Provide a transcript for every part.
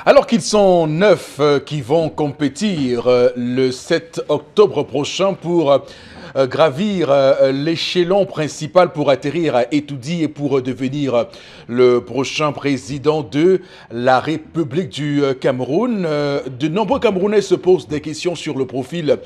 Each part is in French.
Alors qu'ils sont 9 qui vont compétir le 7 octobre prochain pour gravir l'échelon principal pour atterrir à Etoudi et pour devenir le prochain président de la République du Cameroun. De nombreux Camerounais se posent des questions sur le profil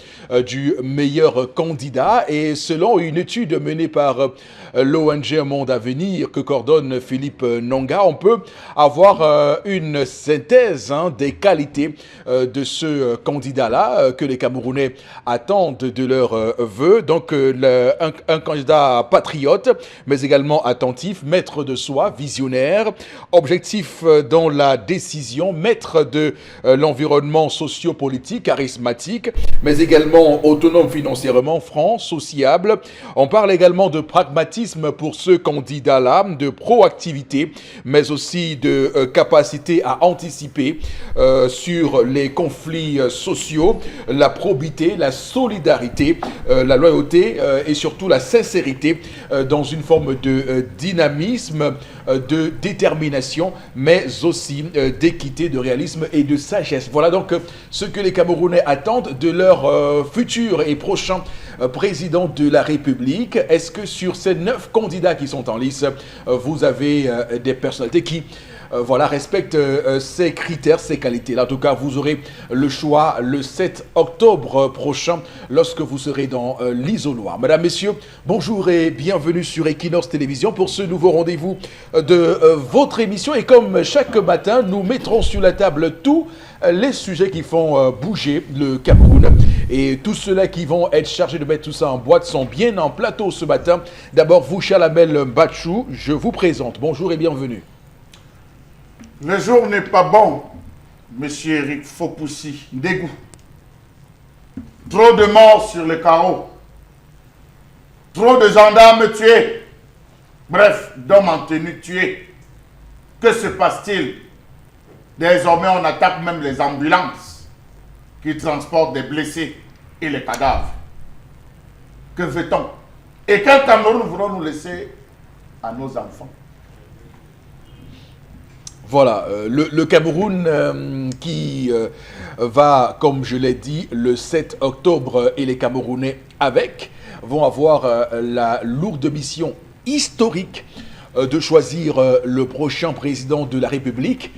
du meilleur candidat et selon une étude menée par l'ONG Monde à Venir que coordonne Philippe Nonga, on peut avoir une synthèse des qualités de ce candidat-là que les Camerounais attendent de leur vœu. Donc un candidat patriote, mais également attentif, maître de soi, visionnaire, objectif dans la décision, maître de l'environnement socio-politique, charismatique, mais également autonome financièrement, franc, sociable. On parle également de pragmatisme pour ce candidat-là, de proactivité, mais aussi de capacité à anticiper sur les conflits sociaux, la probité, la solidarité, la loyauté et surtout la sincérité dans une forme de dynamisme, de détermination, mais aussi d'équité, de réalisme et de sagesse. Voilà donc ce que les Camerounais attendent de leur futur et prochain président de la République. Est-ce que sur ces 9 candidats qui sont en lice, vous avez des personnalités qui respecte ces critères, ces qualités-là. En tout cas, vous aurez le choix le 7 octobre prochain lorsque vous serez dans l'isoloir. Mesdames, Messieurs, bonjour et bienvenue sur Equinox Télévision pour ce nouveau rendez-vous de votre émission. Et comme chaque matin, nous mettrons sur la table tous les sujets qui font bouger le Cameroun. Et tous ceux-là qui vont être chargés de mettre tout ça en boîte sont bien en plateau ce matin. D'abord, vous, Chalamel Mbachou, je vous présente. Bonjour et bienvenue. Le jour n'est pas bon, monsieur Eric Fopoussi, dégoût. Trop de morts sur le carreau. Trop de gendarmes tués. Bref, d'hommes en tenue tués. Que se passe-t-il? Désormais, on attaque même les ambulances qui transportent des blessés et les cadavres. Que veut-on? Et quel Cameroun voulons-nous laisser à nos enfants? Voilà, le Cameroun qui va, comme je l'ai dit, le 7 octobre et les Camerounais avec vont avoir la lourde mission historique de choisir le prochain président de la République.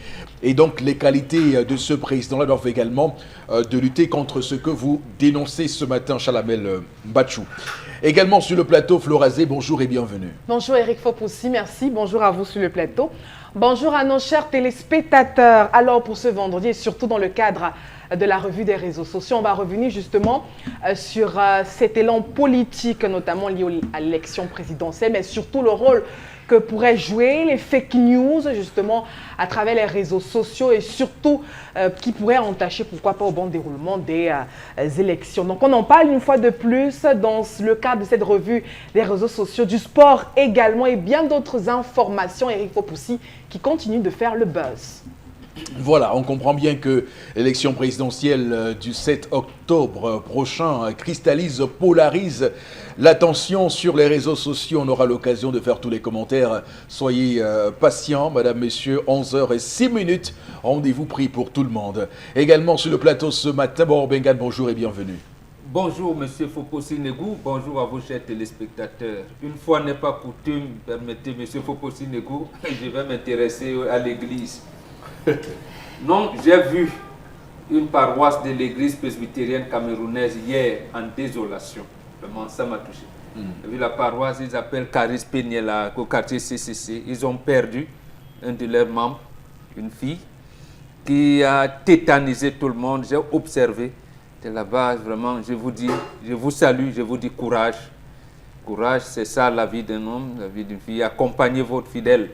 Et donc les qualités de ce président-là doivent également de lutter contre ce que vous dénoncez ce matin, Chalamel Mbachou. Également sur le plateau, Florazé, bonjour et bienvenue. Bonjour Eric Fopoussi, merci. Bonjour à vous sur le plateau. Bonjour à nos chers téléspectateurs. Alors pour ce vendredi et surtout dans le cadre de la revue des réseaux sociaux, on va revenir justement sur cet élan politique, notamment lié à l'élection présidentielle, mais surtout le rôle que pourraient jouer les fake news justement à travers les réseaux sociaux et surtout qui pourraient entacher, pourquoi pas, au bon déroulement des élections. Donc on en parle une fois de plus dans le cadre de cette revue des réseaux sociaux, du sport également et bien d'autres informations, Eric Fopoussi, qui continue de faire le buzz. Voilà, on comprend bien que l'élection présidentielle du 7 octobre prochain cristallise, polarise l'attention sur les réseaux sociaux. On aura l'occasion de faire tous les commentaires. Soyez patients, mesdames, messieurs, 11h06. Rendez-vous pris pour tout le monde. Également sur le plateau ce matin, Bengal, bonjour et bienvenue. Bonjour, monsieur Fopoussi Negou. Bonjour à vos chers téléspectateurs. Une fois n'est pas coutume, permettez, monsieur Fopoussi Negou, je vais m'intéresser à l'église. Non, j'ai vu une paroisse de l'église presbytérienne camerounaise hier en désolation. Vraiment, ça m'a touché. J'ai vu la paroisse, ils appellent Caris Péniela, au quartier CCC. Ils ont perdu un de leurs membres, une fille, qui a tétanisé tout le monde. J'ai observé de là-bas, vraiment, je vous dis, je vous salue, je vous dis courage. Courage, c'est ça la vie d'un homme, la vie d'une fille. Accompagnez votre fidèle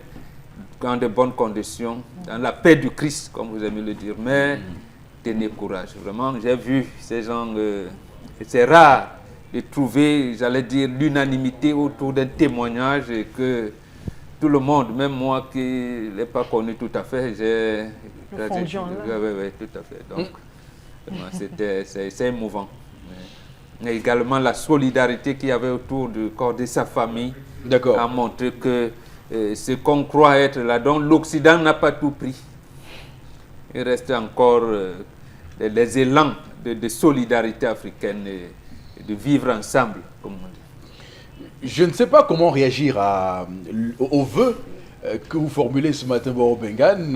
dans de bonnes conditions, dans la paix du Christ, comme vous aimez le dire. Mais tenez courage. Vraiment, j'ai vu ces gens, c'est rare de trouver, j'allais dire, l'unanimité autour d'un témoignage et que tout le monde, même moi qui ne l'ai pas connu tout à fait, j'ai... Le fondu en là. Oui, tout à fait. Donc, c'est émouvant. Mais également la solidarité qu'il y avait autour du corps de sa famille a montré que ce qu'on croit être là, donc l'Occident n'a pas tout pris. il reste encore les élans de solidarité africaine et de vivre ensemble, comme on dit. Je ne sais pas comment réagir aux vœux que vous formulez ce matin, Borobengan.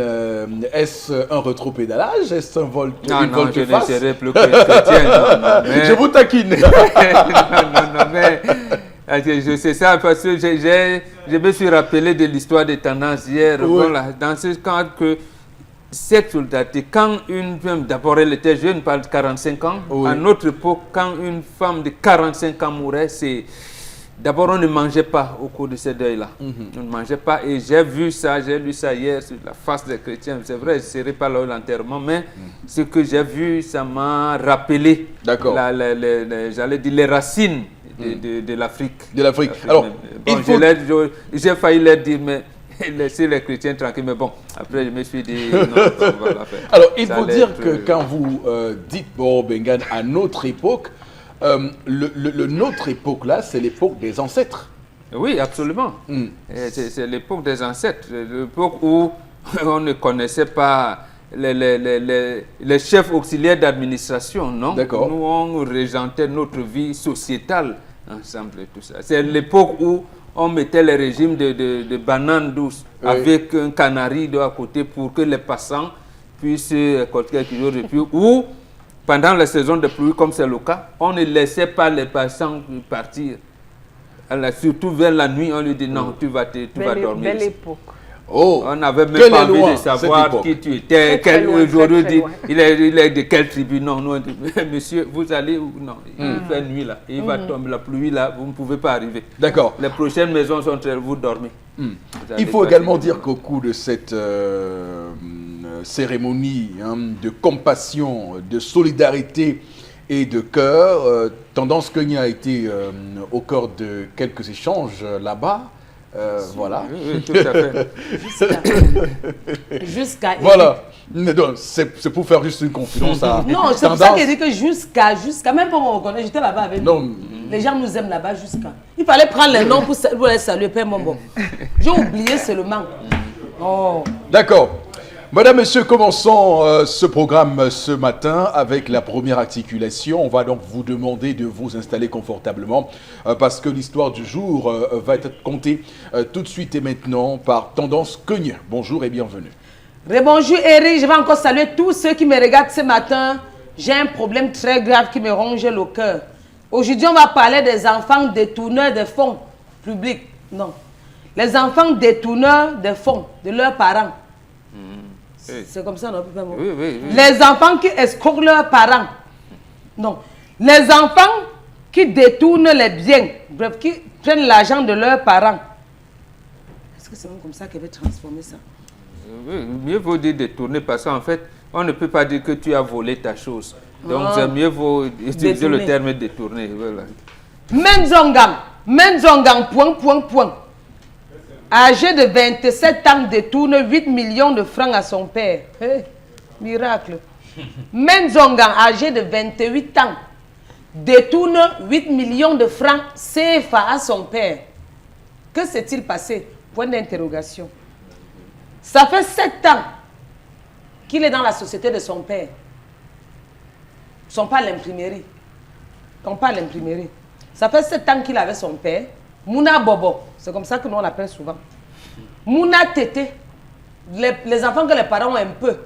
Est-ce un rétropédalage? Est-ce un volte-face? Non, je ne serai plus chrétien. Non, mais... Je vous taquine. non, mais je sais ça parce que je me suis rappelé de l'histoire des tendances hier. Oui. Voilà, dans ce cas que cette solidarité, quand une femme, d'abord elle était jeune, parle de 45 ans, oui. À notre époque, quand une femme de 45 ans mourait, c'est... D'abord, on ne mangeait pas au cours de ces deuils-là. On ne mangeait pas. Et j'ai vu ça, j'ai lu ça hier sur la face des chrétiens. C'est vrai, je ne serai pas là à l'enterrement, mais ce que j'ai vu, ça m'a rappelé, j'allais dire, les racines de l'Afrique. De l'Afrique. Alors, bon, j'ai failli leur dire, mais laissez les chrétiens tranquilles. Mais bon, après, je me suis dit, non, on va la faire. Alors, il faut dire que quand vous dites Borobengan à notre époque, notre époque là, c'est l'époque des ancêtres. Oui, absolument. C'est l'époque des ancêtres, l'époque où on ne connaissait pas les chefs auxiliaires d'administration, non? D'accord. Nous, on régentait notre vie sociétale ensemble et tout ça. C'est l'époque où on mettait les régimes de bananes douces avec un canari de à côté pour que les passants puissent récolter quelques jours de pluie, ou pendant la saison de pluie, comme c'est le cas, on ne laissait pas les passants partir. Alors, surtout vers la nuit, on lui dit non, tu vas dormir. Belle époque. Oh, on n'avait même pas envie de savoir qui tu étais. Aujourd'hui, dit, il est de quelle tribu. Non, nous, on dit, monsieur, vous allez où? Non, il fait nuit là. Il va tomber la pluie là, vous ne pouvez pas arriver. D'accord. Les prochaines maisons sont très... Vous dormez. Il faut également dire qu'au cours de cette cérémonie de compassion, de solidarité et de cœur, Tendance Kenya a été au cœur de quelques échanges là-bas. Voilà. Oui, tout à fait. Jusqu'à... Voilà. C'est pour faire juste une confidence à Non, c'est pour ça qu'il dit que jusqu'à, même pour me reconnaître, j'étais là-bas avec nous. Les gens nous aiment là-bas jusqu'à. Il fallait prendre les noms pour les saluer, Père Mombo. J'ai oublié seulement. Oh. D'accord. Madame, Monsieur, commençons ce programme ce matin avec la première articulation. On va donc vous demander de vous installer confortablement parce que l'histoire du jour va être contée tout de suite et maintenant par Tendance Kenya. Bonjour et bienvenue. Bonjour Eric, je vais encore saluer tous ceux qui me regardent ce matin. J'ai un problème très grave qui me ronge le cœur. Aujourd'hui, on va parler des enfants détourneurs des fonds publics. Non. Les enfants détourneurs des fonds de leurs parents. C'est comme ça, non? Oui. Les enfants qui escroquent leurs parents. Non. Les enfants qui détournent les biens. Bref, qui prennent l'argent de leurs parents. Est-ce que c'est même comme ça qu'elle veut transformer ça? Oui, mieux vaut dire détourner parce qu'en fait, on ne peut pas dire que tu as volé ta chose. Donc, c'est mieux vaut utiliser le terme détourner. Voilà. Menzongang, point. Âgé de 27 ans, détourne 8 millions de francs à son père. Hey, miracle. Menzongang, âgé de 28 ans, détourne 8 millions de francs CFA à son père. Que s'est-il passé? Point d'interrogation. Ça fait 7 ans qu'il est dans la société de son père. Son père à l'imprimerie. Ça fait 7 ans qu'il avait son père. Mouna Bobo, c'est comme ça que nous on l'appelle souvent. Mouna Tété, les enfants que les parents ont un peu,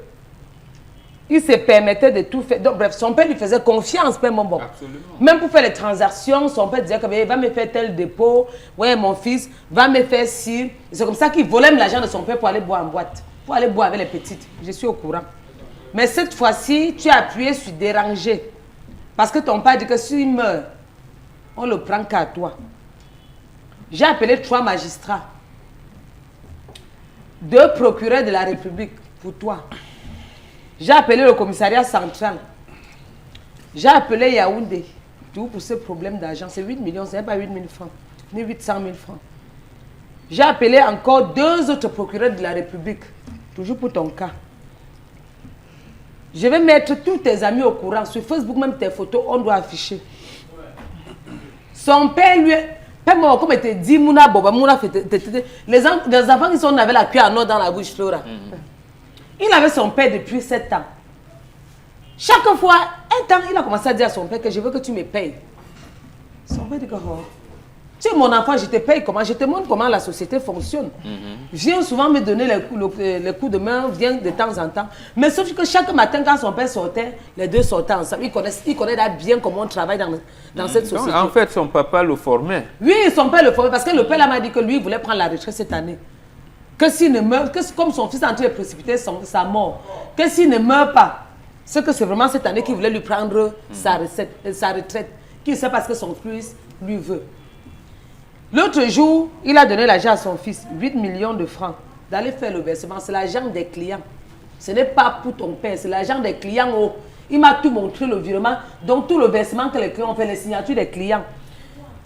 ils se permettaient de tout faire. Donc bref, son père lui faisait confiance, Père Mombo. Même pour faire les transactions, son père disait que va me faire tel dépôt, ouais mon fils, va me faire ci. C'est comme ça qu'il volait l'argent de son père pour aller boire en boîte, pour aller boire avec les petites. Je suis au courant. Mais cette fois-ci, tu as appuyé sur déranger. Parce que ton père dit que s'il meurt, on le prend qu'à toi. J'ai appelé 3 magistrats, 2 procureurs de la République pour toi. J'ai appelé le commissariat central. J'ai appelé Yaoundé. Tout pour ce problème d'argent. C'est 8 millions, ce n'est pas 8 000 francs, ni 800 000 francs. J'ai appelé encore 2 autres procureurs de la République, toujours pour ton cas. Je vais mettre tous tes amis au courant. Sur Facebook, même tes photos, on doit afficher. Son père, lui... Comme il te dit, les enfants qui sont avec la cuillère en or dans la bouche, Flora. Il avait son père depuis 7 ans. Chaque fois, un temps, il a commencé à dire à son père que je veux que tu me payes. Son père dit que, oh, tu es mon enfant, je te paye comment? Je te montre comment la société fonctionne. Viens souvent me donner les coups de main, viens de temps en temps. Mais sauf que chaque matin, quand son père sortait, les deux sortaient ensemble. Il connaît bien comment on travaille dans cette société. Donc, en fait, son papa le formait. Oui, son père le formait parce que le père m'a dit que lui, il voulait prendre la retraite cette année. Que s'il ne meurt, comme son fils est en train de précipiter sa mort, que s'il ne meurt pas, c'est que c'est vraiment cette année qu'il voulait lui prendre sa retraite, qu'il sait parce que son fils lui veut. L'autre jour, il a donné l'argent à son fils, 8 millions de francs, d'aller faire le versement. C'est l'argent des clients. Ce n'est pas pour ton père, c'est l'argent des clients. Oh. Il m'a tout montré, le virement. Donc tout le versement que les clients ont fait, les signatures des clients.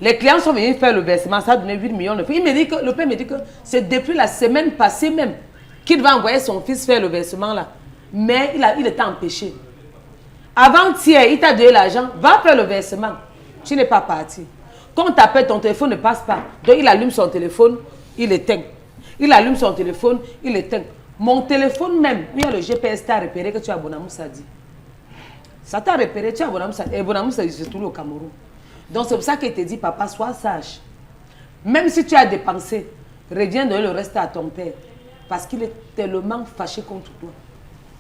Les clients sont venus faire le versement, ça a donné 8 millions de francs. Le père me dit que c'est depuis la semaine passée même qu'il va envoyer son fils faire le versement là. Mais il était empêché. Avant-hier, il t'a donné l'argent, va faire le versement. Tu n'es pas parti. Quand on t'appelle, ton téléphone ne passe pas. Donc il allume son téléphone, il éteint. Il allume son téléphone, il éteint. Mon téléphone même, il y a le GPS t'a repéré que tu as Bonamoussa dit. Ça t'a repéré, tu as Bonamoussa. Et Bonamoussa, il se trouve au Cameroun. Donc c'est pour ça qu'il te dit, papa, sois sage. Même si tu as dépensé, reviens donner le reste à ton père. Parce qu'il est tellement fâché contre toi.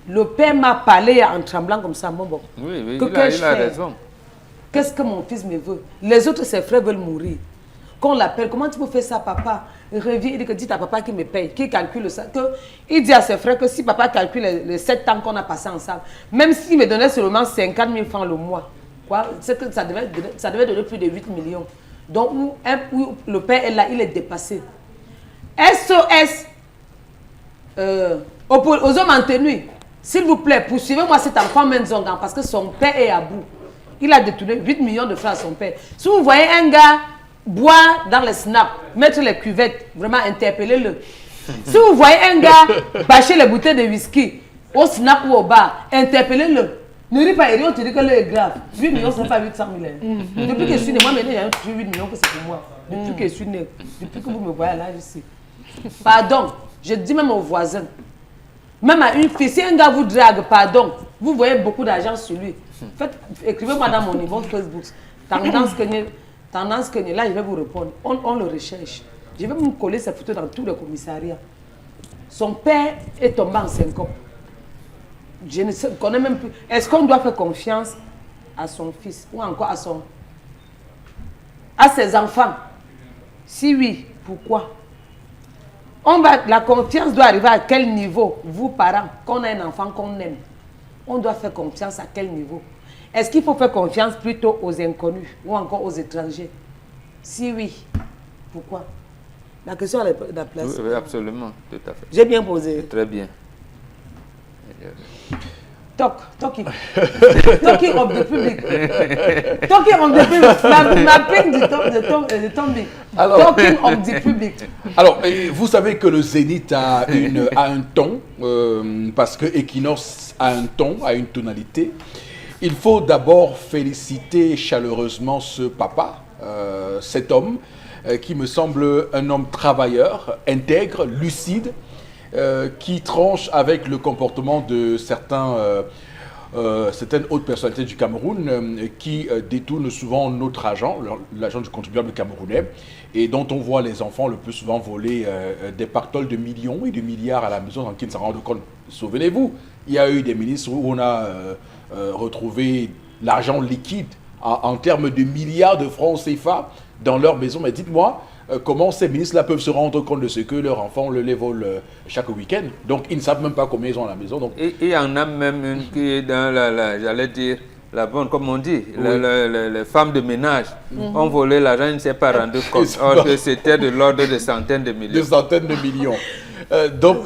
Le père m'a parlé en tremblant comme ça, mon bon. Oui, il a raison. Qu'est-ce que mon fils me veut? Les autres, ses frères veulent mourir. Quand on l'appelle, comment tu peux faire ça, papa? Il revient, il dit que dit à papa qu'il me paye, qu'il calcule ça. Il dit à ses frères que si papa calcule les 7 ans qu'on a passé ensemble, même s'il me donnait seulement 50 000 francs le mois, c'est que ça devait donner plus de 8 millions. Donc, où le père est là, il est dépassé. SOS aux hommes en tenue. S'il vous plaît, poursuivez-moi cet enfant Menzongan parce que son père est à bout. Il a détourné 8 millions de francs à son père. Si vous voyez un gars boire dans les snaps, mettre les cuvettes, vraiment interpellez-le. Si vous voyez un gars bâcher les bouteilles de whisky au snap ou au bar, interpellez-le. Ne ris pas, on te dit que l'heure est grave. 8 millions, ce n'est pas 800 000. Depuis que je suis né, moi, maintenant, j'ai 8 millions que c'est pour moi. Depuis que je suis né, depuis que vous me voyez là, ici. Pardon, je dis même aux voisins. Même à une fille, si un gars vous drague, pardon, vous voyez beaucoup d'argent sur lui. Écrivez-moi dans mon niveau Facebook. Tendance que là, je vais vous répondre. On le recherche. Je vais me coller ces photos dans tous les commissariats. Son père est tombé en syncope. Je ne connais même plus. Est-ce qu'on doit faire confiance à son fils ou encore à ses enfants? Si oui, pourquoi? La confiance doit arriver à quel niveau? Vous, parents, qu'on a un enfant qu'on aime, on doit faire confiance à quel niveau? Est-ce qu'il faut faire confiance plutôt aux inconnus ou encore aux étrangers? Si oui, pourquoi? La question est la place. Oui, absolument, tout à fait. J'ai bien posé. Très bien. Talking of the public. Talking of the public. Ma peine de tomber. Talking of the public. Alors, vous savez que le Zénith a un ton, parce que Equinox a un ton, a une tonalité. Il faut d'abord féliciter chaleureusement ce papa, cet homme, qui me semble un homme travailleur, intègre, lucide, qui tranche avec le comportement de certaines hautes personnalités du Cameroun qui détournent souvent notre argent, l'argent du contribuable camerounais, et dont on voit les enfants le plus souvent voler des pactoles de millions et de milliards à la maison sans qu'ils ne s'en rendent compte. Souvenez-vous, il y a eu des ministres où on a retrouvé l'argent liquide en termes de milliards de francs CFA dans leur maison. Mais dites-moi, comment ces ministres-là peuvent se rendre compte de ce que leurs enfants les volent chaque week-end? Donc, ils ne savent même pas combien ils ont à la maison. Donc... Et il y en a même une qui est dans j'allais dire, la bonne, comme on dit, oui. Les femmes de ménage ont volé l'argent, ils ne s'est pas rendu compte. Or que c'était de l'ordre de centaines de millions. De centaines de millions. Donc,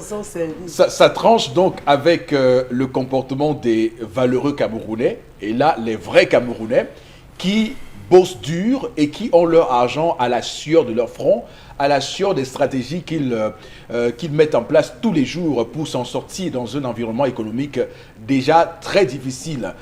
ça tranche donc avec le comportement des valeureux Camerounais, et là, les vrais Camerounais, qui bossent dur et qui ont leur argent à la sueur de leur front, à la sueur des stratégies qu'ils mettent en place tous les jours pour s'en sortir dans un environnement économique déjà très difficile.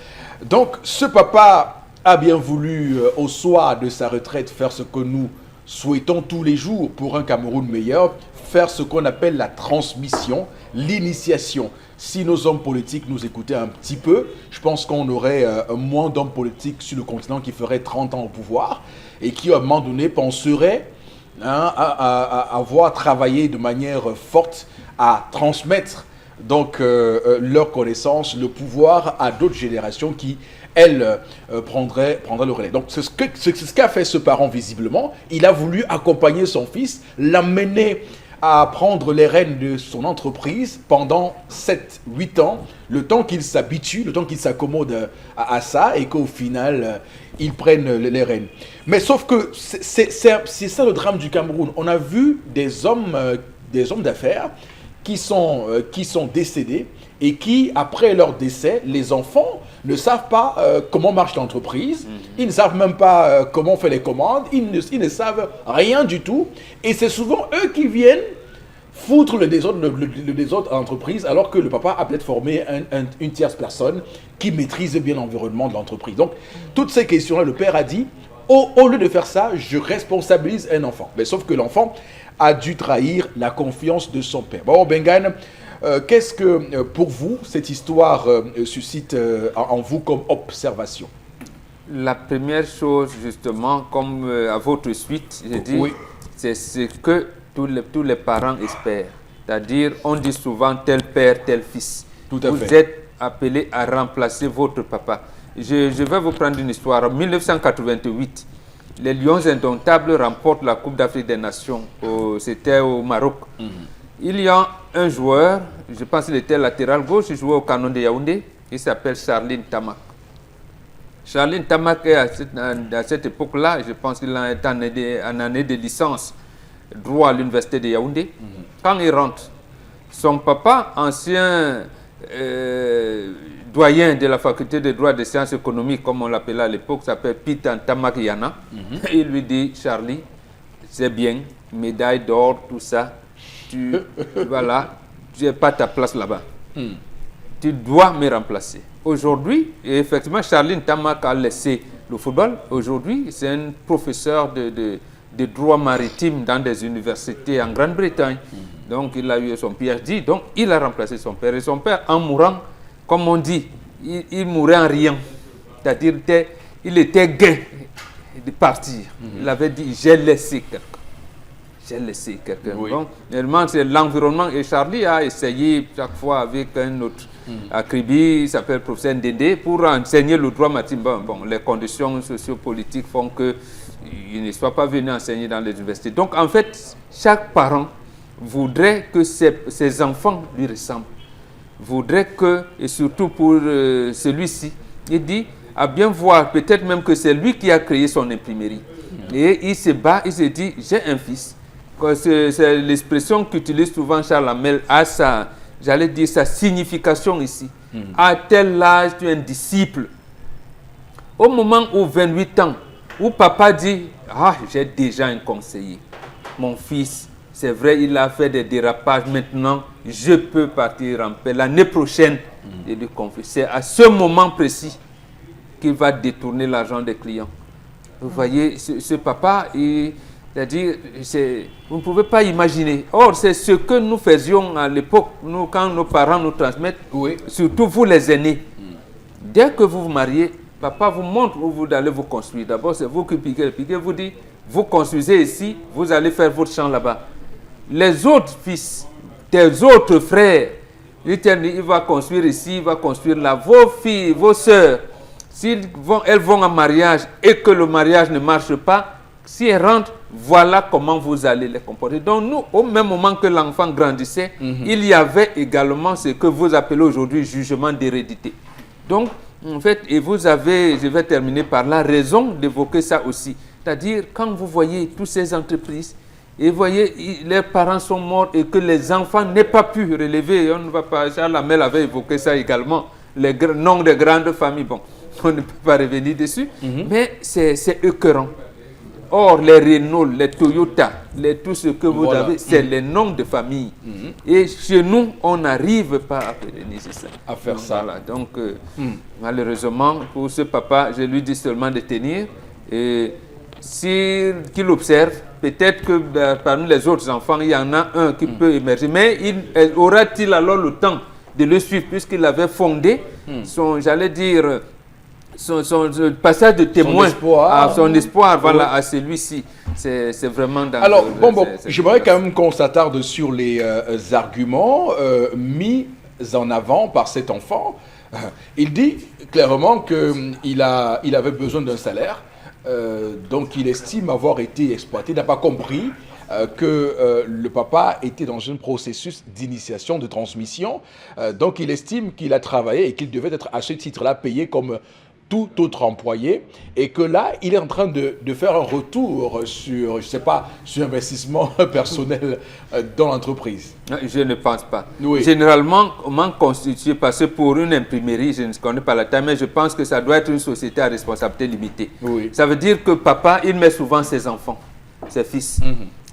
Donc, ce papa a bien voulu, au soir de sa retraite, faire ce que nous souhaitons tous les jours, pour un Cameroun meilleur, faire ce qu'on appelle la transmission, l'initiation. Si nos hommes politiques nous écoutaient un petit peu, je pense qu'on aurait moins d'hommes politiques sur le continent qui feraient 30 ans au pouvoir et qui, à un moment donné, penseraient à avoir travaillé de manière forte à transmettre donc leurs connaissances, le pouvoir à d'autres générations qui, elles, prendraient le relais. Donc c'est ce qu'a fait ce parent visiblement. Il a voulu accompagner son fils, l'amener à prendre les rênes de son entreprise pendant 7-8 ans, le temps qu'il s'habitue, le temps qu'il s'accommode à ça et qu'au final, ils prennent les rênes. Mais sauf que c'est ça le drame du Cameroun. On a vu des hommes d'affaires qui sont décédés et qui, après leur décès, les enfants ne savent pas comment marche l'entreprise, ils ne savent même pas comment on fait les commandes, ils ne savent rien du tout. Et c'est souvent eux qui viennent foutre le désordre à l'entreprise, alors que le papa a peut-être formé une tierce personne qui maîtrise bien l'environnement de l'entreprise. Donc, toutes ces questions-là, le père a dit, au lieu de faire ça, je responsabilise un enfant. Mais sauf que l'enfant a dû trahir la confiance de son père. Bon, Bengane, qu'est-ce que, pour vous, cette histoire suscite en vous comme observation? La première chose, justement, comme à votre suite, j'ai dit, oui, c'est ce que tous les parents espèrent. C'est-à-dire, on dit souvent tel père, tel fils. Tout à fait. Vous êtes appelé à remplacer votre papa. Je vais vous prendre une histoire. En 1988, les Lions Indomptables remportent la Coupe d'Afrique des Nations. C'était au Maroc. Il y a un joueur, je pense qu'il était latéral gauche, il jouait au Canon de Yaoundé. Il s'appelle Charline Tamak. Charline Tamak, à cette époque-là, je pense qu'il est en année de licence droit à l'université de Yaoundé. Quand il rentre, son papa, ancien doyen de la faculté de droit des sciences économiques, comme on l'appelait à l'époque, s'appelle Pitan Tamakiana. Il lui dit, Charlie, c'est bien, médaille d'or, tout ça, voilà, tu n'as pas ta place là-bas. Tu dois me remplacer. Aujourd'hui, effectivement, Charline Tamak a laissé le football. Aujourd'hui, c'est un professeur de droit maritime dans des universités en Grande-Bretagne. Donc, il a eu son PhD. Donc, il a remplacé son père. Et son père, en mourant, comme on dit, il mourait en riant. C'est-à-dire, il était gai de partir. Il avait dit, j'ai laissé quelqu'un. J'ai laissé quelqu'un. Oui. Donc, réellement, c'est l'environnement. Et Charlie a essayé chaque fois avec un autre acribi, il s'appelle professeur Ndéndé, pour enseigner le droit maritime. Bon, les conditions sociopolitiques font qu'il ne soit pas venu enseigner dans les universités. Donc, en fait, chaque parent voudrait que ses enfants lui ressemblent. Voudrait que, et surtout pour celui-ci, il dit, à bien voir, peut-être même que c'est lui qui a créé son imprimerie. Et il se bat, il se dit, j'ai un fils. C'est l'expression qu'utilise souvent Charles Hamel à sa, j'allais dire, sa signification ici. À tel âge, tu es un disciple. Au moment où 28 ans, où papa dit, ah, j'ai déjà un conseiller. Mon fils, c'est vrai, il a fait des dérapages. Maintenant, je peux partir en paix. L'année prochaine, je lui confie. C'est à ce moment précis qu'il va détourner l'argent des clients. Vous voyez, ce papa, c'est-à-dire, vous ne pouvez pas imaginer. Or, c'est ce que nous faisions à l'époque, nous, quand nos parents nous transmettent, oui, surtout vous les aînés. Dès que vous vous mariez, papa vous montre où vous allez vous construire. D'abord, c'est vous qui piquez. Le piquez vous dit, vous construisez ici, vous allez faire votre champ là-bas. Les autres fils, tes autres frères, il va construire ici, il va construire là. Vos filles, vos sœurs, elles vont en mariage et que le mariage ne marche pas, si elles rentrent, voilà comment vous allez les comporter. Donc nous, au même moment que l'enfant grandissait, il y avait également ce que vous appelez aujourd'hui jugement d'hérédité. Donc, en fait, et vous avez, je vais terminer par là, raison d'évoquer ça aussi. C'est-à-dire, quand vous voyez toutes ces entreprises, et vous voyez, les parents sont morts et que les enfants n'aient pas pu relever, on ne va pas, Charles Hamel avait évoqué ça également, les noms de grandes familles, bon, on ne peut pas revenir dessus, mais c'est écœurant. Or, les Renault, les Toyota, tout ce que vous avez, c'est les noms de famille. Et chez nous, on n'arrive pas à pérenniser ça. À faire ça. Voilà. Donc, malheureusement, pour ce papa, je lui dis seulement de tenir et qu'il observe peut-être que parmi les autres enfants, il y en a un qui peut émerger. Mais aura-t-il alors le temps de le suivre, puisqu'il avait fondé son, j'allais dire, son passage de témoin, son espoir, voilà, à celui-ci. C'est vraiment dangereux. Alors, j'aimerais quand même qu'on s'attarde sur les arguments mis en avant par cet enfant. Il dit clairement qu'il avait besoin d'un salaire, donc il estime avoir été exploité, il n'a pas compris que le papa était dans un processus d'initiation, de transmission, donc il estime qu'il a travaillé et qu'il devait être à ce titre-là payé comme tout autre employé, et que là, il est en train de faire un retour sur, je sais pas, sur investissement personnel dans l'entreprise. Je ne pense pas. Oui. Généralement, comment constituer, parce que pour une imprimerie, je ne connais pas la taille, mais je pense que ça doit être une société à responsabilité limitée. Oui. Ça veut dire que papa, il met souvent ses enfants, ses fils.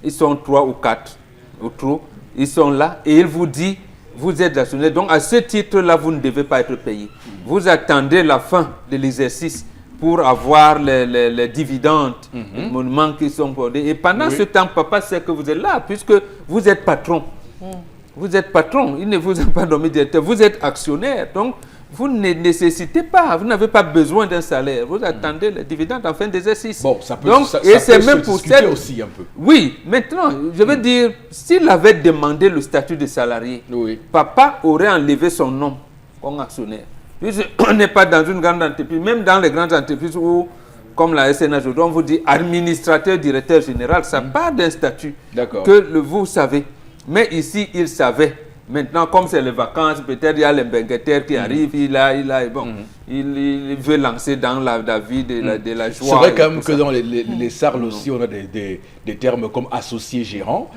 Ils sont 3 ou 4, ou trop. Ils sont là, et il vous dit, vous êtes actionnaire, donc à ce titre-là, vous ne devez pas être payé. Vous attendez la fin de l'exercice pour avoir les dividendes, les monuments qui sont codés. Et pendant ce temps, papa sait que vous êtes là, puisque vous êtes patron. Vous êtes patron, il ne vous a pas nommé directeur, vous êtes actionnaire. Donc, vous ne nécessitez pas, vous n'avez pas besoin d'un salaire. Vous attendez les dividendes en fin d'exercice. Bon, ça peut, donc, ça et peut c'est se même pour discuter aussi un peu. Oui, maintenant, je veux dire, s'il avait demandé le statut de salarié, papa aurait enlevé son nom comme actionnaire. On n'est pas dans une grande entreprise, même dans les grandes entreprises où, comme la SNH, on vous dit administrateur, directeur général, ça part d'un statut que vous savez. Mais ici, il savait. Maintenant, comme c'est les vacances, peut-être il y a l'embengataire qui arrive, il veut lancer dans la vie de la joie. C'est vrai quand même que dans les SARL aussi, on a des termes comme associés gérants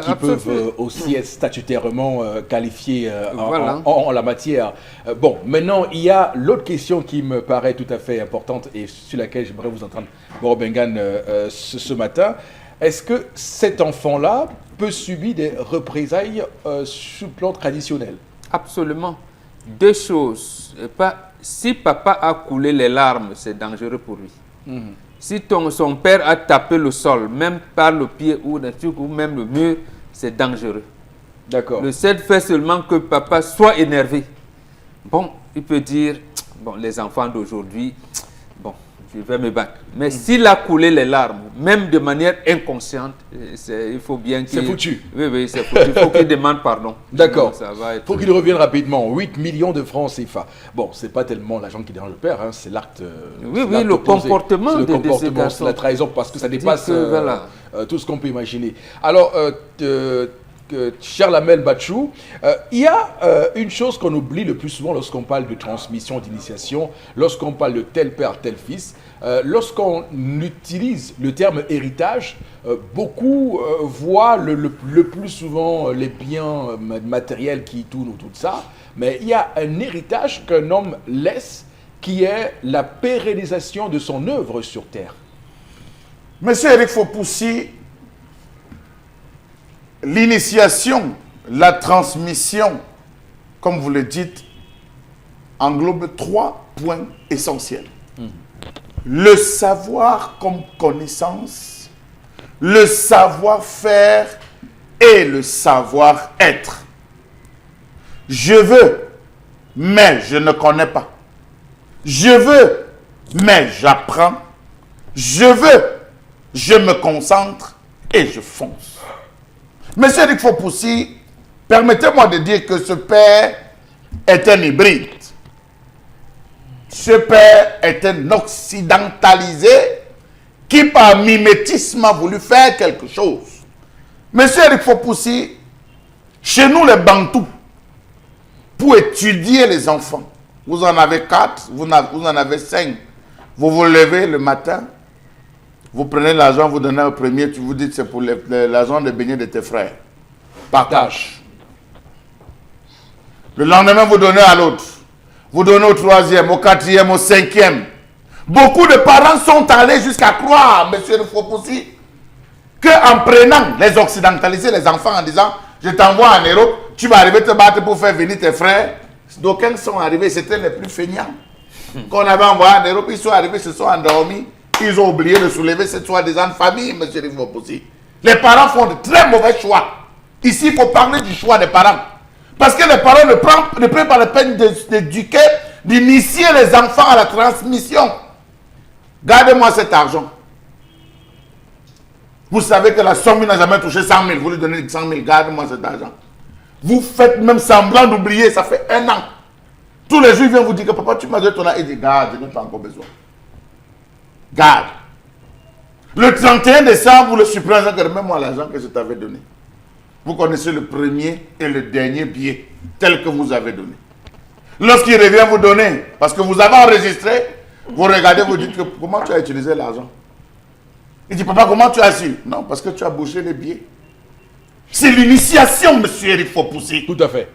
qui peuvent aussi être statutairement qualifiés en la matière. Bon, maintenant, il y a l'autre question qui me paraît tout à fait importante et sur laquelle j'aimerais vous entendre, Borobengan, ce matin. Est-ce que cet enfant-là peut subir des représailles sur le plan traditionnel? Absolument. Deux choses. Si papa a coulé les larmes, c'est dangereux pour lui. Si son père a tapé le sol, même par le pied ou même le mur, c'est dangereux. D'accord. Le seul fait seulement que papa soit énervé. Bon, il peut dire, bon, les enfants d'aujourd'hui, bon, je vais me battre. Mais s'il a coulé les larmes, même de manière inconsciente, il faut bien qu'il... C'est foutu. Oui, c'est foutu. Il faut qu'il demande pardon. D'accord. Il faut qu'il revienne rapidement. 8 millions de francs CFA. Bon, c'est pas tellement l'argent qui dérange le père, hein, c'est l'acte... le comportement de ces garçons. C'est la trahison, parce que ça dépasse tout ce qu'on peut imaginer. Alors, cher Lamel Bachou, il y a une chose qu'on oublie le plus souvent lorsqu'on parle de transmission, d'initiation, lorsqu'on parle de tel père, tel fils. Lorsqu'on utilise le terme héritage, beaucoup voient le plus souvent les biens matériels qui tournent autour de ça, mais il y a un héritage qu'un homme laisse qui est la pérennisation de son œuvre sur terre. Monsieur Eric Fopoussi, l'initiation, la transmission, comme vous le dites, englobe 3 points essentiels. Le savoir comme connaissance, le savoir-faire et le savoir-être. Je veux, mais je ne connais pas. Je veux, mais j'apprends. Je veux, je me concentre et je fonce. Monsieur Eric Fopoussi, permettez-moi de dire que ce père est un hybride. Ce père est un occidentalisé qui, par mimétisme, a voulu faire quelque chose. Monsieur Eric Fopoussi, chez nous les Bantous, pour étudier les enfants, vous en avez 4, vous en avez 5. Vous vous levez le matin, vous prenez l'argent, vous donnez au premier, tu vous dites c'est pour l'argent de baigner de tes frères. Partage. Le lendemain, vous donnez à l'autre. Vous donnez au 3e, au 4e, au 5e. Beaucoup de parents sont allés jusqu'à croire, monsieur le Fopoussi, qu'en prenant les occidentalisés, les enfants, en disant je t'envoie en Europe, tu vas arriver te battre pour faire venir tes frères. D'aucuns sont arrivés, c'était les plus feignants. Qu'on avait envoyé en Europe, ils sont arrivés, se sont endormis. Ils ont oublié de soulever cette soi-disant famille, monsieur Rifopoussi. Les parents font de très mauvais choix. Ici, il faut parler du choix des parents. Parce que les parents ne prennent pas la peine d'éduquer, d'initier les enfants à la transmission. Gardez-moi cet argent. Vous savez que la somme n'a jamais touché 100 000. Vous lui donnez 100 000. Gardez-moi cet argent. Vous faites même semblant d'oublier. Ça fait 1 an. Tous les jours, il vient vous dire que papa, tu m'as donné ton argent. Il dit, garde, je n'ai pas encore besoin. Garde. Le 31 décembre, vous le suppléez, remets-moi l'argent que je t'avais donné. Vous connaissez le premier et le dernier billet tel que vous avez donné. Lorsqu'il revient vous donner, parce que vous avez enregistré, vous regardez, vous dites que comment tu as utilisé l'argent. Il dit, papa, comment tu as su? Non, parce que tu as bouché les billets. C'est l'initiation, monsieur Eric Fopoussi. Tout à fait.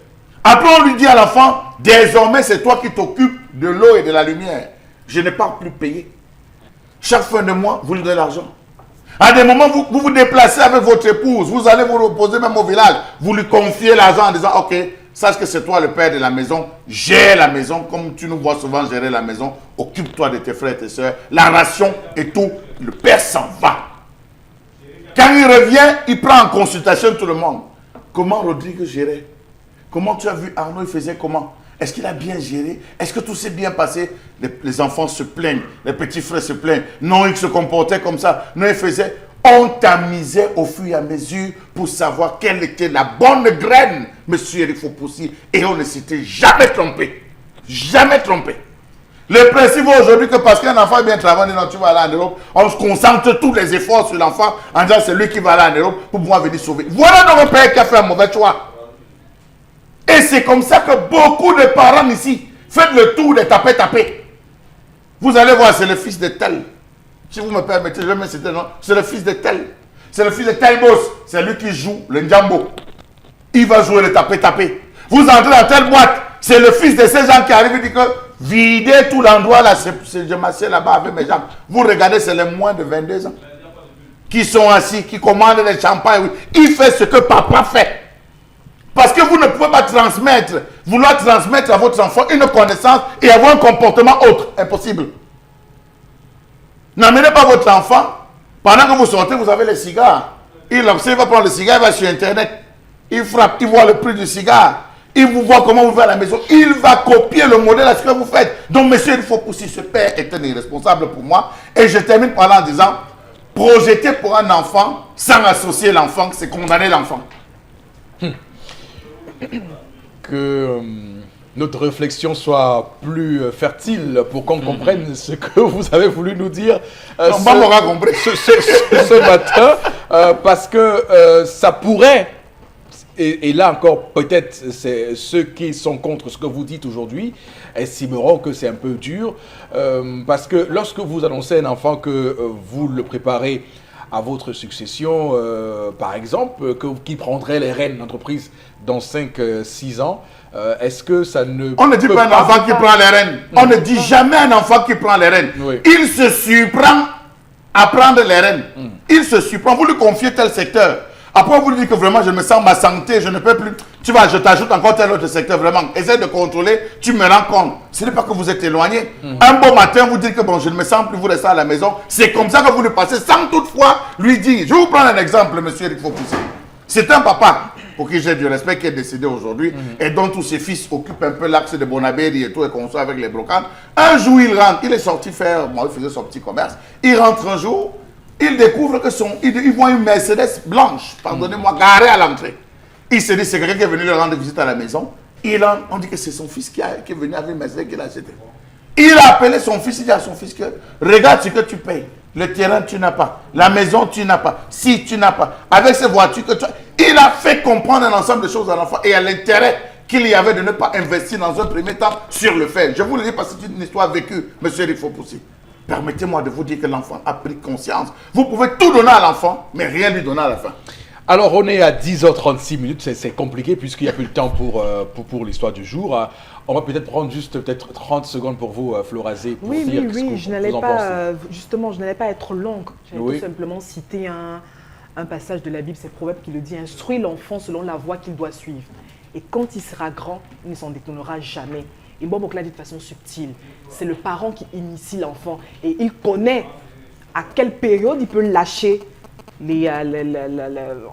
Après, on lui dit à l'enfant, désormais, c'est toi qui t'occupes de l'eau et de la lumière. Je n'ai pas plus payé. Chaque fin de mois, vous lui donnez l'argent. À des moments, vous vous déplacez avec votre épouse, vous allez vous reposer même au village, vous lui confiez l'argent en disant, ok, sache que c'est toi le père de la maison, gère la maison, comme tu nous vois souvent gérer la maison, occupe-toi de tes frères et tes soeurs, la ration et tout, le père s'en va. Quand il revient, il prend en consultation tout le monde. Comment Rodrigue gérait? Comment tu as vu Arnaud, il faisait comment? Est-ce qu'il a bien géré? Est-ce que tout s'est bien passé? Les enfants se plaignent, les petits frères se plaignent. Non, il se comportait comme ça. Non, il faisait. On tamisait au fur et à mesure pour savoir quelle était la bonne graine, monsieur Eric Fopoussi. Et on ne s'était jamais trompé. Jamais trompé. Le principe aujourd'hui que parce qu'un enfant est bien travaillé, non, tu vas aller en Europe, on se concentre tous les efforts sur l'enfant en disant c'est lui qui va aller en Europe pour pouvoir venir sauver. Voilà notre père qui a fait un mauvais choix. Et c'est comme ça que beaucoup de parents ici font le tour des tapés. Vous allez voir, c'est le fils de tel. Si vous me permettez, je vais me citer non. C'est le fils de tel. C'est le fils de tel boss. C'est lui qui joue le njambo. Il va jouer le tapé. Vous entrez dans telle boîte. C'est le fils de ces gens qui arrivent et dit que videz tout l'endroit là. Je m'assieds là-bas avec mes jambes. Vous regardez, c'est les moins de 22 ans. Qui sont assis, qui commandent les champagnes. Il fait ce que papa fait. Parce que vous ne pouvez pas vouloir transmettre à votre enfant une connaissance et avoir un comportement autre. Impossible. N'amenez pas votre enfant. Pendant que vous sortez, vous avez les cigares. Il observe, il va prendre le cigare, il va sur Internet. Il frappe, il voit le prix du cigare. Il vous voit comment vous faites à la maison. Il va copier le modèle à ce que vous faites. Donc, monsieur, il faut pousser. Ce père est un irresponsable pour moi. Et je termine par là en disant, projeter pour un enfant sans associer l'enfant, c'est condamner l'enfant. Que notre réflexion soit plus fertile pour qu'on comprenne ce que vous avez voulu nous dire ce matin, parce que ça pourrait, et là encore peut-être c'est ceux qui sont contre ce que vous dites aujourd'hui estimeront que c'est un peu dur, parce que lorsque vous annoncez un enfant que vous le préparez à votre succession, par exemple, qui prendrait les rênes d'entreprise dans 5-6 ans, est-ce que ça ne... On ne dit pas un enfant qui prend les rênes. On ne dit jamais un enfant qui prend les rênes. Oui. Il se surprend à prendre les rênes. Il se surprend. Vous lui confiez tel secteur. Après, vous lui dites que vraiment, je me sens ma santé, je ne peux plus. Tu vois, je t'ajoute encore tel autre secteur, vraiment. Essaye de contrôler, tu me rends compte. Ce n'est pas que vous êtes éloigné. Un beau matin, vous dites que bon, je ne me sens plus, vous restez à la maison. C'est comme ça que vous lui passez sans toutefois lui dire. Je vais vous prendre un exemple, monsieur Eric Fopoussi. C'est un papa pour qui j'ai du respect, qui est décédé aujourd'hui, et dont tous ses fils occupent un peu l'axe de Bonabéry et tout, et qu'on soit avec les brocantes. Un jour, il rentre, il est sorti faire, bon, il faisait son petit commerce. Il rentre un jour, il découvre que il voit une Mercedes blanche, pardonnez-moi, garée à l'entrée. Il se dit, c'est quelqu'un qui est venu le rendre visite à la maison. On dit que c'est son fils qui est venu avec une Mercedes qu'il a acheté. Il a appelé son fils, il dit à son fils que, regarde ce que tu payes. Le terrain, tu n'as pas. La maison, tu n'as pas. Si, tu n'as pas. Avec ces voitures que tu as. Il a fait comprendre un ensemble de choses à l'enfant et à l'intérêt qu'il y avait de ne pas investir dans un premier temps sur le fait. Je vous le dis parce que c'est une histoire vécue, monsieur Eric Fopoussi. Permettez-moi de vous dire que l'enfant a pris conscience. Vous pouvez tout donner à l'enfant, mais rien lui donner à la fin. Alors, on est à 10h36, c'est compliqué puisqu'il n'y a plus le temps pour l'histoire du jour. On va peut-être prendre juste 30 secondes pour vous, Florazé, pour dire ce que vous en pensez. Justement, je n'allais pas être longue. J'allais tout simplement citer un passage de la Bible, c'est Proverbe qui le dit, instruis l'enfant selon la voie qu'il doit suivre. Et quand il sera grand, il ne s'en détournera jamais. Et Mbombouk l'a dit de façon subtile, c'est le parent qui initie l'enfant et il connaît à quelle période il peut lâcher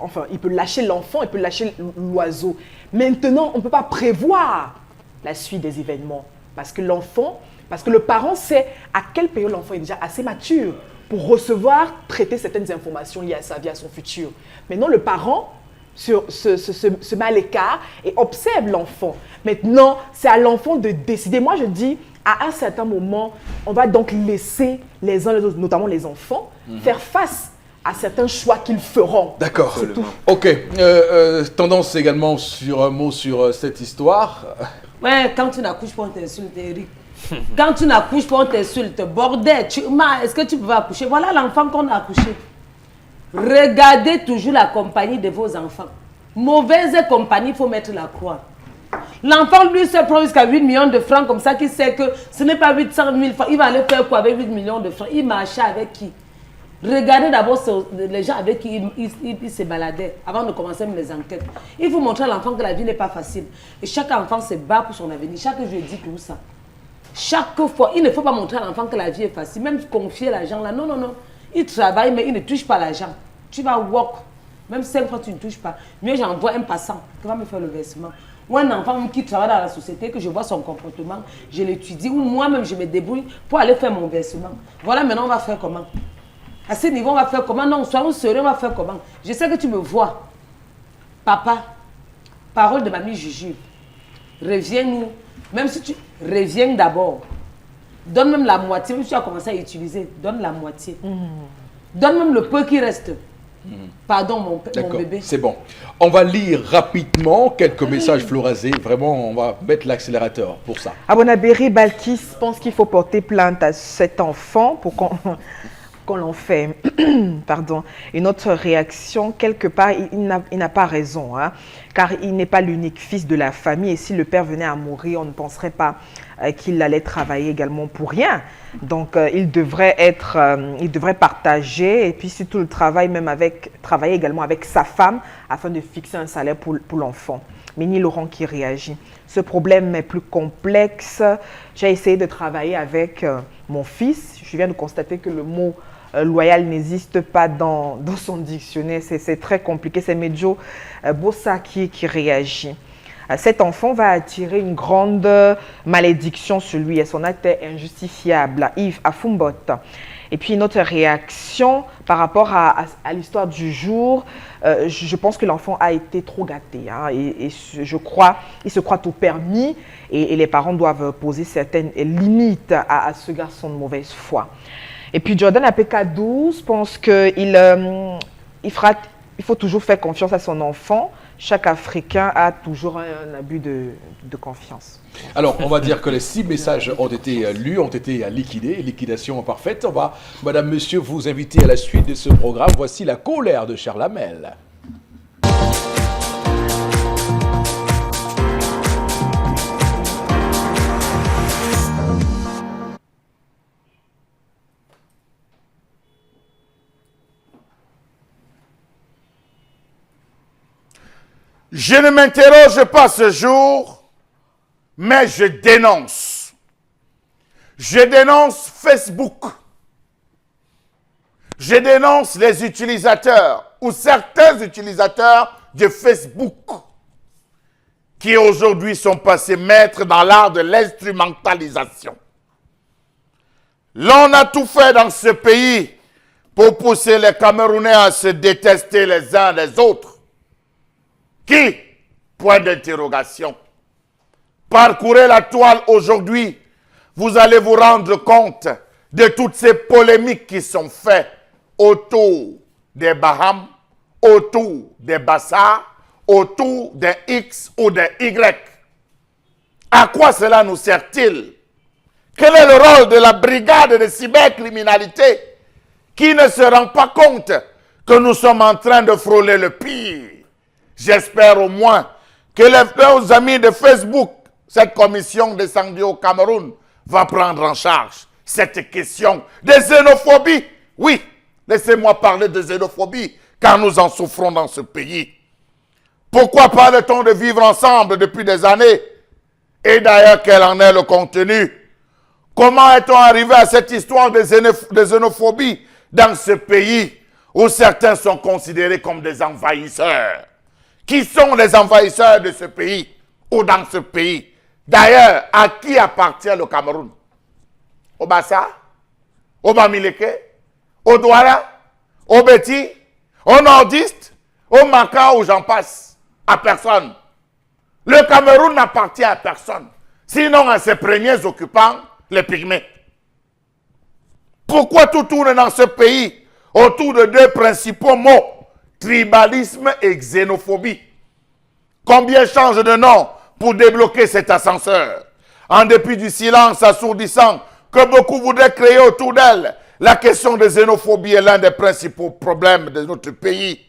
enfin, il peut lâcher l'enfant, il peut lâcher l'oiseau. Maintenant, on ne peut pas prévoir la suite des événements parce que le parent sait à quelle période l'enfant est déjà assez mature pour recevoir, traiter certaines informations liées à sa vie, à son futur. Maintenant, le parent se met à l'écart et observe l'enfant. Maintenant, c'est à l'enfant de décider. Moi, je dis, à un certain moment, on va donc laisser les uns les autres, notamment les enfants, faire face à certains choix qu'ils feront. D'accord. Ok. Tendance également sur un mot sur cette histoire. Ouais, quand tu n'accouches pas, on t'insulte, Eric. Quand tu n'accouches pas, on t'insulte. Bordel, est-ce que tu peux accoucher? Voilà l'enfant qu'on a accouché. Regardez toujours la compagnie de vos enfants. Mauvaise compagnie, il faut mettre la croix. L'enfant, lui, se prend jusqu'à 8 millions de francs, comme ça, qu'il sait que ce n'est pas 800 000 francs. Il va aller faire quoi avec 8 millions de francs? Il marchait avec qui? Regardez d'abord les gens avec qui il se baladait avant de commencer les enquêtes. Il faut montrer à l'enfant que la vie n'est pas facile. Et chaque enfant se bat pour son avenir. Chaque jeudi, tout ça. Chaque fois, il ne faut pas montrer à l'enfant que la vie est facile. Même confier l'argent là. Non, non, non. Il travaille, mais il ne touche pas l'argent. Tu vas walk. Même 5 fois, tu ne touches pas. Mieux, j'envoie un passant qui va me faire le versement. Ou un enfant qui travaille dans la société, que je vois son comportement, je l'étudie. Ou moi-même, je me débrouille pour aller faire mon versement. Voilà, maintenant, on va faire comment? À ce niveau, on va faire comment? Non, soyons sérieux, on va faire comment? Je sais que tu me vois. Papa, parole de mamie Juju, reviens-nous. Même si tu reviens d'abord, donne même la moitié. Même si tu as commencé à utiliser, donne la moitié. Donne même le peu qui reste. Pardon, mon bébé. C'est bon. On va lire rapidement quelques messages florazés. Vraiment, on va mettre l'accélérateur pour ça. Abonaberi Balkis pense qu'il faut porter plainte à cet enfant pour qu'on l'en fait. Pardon. Une autre réaction, quelque part, il n'a pas raison, hein, car il n'est pas l'unique fils de la famille. Et si le père venait à mourir, on ne penserait pas qu'il allait travailler également pour rien. Donc, il devrait partager et puis surtout le travail, travailler également avec sa femme afin de fixer un salaire pour l'enfant. Mini Laurent qui réagit. Ce problème est plus complexe. J'ai essayé de travailler avec mon fils. Je viens de constater que le mot loyal n'existe pas dans son dictionnaire. C'est très compliqué. C'est Medjo Bossaki qui réagit. Cet enfant va attirer une grande malédiction sur lui et son acte est injustifiable. Yves Afumbot. Et puis une autre réaction par rapport à l'histoire du jour. Je pense que l'enfant a été trop gâté, hein, et je crois, il se croit tout permis et les parents doivent poser certaines limites à ce garçon de mauvaise foi. Et puis Jordan APK12 pense qu'il faut toujours faire confiance à son enfant. Chaque Africain a toujours un abus de confiance. Alors, on va dire que les 6 messages ont été lus, ont été liquidés, liquidation parfaite. On va, madame, monsieur, vous inviter à la suite de ce programme. Voici la colère de Charles Hamel. Je ne m'interroge pas ce jour, mais je dénonce. Je dénonce Facebook. Je dénonce les utilisateurs ou certains utilisateurs de Facebook qui aujourd'hui sont passés maîtres dans l'art de l'instrumentalisation. L'on a tout fait dans ce pays pour pousser les Camerounais à se détester les uns les autres. Qui? Point d'interrogation. Parcourez la toile aujourd'hui, vous allez vous rendre compte de toutes ces polémiques qui sont faites autour des Bahamas, autour des Bassas, autour des X ou des Y. À quoi cela nous sert-il? Quel est le rôle de la brigade de cybercriminalité qui ne se rend pas compte que nous sommes en train de frôler le pire? J'espère au moins que nos amis de Facebook, cette commission descendue au Cameroun, va prendre en charge cette question de xénophobie. Oui, laissez-moi parler de xénophobie, car nous en souffrons dans ce pays. Pourquoi parle-t-on de vivre ensemble depuis des années? Et d'ailleurs, quel en est le contenu? Comment est-on arrivé à cette histoire de xénophobie dans ce pays où certains sont considérés comme des envahisseurs. Qui sont les envahisseurs de ce pays ou dans ce pays? D'ailleurs, à qui appartient le Cameroun? Au Bassa? Au Bamileke? Au Douala? Au Beti? Au Nordiste? Au Maka ou j'en passe? À personne. Le Cameroun n'appartient à personne. Sinon à ses premiers occupants, les Pygmées. Pourquoi tout tourne dans ce pays autour de deux principaux mots, tribalisme et xénophobie? Combien changent de nom pour débloquer cet ascenseur? En dépit du silence assourdissant que beaucoup voudraient créer autour d'elle, la question de xénophobie est l'un des principaux problèmes de notre pays.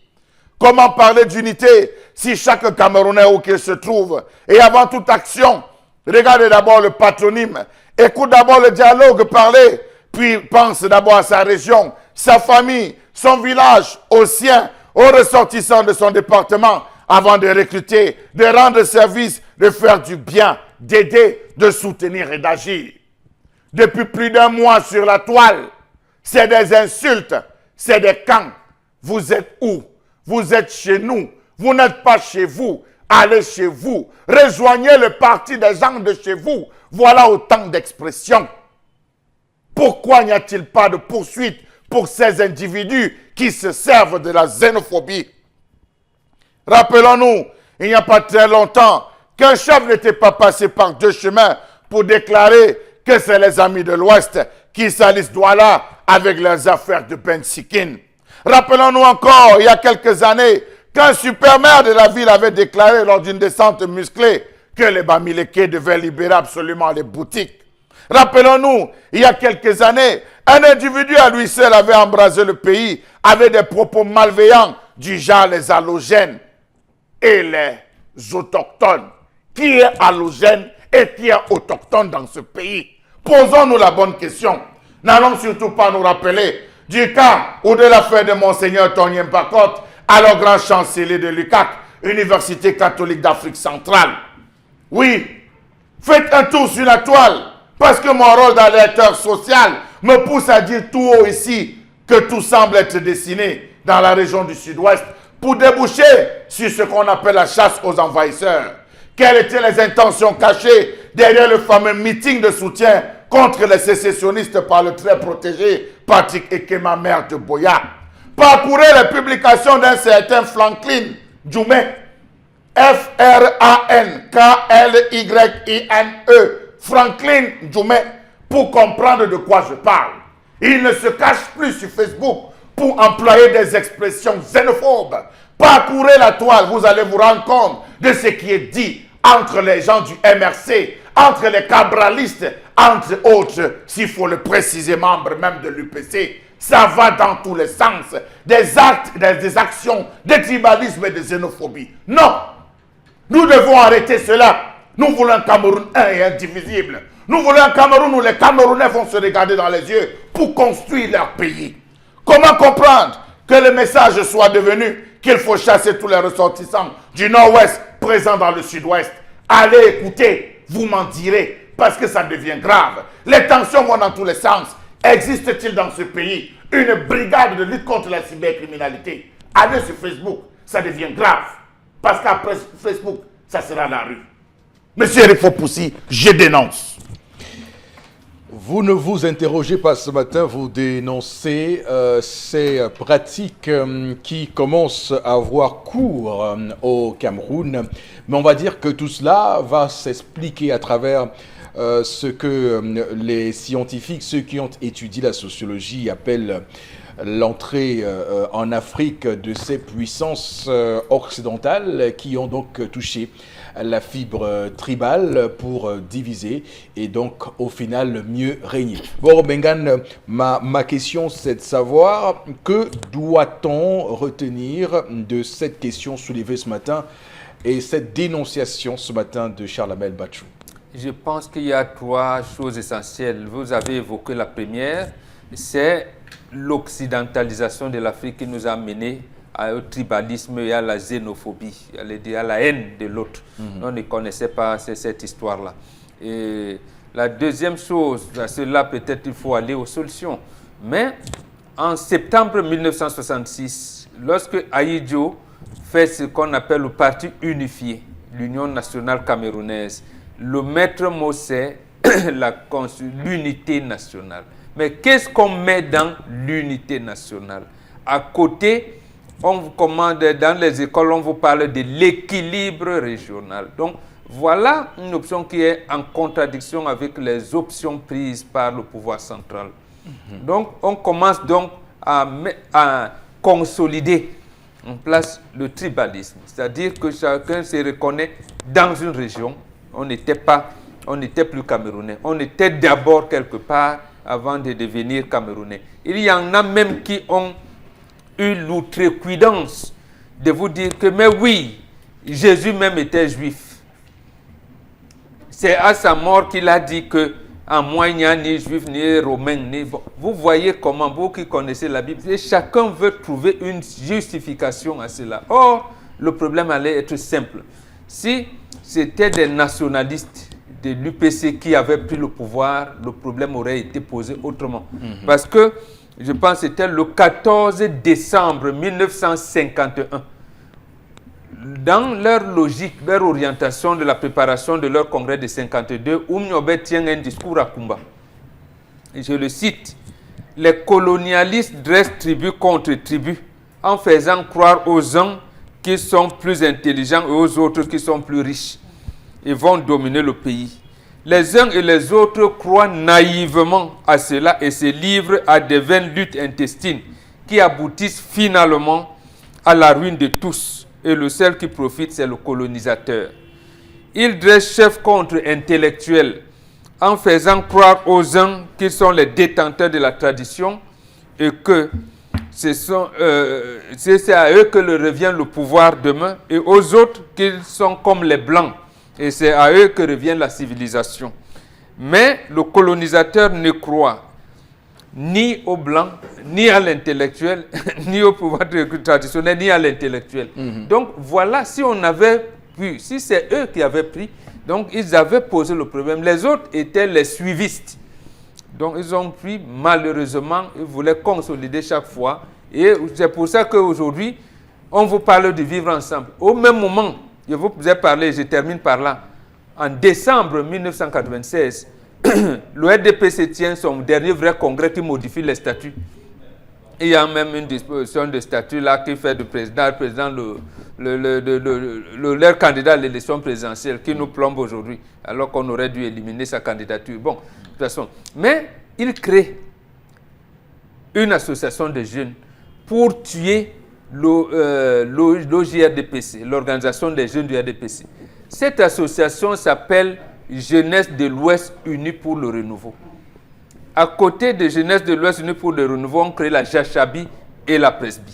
Comment parler d'unité si chaque Camerounais où qu'il se trouve, et avant toute action, regardez d'abord le patronyme, écoute d'abord le dialogue parlé, puis pense d'abord à sa région, sa famille, son village, aux siens, aux ressortissants de son département, avant de recruter, de rendre service, de faire du bien, d'aider, de soutenir et d'agir. Depuis plus d'un mois sur la toile, c'est des insultes, c'est des camps. Vous êtes où? Vous êtes chez nous. Vous n'êtes pas chez vous. Allez chez vous. Rejoignez le parti des gens de chez vous. Voilà autant d'expressions. Pourquoi n'y a-t-il pas de poursuite pour ces individus qui se servent de la xénophobie? Rappelons-nous, il n'y a pas très longtemps, qu'un chef n'était pas passé par deux chemins pour déclarer que c'est les amis de l'Ouest qui salissent Douala avec leurs affaires de Ben Sikin. Rappelons-nous encore, il y a quelques années, qu'un super-maire de la ville avait déclaré lors d'une descente musclée que les Bamileke devaient libérer absolument les boutiques. Rappelons-nous, il y a quelques années, un individu à lui seul avait embrasé le pays avec des propos malveillants du genre les halogènes et les autochtones. Qui est halogène et qui est autochtone dans ce pays? Posons-nous la bonne question. N'allons surtout pas nous rappeler du cas ou de l'affaire de Monseigneur Tonien Pakot, alors grand chancelier de l'UCAC, Université catholique d'Afrique centrale. Oui, faites un tour sur la toile, parce que mon rôle d'alerteur social me pousse à dire tout haut ici que tout semble être dessiné dans la région du Sud-Ouest pour déboucher sur ce qu'on appelle la chasse aux envahisseurs. Quelles étaient les intentions cachées derrière le fameux meeting de soutien contre les sécessionnistes par le très protégé Patrick Ekema, maire de Boya? Parcourez les publications d'un certain Franklin Djoumé, F-R-A-N-K-L-Y-I-N-E, Franklin Djoumé, pour comprendre de quoi je parle. Il ne se cache plus sur Facebook pour employer des expressions xénophobes. Parcourez la toile, vous allez vous rendre compte de ce qui est dit entre les gens du MRC, entre les cabralistes, entre autres, s'il faut le préciser, membres même de l'UPC. Ça va dans tous les sens. Des actes, des actions de tribalisme et de xénophobie. Non! Nous devons arrêter cela. Nous voulons un Cameroun un et indivisible. Nous voulons un Cameroun où les Camerounais vont se regarder dans les yeux pour construire leur pays. Comment comprendre que le message soit devenu qu'il faut chasser tous les ressortissants du Nord-Ouest présents dans le Sud-Ouest? Allez écouter, vous m'en direz, parce que ça devient grave. Les tensions vont dans tous les sens. Existe-t-il dans ce pays une brigade de lutte contre la cybercriminalité? Allez sur Facebook, ça devient grave. Parce qu'après Facebook, ça sera la rue. Monsieur Eric Fopoussi, je dénonce. Vous ne vous interrogez pas ce matin, vous dénoncez ces pratiques qui commencent à avoir cours au Cameroun. Mais on va dire que tout cela va s'expliquer à travers ce que les scientifiques, ceux qui ont étudié la sociologie, appellent l'entrée en Afrique de ces puissances occidentales qui ont donc touché la fibre tribale pour diviser et donc au final mieux régner. Bon, Bengan, ma question c'est de savoir que doit-on retenir de cette question soulevée ce matin et cette dénonciation ce matin de Charles-Amel Bachou? Je pense qu'il y a trois choses essentielles. Vous avez évoqué la première, c'est l'occidentalisation de l'Afrique qui nous a menés au tribalisme et à la xénophobie, à la haine de l'autre. On ne connaissait pas cette histoire-là. Et la deuxième chose, cela peut-être il faut aller aux solutions. Mais en septembre 1966, lorsque Ahidjo fait ce qu'on appelle le Parti unifié, l'Union nationale camerounaise, le maître mot c'est l'unité nationale. Mais qu'est-ce qu'on met dans l'unité nationale? À côté, on vous commande, dans les écoles, on vous parle de l'équilibre régional. Donc, voilà une option qui est en contradiction avec les options prises par le pouvoir central. Donc, on commence donc à consolider en place le tribalisme. C'est-à-dire que chacun se reconnaît dans une région. On n'était plus camerounais. On était d'abord quelque part avant de devenir camerounais. Il y en a même qui ont eu l'outrecuidance de vous dire que, mais oui, Jésus même était juif. C'est à sa mort qu'il a dit que en moi, il n'y a ni juif, ni romain, ni... Bon, vous voyez comment, vous qui connaissez la Bible, et chacun veut trouver une justification à cela. Or, le problème allait être simple. Si c'était des nationalistes de l'UPC qui avaient pris le pouvoir, le problème aurait été posé autrement. Parce que, je pense que c'était le 14 décembre 1951, dans leur logique, leur orientation de la préparation de leur congrès de 52, Oumniobé tient un discours à Kumba. Et je le cite, « Les colonialistes dressent tribu contre tribu en faisant croire aux uns qui sont plus intelligents et aux autres qui sont plus riches et vont dominer le pays. Les uns et les autres croient naïvement à cela et se livrent à de vaines luttes intestines qui aboutissent finalement à la ruine de tous. Et le seul qui profite, c'est le colonisateur. Ils dressent chef contre intellectuel en faisant croire aux uns qu'ils sont les détenteurs de la tradition et que c'est à eux que le revient le pouvoir demain et aux autres qu'ils sont comme les blancs et c'est à eux que revient la civilisation. Mais le colonisateur ne croit ni aux blancs, ni à l'intellectuel, ni au pouvoir traditionnel, ni à l'intellectuel. Donc voilà, si on avait pu, si c'est eux qui avaient pris, donc ils avaient posé le problème. Les autres étaient les suivistes. Donc ils ont pris, malheureusement, ils voulaient consolider chaque fois. Et c'est pour ça qu'aujourd'hui, on vous parle de vivre ensemble. Au même moment, je vous ai parlé, je termine par là, en décembre 1996, le RDPC tient son dernier vrai congrès qui modifie les statuts. Il y a même une disposition de statut là qui fait du président leur candidat à l'élection présidentielle qui nous plombe aujourd'hui, alors qu'on aurait dû éliminer sa candidature. Bon, de toute façon. Mais il crée une association de jeunes pour tuer l'OJRDPC, l'organisation des jeunes du RDPC. Cette association s'appelle Jeunesse de l'Ouest unie pour le renouveau. À côté de Jeunesse de l'Ouest unie pour le renouveau, on crée la Jachabi et la Presby.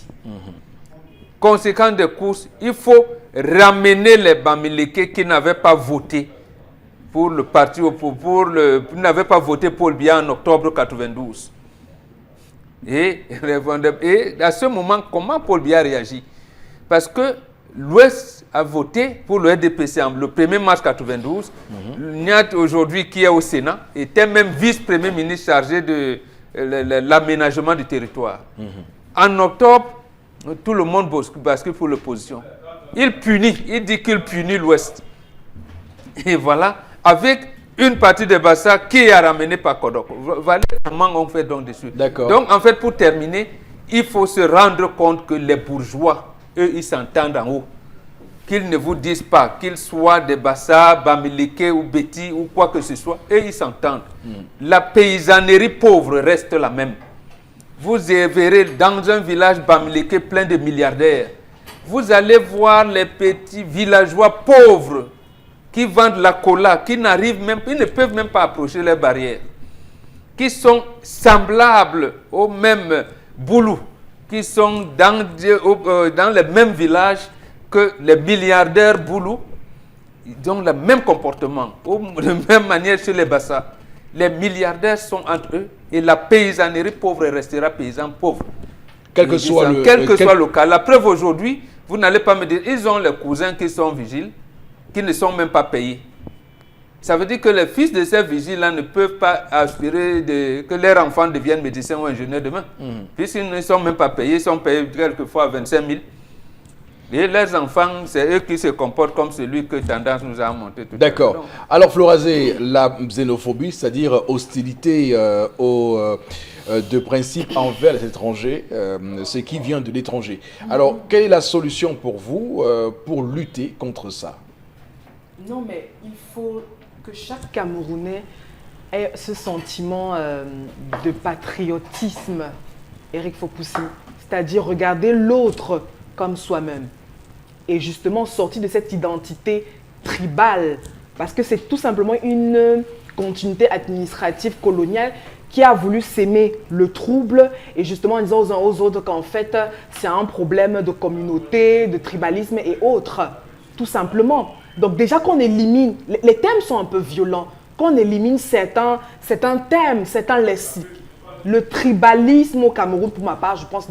Conséquence des courses, il faut ramener les Bamileke qui n'avaient pas voté pour le parti, n'avaient pas voté Paul Biya en octobre 92. Et à ce moment, comment Paul Biya réagit? Parce que l'Ouest a voté pour le RDPC le 1er mars 92. Niat, aujourd'hui, qui est au Sénat, était même vice-premier ministre chargé de l'aménagement du territoire. En octobre, tout le monde bascule pour l'opposition. Il dit qu'il punit l'Ouest. Et voilà, avec une partie de Bassa qui est ramenée par Kodok. Voilà comment on fait donc dessus. Donc, en fait, pour terminer, il faut se rendre compte que les bourgeois, eux, ils s'entendent en haut. Qu'ils ne vous disent pas, qu'ils soient des Bassa, Bamileke ou Betty ou quoi que ce soit, eux, ils s'entendent. La paysannerie pauvre reste la même. Vous verrez dans un village Bamileke plein de milliardaires, vous allez voir les petits villageois pauvres qui vendent la cola, qui n'arrivent même, ils ne peuvent même pas approcher les barrières, qui sont semblables au même boulot, qui sont dans les mêmes villages que les milliardaires boulot. Ils ont le même comportement, de même manière chez les Bassa. Les milliardaires sont entre eux et la paysannerie pauvre restera paysan pauvre. Quel que soit le cas. La preuve aujourd'hui, vous n'allez pas me dire, ils ont les cousins qui sont vigiles, qui ne sont même pas payés. Ça veut dire que les fils de ces vigiles-là ne peuvent pas aspirer que leurs enfants deviennent médecins ou ingénieurs demain. Puisqu'ils ne sont même pas payés, ils sont payés quelquefois 25 000. Et leurs enfants, c'est eux qui se comportent comme celui que Tendance nous a montré tout à l'heure. D'accord. Alors, Florazé, la xénophobie, c'est-à-dire hostilité de principe envers les étrangers, ce qui vient de l'étranger. Alors, quelle est la solution pour vous pour lutter contre ça? Non, mais il faut que chaque Camerounais ait ce sentiment de patriotisme, Eric Fopoussi, c'est-à-dire regarder l'autre comme soi-même et justement sortir de cette identité tribale, parce que c'est tout simplement une continuité administrative coloniale qui a voulu s'aimer le trouble et justement en disant aux uns aux autres qu'en fait c'est un problème de communauté, de tribalisme et autres, tout simplement. Donc déjà qu'on élimine, les thèmes sont un peu violents, qu'on élimine certains thèmes, certains lexiques. Le tribalisme au Cameroun, pour ma part, je pense,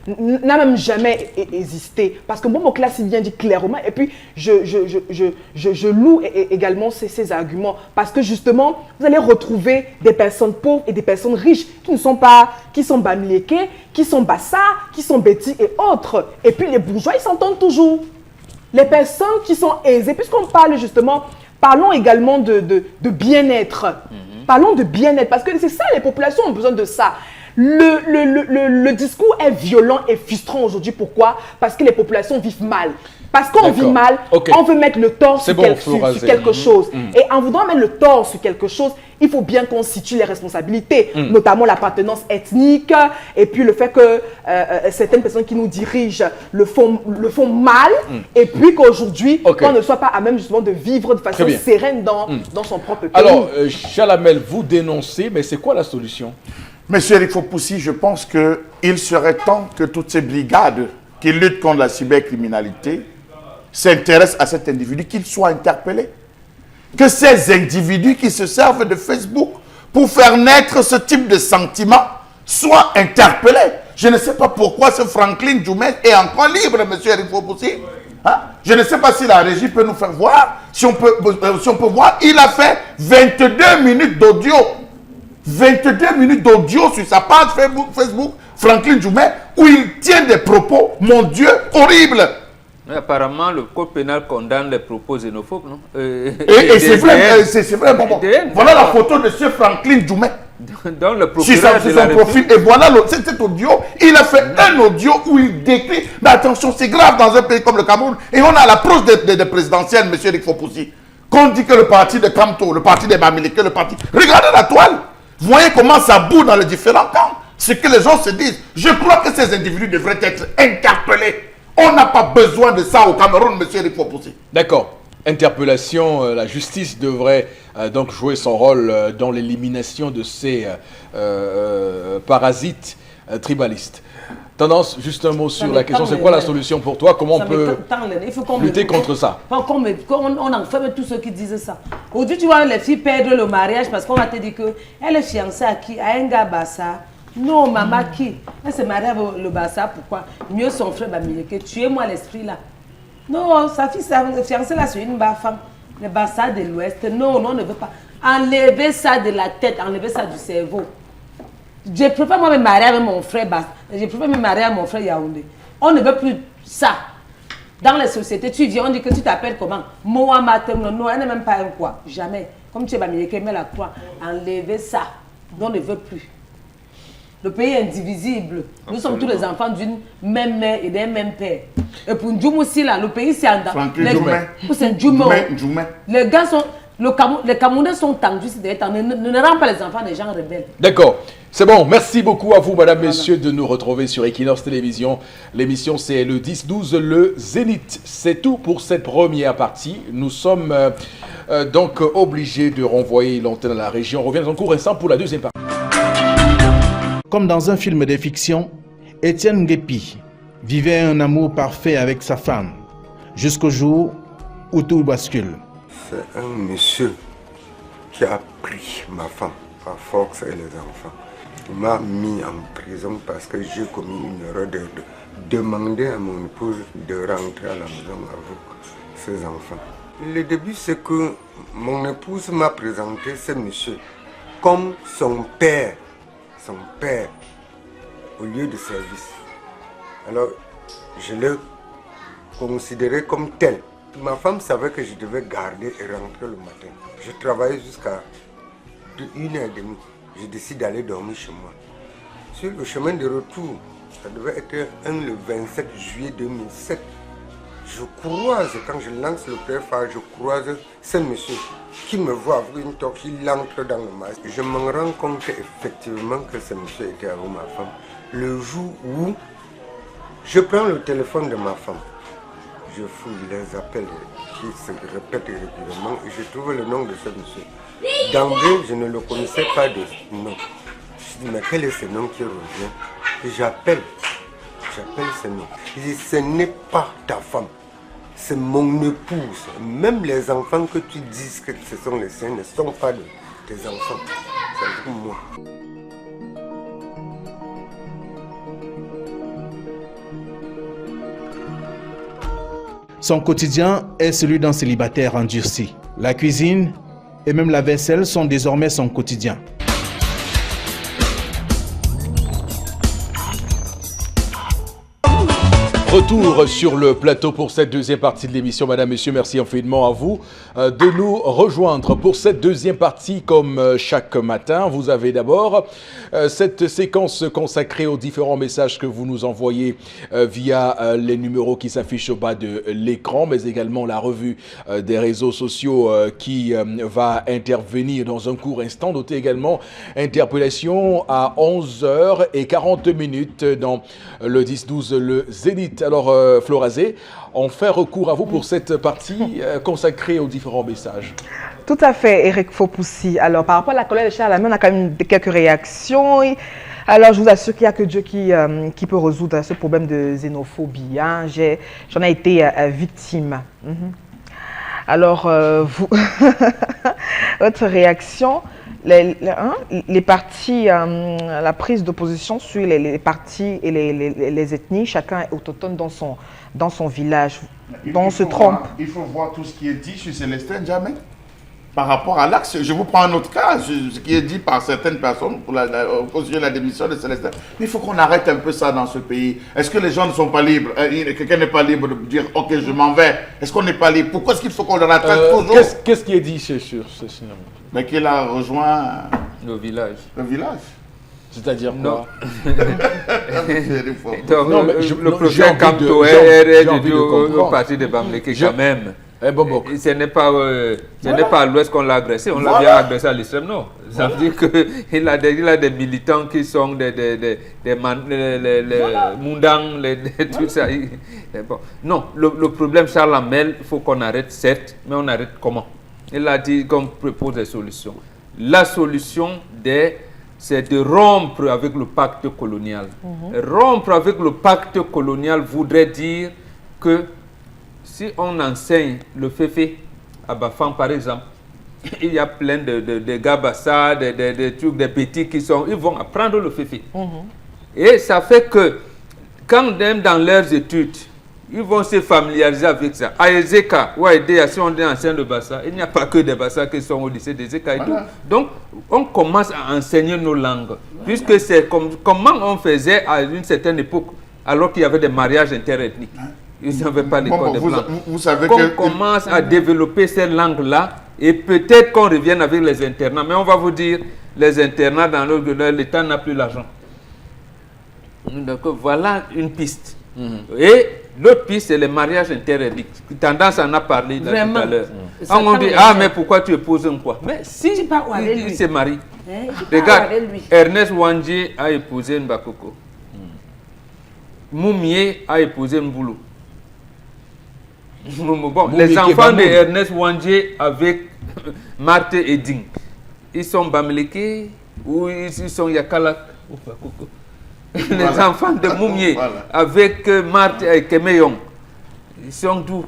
n'a même jamais existé. Parce que mon classe, il vient dit clairement, et puis je loue également ces arguments. Parce que justement, vous allez retrouver des personnes pauvres et des personnes riches qui sont bamileke, qui sont bassa, qui sont bêtis et autres. Et puis les bourgeois, ils s'entendent toujours. Les personnes qui sont aisées, puisqu'on parle justement, parlons également de bien-être. Parlons de bien-être, parce que c'est ça, les populations ont besoin de ça. Le discours est violent et frustrant aujourd'hui. Pourquoi? Parce que les populations vivent mal. Parce qu'on vit mal, on veut mettre le tort sur quelque chose. Et en voulant mettre le tort sur quelque chose, il faut bien qu'on situe les responsabilités, notamment l'appartenance ethnique, et puis le fait que certaines personnes qui nous dirigent le font mal, et puis qu'aujourd'hui, on ne soit pas à même justement de vivre de façon sereine dans son propre pays. Alors, Chalamel, vous dénoncez, mais c'est quoi la solution? Monsieur Eric Fopoussi, je pense qu'il serait temps que toutes ces brigades qui luttent contre la cybercriminalité s'intéressent à cet individu, qu'il soit interpellé. Que ces individus qui se servent de Facebook pour faire naître ce type de sentiment soient interpellés. Je ne sais pas pourquoi ce Franklin Djoumé est encore libre, monsieur Eric Fopoussi. Hein? Je ne sais pas si la régie peut nous faire voir, si on peut voir. Il a fait 22 minutes d'audio. 22 minutes d'audio sur sa page Facebook, Franklin Djoumé, où il tient des propos, mon Dieu, horribles. Mais apparemment, le code pénal condamne les propos xénophobes, non? Et c'est vrai, c'est vrai. Bon. Voilà la photo de ce Franklin Djoumé. Dans le procureur sur son profil. Et voilà cet audio. Il a fait un audio où il décrit, mais attention, c'est grave dans un pays comme le Cameroun. Et on a l'approche des présidentielles, monsieur Eric Fopoussi. Qu'on dit que le parti de Kamto, le parti des Bamileke, le parti... Regardez la toile. Voyez comment ça boue dans les différents camps. Ce que les gens se disent. Je crois que ces individus devraient être interpellés. On n'a pas besoin de ça au Cameroun, monsieur Eric Fopoussi. D'accord. Interpellation, la justice devrait donc jouer son rôle dans l'élimination de ces parasites tribalistes. Tendance, juste un mot sur la question, c'est quoi la solution pour toi? Comment on peut lutter contre ça? On enferme tous ceux qui disent ça. Aujourd'hui, tu vois les filles perdre le mariage parce qu'on va te dire qu'elle est fiancée à qui? À un gars Bassa. Non, maman qui? Elle s'est mariée avec le Bassa, pourquoi? Mieux son frère Bamileke, tuez-moi l'esprit là. Non, sa fille, sa fiancée là, c'est une femme. Le Bassa de l'Ouest, non, on ne veut pas. Enlevez ça de la tête, enlevez ça du cerveau. Je préfère moi me marier avec mon frère Bassa. Je préfère me marier avec mon frère Yaoundé. On ne veut plus ça. Dans les sociétés, tu viens, on dit que tu t'appelles comment? Mohamed, non, elle n'est même pas un quoi. Jamais. Comme tu es Bamileke, mets la croix. Enlevez ça. On ne veut plus. Le pays est indivisible. Nous sommes tous les enfants d'une même mère et d'un même père. Et pour Ndjoum aussi, là, le pays c'est en dedans. Les gars sont... Les Camerounais sont tendus, ne rend pas les enfants des gens rebelles. D'accord. C'est bon. Merci beaucoup à vous, madame, messieurs, de nous retrouver sur Equinox Télévision. L'émission, c'est le 10-12, le Zénith. C'est tout pour cette première partie. Nous sommes donc obligés de renvoyer l'antenne à la région. On revient dans un court instant pour la deuxième partie. Comme dans un film de fiction, Étienne Nguepi vivait un amour parfait avec sa femme, jusqu'au jour où tout bascule. C'est un monsieur qui a pris ma femme, par force et les enfants. Il m'a mis en prison parce que j'ai commis une erreur de demander à mon épouse de rentrer à la maison avec ses enfants. Le début, c'est que mon épouse m'a présenté ce monsieur comme son père, au lieu de service. Alors, je l'ai considéré comme tel. Ma femme savait que je devais garder et rentrer le matin. Je travaillais jusqu'à 1h30. Je décide d'aller dormir chez moi. Sur le chemin de retour, ça devait être le 27 juillet 2007. Je croise, quand je lance le préphare, je croise ce monsieur qui me voit avec une torche, il entre dans le masque. Je me rends compte effectivement que ce monsieur était avec ma femme. Le jour où je prends le téléphone de ma femme, je fouille les appels qui se répètent régulièrement et je trouve le nom de ce monsieur. D'emblée, je ne le connaissais pas de nom. Je dis, mais quel est ce nom qui revient? Et j'appelle ce nom. Je dis, ce n'est pas ta femme, c'est mon épouse. Même les enfants que tu dis que ce sont les siens ne sont pas tes enfants, c'est pour moi. Son quotidien est celui d'un célibataire endurci. La cuisine et même la vaisselle sont désormais son quotidien. Retour sur le plateau pour cette deuxième partie de l'émission. Madame, Monsieur, merci infiniment à vous de nous rejoindre pour cette deuxième partie. Comme chaque matin, vous avez d'abord cette séquence consacrée aux différents messages que vous nous envoyez via les numéros qui s'affichent au bas de l'écran, mais également la revue des réseaux sociaux qui va intervenir dans un court instant. Notez également interpellation à 11h40 dans le 10-12, le Zénith. Alors, Florazé, on fait recours à vous pour cette partie consacrée aux différents messages. Tout à fait, Eric Fopoussi. Alors, par rapport à la colère de Charles Lamé, on a quand même quelques réactions. Alors, je vous assure qu'il n'y a que Dieu qui peut résoudre ce problème de xénophobie. Hein. J'en ai été victime. Alors, vous, votre réaction, les partis, la prise d'opposition sur les partis et les ethnies, chacun est autochtone dans son village. On se trompe. Il faut voir tout ce qui est dit sur Célestin Djamé. Par rapport à l'axe, je vous prends un autre cas, ce qui est dit par certaines personnes pour la démission de Célestin. Mais il faut qu'on arrête un peu ça dans ce pays. Est-ce que les gens ne sont pas libres? Quelqu'un n'est pas libre de dire « Ok, je m'en vais ». Est-ce qu'on n'est pas libre? Pourquoi est-ce qu'il faut qu'on le rattrape toujours? Qu'est-ce qui est dit sur ce cinéma? Mais qu'il a rejoint Le village. le village. C'est-à-dire Non. quoi? Donc, Non, mais le j'ai projet envie de- Camto j'ai est envie de au comprendre. parti de Bamleke quand même. Bon. Ce n'est pas à l'ouest qu'on l'a agressé, on l'a Voilà. bien agressé à l'extrême nord. Ça veut dire qu'il a des militants qui sont des Moundang, tout ça. Bon. Non, le problème Charles Lamel, il faut qu'on arrête, certes, mais on arrête comment? Il a dit qu'on propose des solutions. La solution c'est de rompre avec le pacte colonial. Rompre avec le pacte colonial voudrait dire que si on enseigne le féfé à Bafang, par exemple, il y a plein de Gabassa, des trucs, des petits ils vont apprendre le féfé. Et ça fait que, quand même dans leurs études, ils vont se familiariser avec ça. À Ezeka, ou à Edea, si on est ancien de Bassa, il n'y a pas que des Bassa qui sont au lycée d'Ezeka et tout. Donc, on commence à enseigner nos langues. Puisque c'est comment on faisait à une certaine époque, alors qu'il y avait des mariages interethniques. Ils n'avaient pas l'école des Blancs. Vous savez Qu'on que... commence à développer ces langues-là et peut-être qu'on revienne avec les internats. Mais on va vous dire, les internats, dans l'État n'a plus l'argent. Donc voilà une piste. Et l'autre piste, c'est les mariages interethniques. Tendance à en a parlé là, tout à l'heure. On dit, mais pourquoi tu épouses un quoi? Mais si il se marie. Regarde, Ernest Wandji a épousé Mbakoko. Moumie a épousé Mboulou. Bon, les enfants de Ernest Wandji avec Marthe et Ding, ils sont Bamleke ou ils sont Yakalak ou Bakoko. Les enfants de Moumie avec Marthe et Kemeyong, ils sont d'où?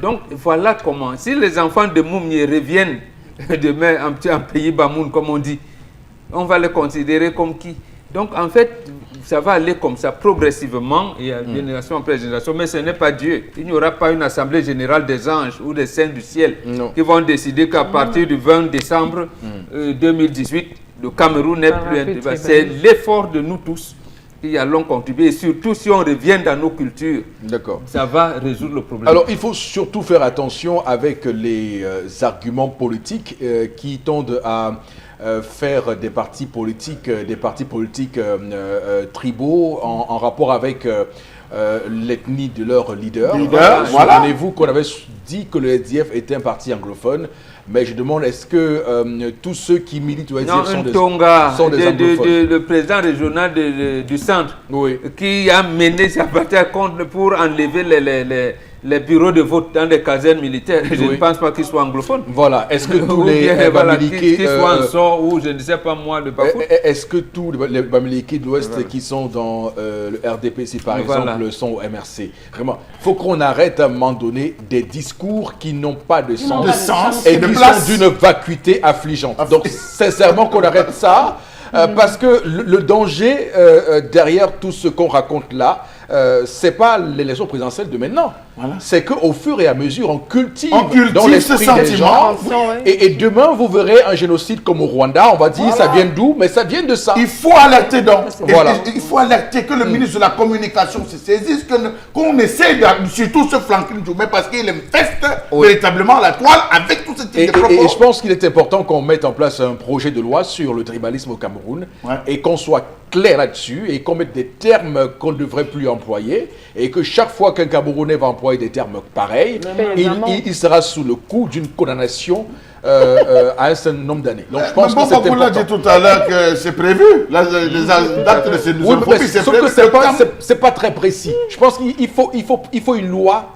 Donc voilà comment. Si les enfants de Moumie reviennent demain en pays Bamoun, comme on dit, on va les considérer comme qui? Donc en fait, ça va aller comme ça, progressivement, et génération après génération, mais ce n'est pas Dieu. Il n'y aura pas une assemblée générale des anges ou des saints du ciel qui vont décider qu'à partir du 20 décembre 2018, le Cameroun n'est plus un. C'est l'effort de nous tous qui allons contribuer, et surtout si on revient dans nos cultures, ça va résoudre le problème. Alors, il faut surtout faire attention avec les arguments politiques qui tendent à faire des partis politiques tribaux en rapport avec l'ethnie de leur leader. Souvenez-vous qu'on avait dit que le SDF était un parti anglophone, mais je demande, est-ce que tous ceux qui militent au SDF sont des anglophones? Le président régional du centre, qui a mené sa bataille contre pour enlever les bureaux de vote dans les casernes militaires. Je ne pense pas qu'ils soient anglophones. Voilà. Est-ce que tous les Bamileke... qu'ils soient en sort ou je ne sais pas moi, le Bafou. Est-ce que tous les Bamileke de l'Ouest qui sont dans le RDPC, par exemple, sont au MRC? Vraiment, il faut qu'on arrête à un moment donné des discours qui n'ont pas de sens et qui sont d'une vacuité affligeante. Donc, sincèrement, qu'on arrête ça. Parce que le danger derrière tout ce qu'on raconte là, c'est pas l'élection présidentielle de maintenant. C'est qu'au fur et à mesure, on cultive dans l'esprit des gens. Et demain, vous verrez un génocide comme au Rwanda. On va dire, ça vient d'où? Mais ça vient de ça. Il faut alerter donc. Il faut alerter que le ministre de la Communication se saisisse, qu'on essaie de surtout se flanquer du mais parce qu'il infeste véritablement la toile avec tout ce type de propos. Et je pense qu'il est important qu'on mette en place un projet de loi sur le tribalisme au Cameroun et qu'on soit clair là-dessus et qu'on mette des termes qu'on ne devrait plus employer et que chaque fois qu'un Camerounais va employer des termes pareils, il sera sous le coup d'une condamnation à un certain nombre d'années. Donc je pense que c'est important. On l'a dit tout à l'heure que c'est prévu, les actes de ces sauf que c'est pas très précis. Je pense qu'il faut une loi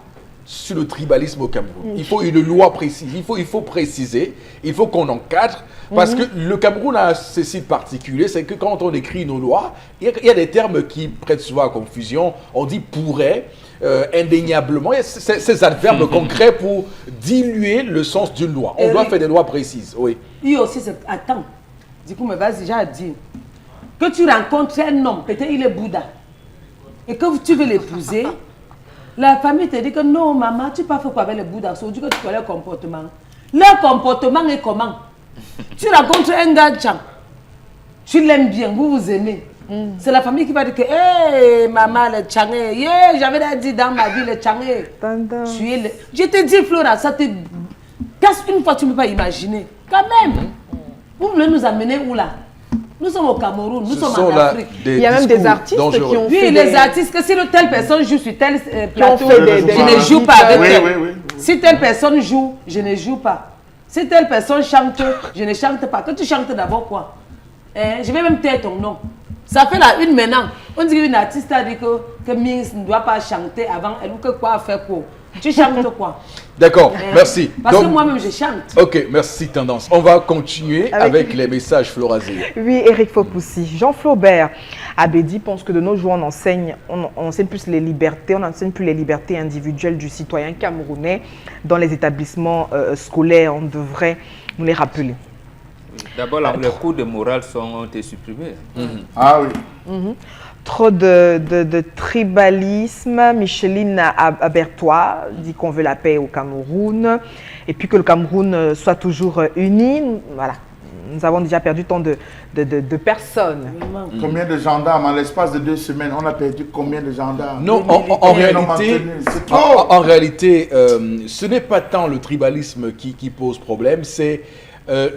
sur le tribalisme au Cameroun. Il faut une loi précise, il faut préciser, il faut qu'on encadre, parce que le Cameroun a ceci de particulier, c'est que quand on écrit nos lois, il y a des termes qui prêtent souvent à confusion. On dit pourrait, indéniablement, il y a ces adverbes concrets pour diluer le sens d'une loi. On doit faire des lois précises, oui. Il aussi, attends, du coup, mais vas-y, j'ai à dire, que tu rencontres un homme, peut-être il est Bouddha, et que tu veux l'épouser, la famille te dit que non, maman, tu n'as pas fait quoi avec les Bouddhas, ça veut dire que tu connais leur comportement. Leur comportement est comment? Tu rencontres un gars, tu l'aimes bien, vous vous aimez. C'est la famille qui va dire que, hé, maman, le tchangé, j'avais dit dans ma vie, le tchangé. Je te dis, Flora, ça te casse une fois, tu ne peux pas imaginer. Quand même, vous voulez nous amener où là? Nous sommes au Cameroun, nous sommes en Afrique. Il y a même des artistes qui ont fait les artistes, que si telle personne joue sur tel plateau, je ne joue pas avec elle. Si telle personne joue, je ne joue pas. Si telle personne chante, je ne chante pas. Que tu chantes d'abord quoi? Je vais même taire ton nom. Ça fait la une maintenant. On dit qu'une artiste a dit que Mings ne doit pas chanter avant. Elle ou que quoi faire quoi? Tu chantes quoi? D'accord, merci. Parce que moi-même, je chante. Ok, merci Tendance. On va continuer avec les messages Florazé. Oui, Eric Fopoussi. Jean Flaubert Abedi pense que de nos jours, on enseigne plus les libertés, on n'enseigne plus les libertés individuelles du citoyen camerounais. Dans les établissements scolaires, on devrait nous les rappeler. D'abord, les cours de morale ont été supprimés. Ah oui. Trop de tribalisme. Micheline Abertois dit qu'on veut la paix au Cameroun et puis que le Cameroun soit toujours uni. Voilà. Nous avons déjà perdu tant de personnes. Combien de gendarmes en l'espace de 2 semaines? On a perdu combien de gendarmes? Non, en réalité, ce n'est pas tant le tribalisme qui pose problème, c'est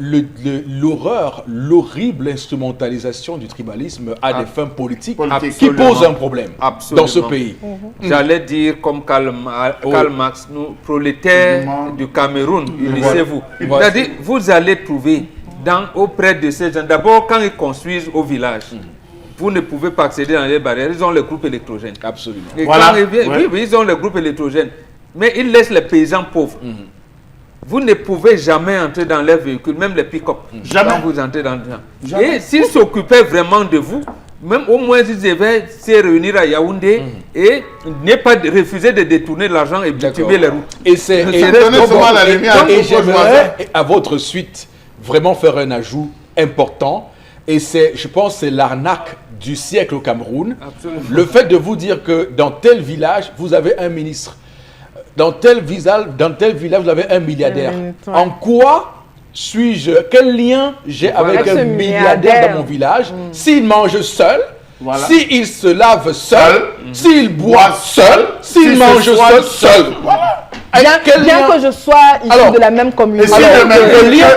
l'horreur, l'horrible instrumentalisation du tribalisme à des fins politiques qui pose un problème dans ce pays. J'allais dire comme Karl Marx, nous prolétaires du Cameroun, unissez-vous. C'est-à-dire, vous allez trouver auprès de ces gens, d'abord quand ils construisent au village, vous ne pouvez pas accéder dans les barrières, ils ont les groupes électrogènes. Absolument. Et quand ils ont les groupes électrogènes, mais ils laissent les paysans pauvres. Vous ne pouvez jamais entrer dans les véhicules, même les pick-up. Jamais. Quand vous entrez dans le train. Et s'ils s'occupaient vraiment de vous, même au moins ils devaient se réunir à Yaoundé et ne pas refuser de détourner l'argent et bitumer les routes. Et j'aimerais à votre suite vraiment faire un ajout important. Et je pense que c'est l'arnaque du siècle au Cameroun. Absolument. Le fait de vous dire que dans tel village, vous avez un ministre. Dans tel village, vous avez un milliardaire. Ouais. En quoi quel lien j'ai avec Avec ce un milliardaire milliardaire. dans mon village? S'il mange seul, Voilà. s'il se lave seul, s'il boit seul, s'il S'il mange se soigne seul. Voilà. Quel Bien lien? que je sois issu Alors, de la même Et communauté.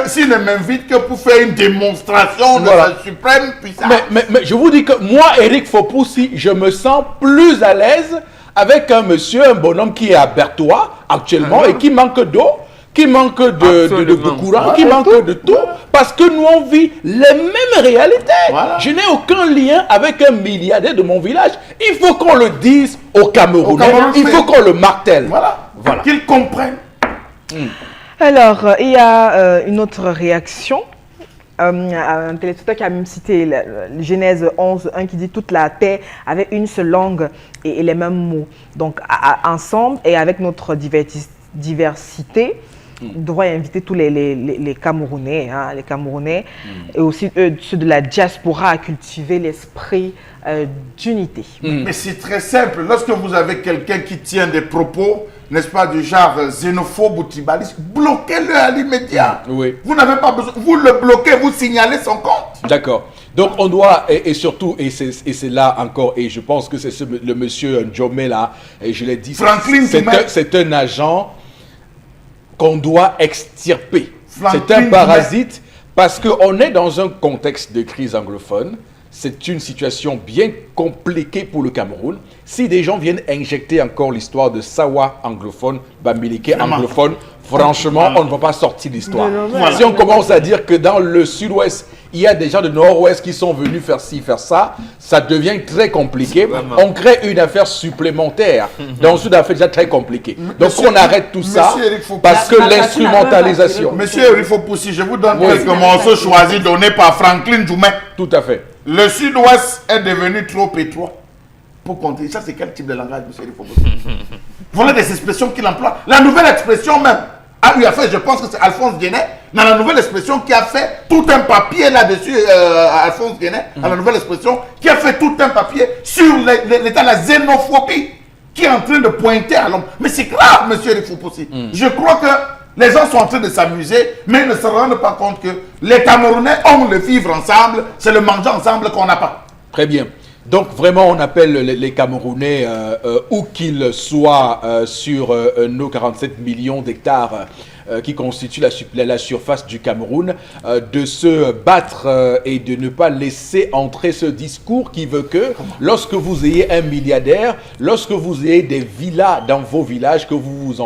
s'il ne m'invite que pour faire une démonstration de Voilà. sa suprême puissance. Mais je vous dis que moi, Eric Fopoussi, je me sens plus à l'aise avec un monsieur, un bonhomme qui est à Berthois actuellement et qui manque d'eau, qui manque de Absolument. courant, qui manque de tout, parce que nous on vit les mêmes réalités. Voilà. Je n'ai aucun lien avec un milliardaire de mon village. Il faut qu'on le dise aux Camerounais, il faut qu'on le martèle. Voilà. Qu'ils comprennent. Alors, il y a une autre réaction. Un téléspectateur qui a même cité la Genèse 11:1 qui dit toute la terre avait une seule langue et les mêmes mots. Donc, ensemble et avec notre diversité, on devrait inviter tous les Camerounais, les Camerounais et aussi ceux de la diaspora à cultiver l'esprit d'unité. Mais c'est très simple. Lorsque vous avez quelqu'un qui tient des propos, n'est-ce pas, du genre xénophobe ou tribaliste, bloquez-le à l'immédiat. Oui. Vous n'avez pas besoin. Vous le bloquez, vous signalez son compte. D'accord. Donc on doit, et surtout, et c'est là encore, et je pense que c'est le monsieur Njomé là, et je l'ai dit, Franklin Djoumé. c'est un agent qu'on doit extirper. Franklin C'est un Djoumé. parasite parce qu'on est dans un contexte de crise anglophone. C'est une situation bien compliquée pour le Cameroun. Si des gens viennent injecter encore l'histoire de Sawa anglophone, Bamileke Vraiment. anglophone, franchement, on ne va pas sortir l'histoire. Voilà. Si on commence à dire que dans le sud-ouest, il y a des gens de nord-ouest qui sont venus faire ci, faire ça, ça devient très compliqué. Vraiment. On crée une affaire supplémentaire. Dans le sud-afrique, c'est très compliqué. Donc Monsieur- on arrête tout ça Monsieur Eric Foucault. parce que La- la- l'instrumentalisation. Monsieur Rifopoussi, je vous donne Oui. quelques morceaux choisis donnés par Franklin Djoumé. Tout à fait. Le sud-ouest est devenu trop étroit pour compter. Ça, c'est quel type de langage, monsieur Rifopoussi? Voilà des expressions qu'il emploie. La nouvelle expression même a eu à faire, je pense que c'est Alphonse Guénet, dans la nouvelle expression qui a fait tout un papier là-dessus, Alphonse Guénet, dans la nouvelle expression, qui a fait tout un papier sur l'état de la xénophobie qui est en train de pointer à l'homme. Mais c'est grave, monsieur Rifopoussi. Je crois que les gens sont en train de s'amuser, mais ils ne se rendent pas compte que les Camerounais ont le vivre ensemble, c'est le manger ensemble qu'on n'a pas. Très bien. Donc vraiment, on appelle les Camerounais, où qu'ils soient sur nos 47 millions d'hectares qui constituent la surface du Cameroun, de se battre et de ne pas laisser entrer ce discours qui veut que lorsque vous ayez un milliardaire, lorsque vous ayez des villas dans vos villages, que vous vous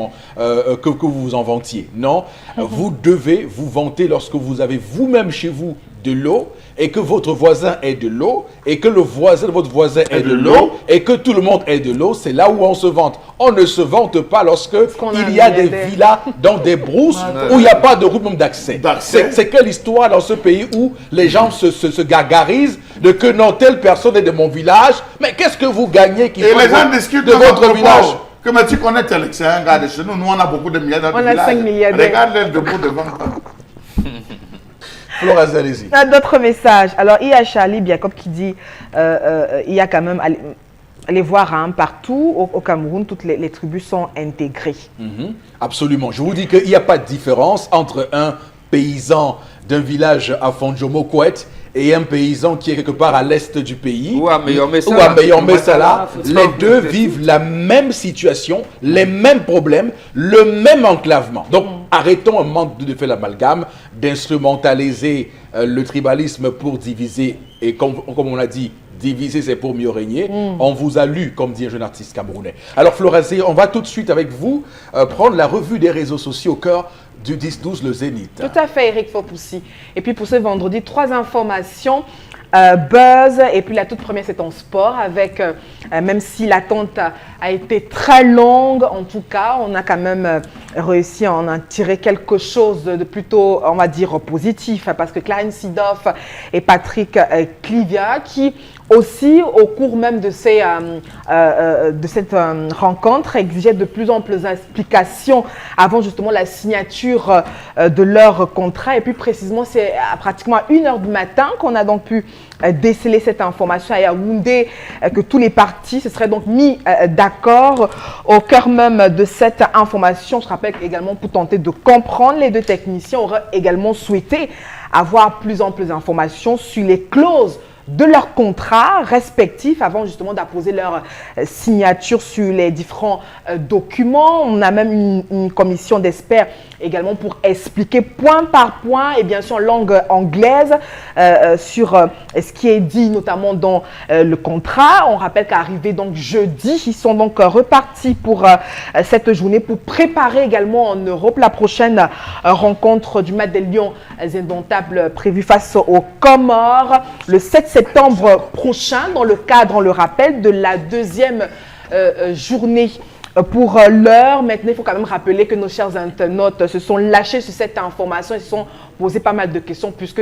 en vantiez. Non, vous devez vous vanter lorsque vous avez vous-même chez vous de l'eau et que votre voisin ait de l'eau et que le voisin de votre voisin ait de l'eau et que tout le monde ait de l'eau. C'est là où on se vante. On ne se vante pas lorsque qu'on a il un y a des milliardaire. villas dans des brousses où il n'y a pas de route même d'accès. C'est quelle histoire dans ce pays où les gens se gargarisent de que non, telle personne est de mon village, mais qu'est-ce que vous gagnez qui Et faut les gens de discutent votre village? Comment tu connais tel, c'est un gars de chez nous. Nous, on a beaucoup de milliardaires. On a 5 milliardaires. Regarde-les debout devant toi. Flora, allez-y. Il y a d'autres messages. Alors, il y a Charlie Biacob qui dit il y a quand même, allez voir partout au Cameroun, toutes les tribus sont intégrées. Absolument. Je vous dis qu'il n'y a pas de différence entre un paysan d'un village à Fondjomo-Kouet et un paysan qui est quelque part à l'est du pays. Ou à Meillomé-Sala. Ou à Meillomé-Sala. Faut Les pas deux oublier. vivent la même situation, les mêmes problèmes, le même enclavement. Donc, arrêtons un moment de faire l'amalgame, d'instrumentaliser le tribalisme pour diviser. Et comme on l'a dit, diviser, c'est pour mieux régner. On vous a lu, comme dit un jeune artiste camerounais. Alors, Florazé, on va tout de suite avec vous prendre la revue des réseaux sociaux au cœur du 10-12 Le Zénith. Tout à fait, Eric Fopoussi. Et puis pour ce vendredi, 3 informations. Buzz, et puis la toute première c'est en sport avec, même si l'attente a été très longue, en tout cas, on a quand même réussi à en tirer quelque chose de plutôt, on va dire, positif, parce que Clarence Seedorf et Patrick Clivia qui aussi, au cours même de, cette rencontre, exigeaient de plus en plus d'explications avant justement la signature de leur contrat. Et puis précisément, c'est pratiquement à 1h du matin qu'on a donc pu déceler cette information à Yaoundé, que tous les partis se seraient donc mis d'accord au cœur même de cette information. Je rappelle également, pour tenter de comprendre, les deux techniciens auraient également souhaité avoir plus en plus d'informations sur les clauses de leurs contrats respectifs avant justement d'apposer leur signature sur les différents documents. On a même une commission d'experts également pour expliquer point par point et bien sûr en langue anglaise sur ce qui est dit notamment dans le contrat. On rappelle qu'arrivé donc jeudi, ils sont donc repartis pour cette journée pour préparer également en Europe la prochaine rencontre du match des Lions indomptables prévue face aux Comores le 7 septembre prochain, dans le cadre, on le rappelle, de la deuxième journée. Pour l'heure, maintenant, il faut quand même rappeler que nos chers internautes se sont lâchés sur cette information. Ils se sont posé pas mal de questions puisque,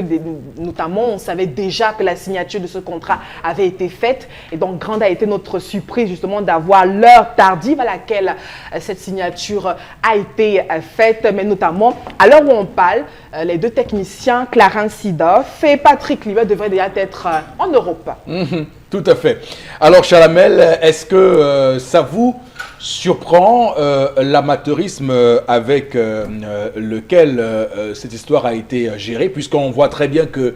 notamment, on savait déjà que la signature de ce contrat avait été faite. Et donc, grande a été notre surprise, justement, d'avoir l'heure tardive à laquelle cette signature a été faite. Mais notamment, à l'heure où on parle, les deux techniciens, Clarence Sidoff et Patrick Libet, devraient déjà être en Europe. Tout à fait. Alors, Chalamel, est-ce que ça vous surprend l'amateurisme avec lequel cette histoire a été gérée, puisqu'on voit très bien que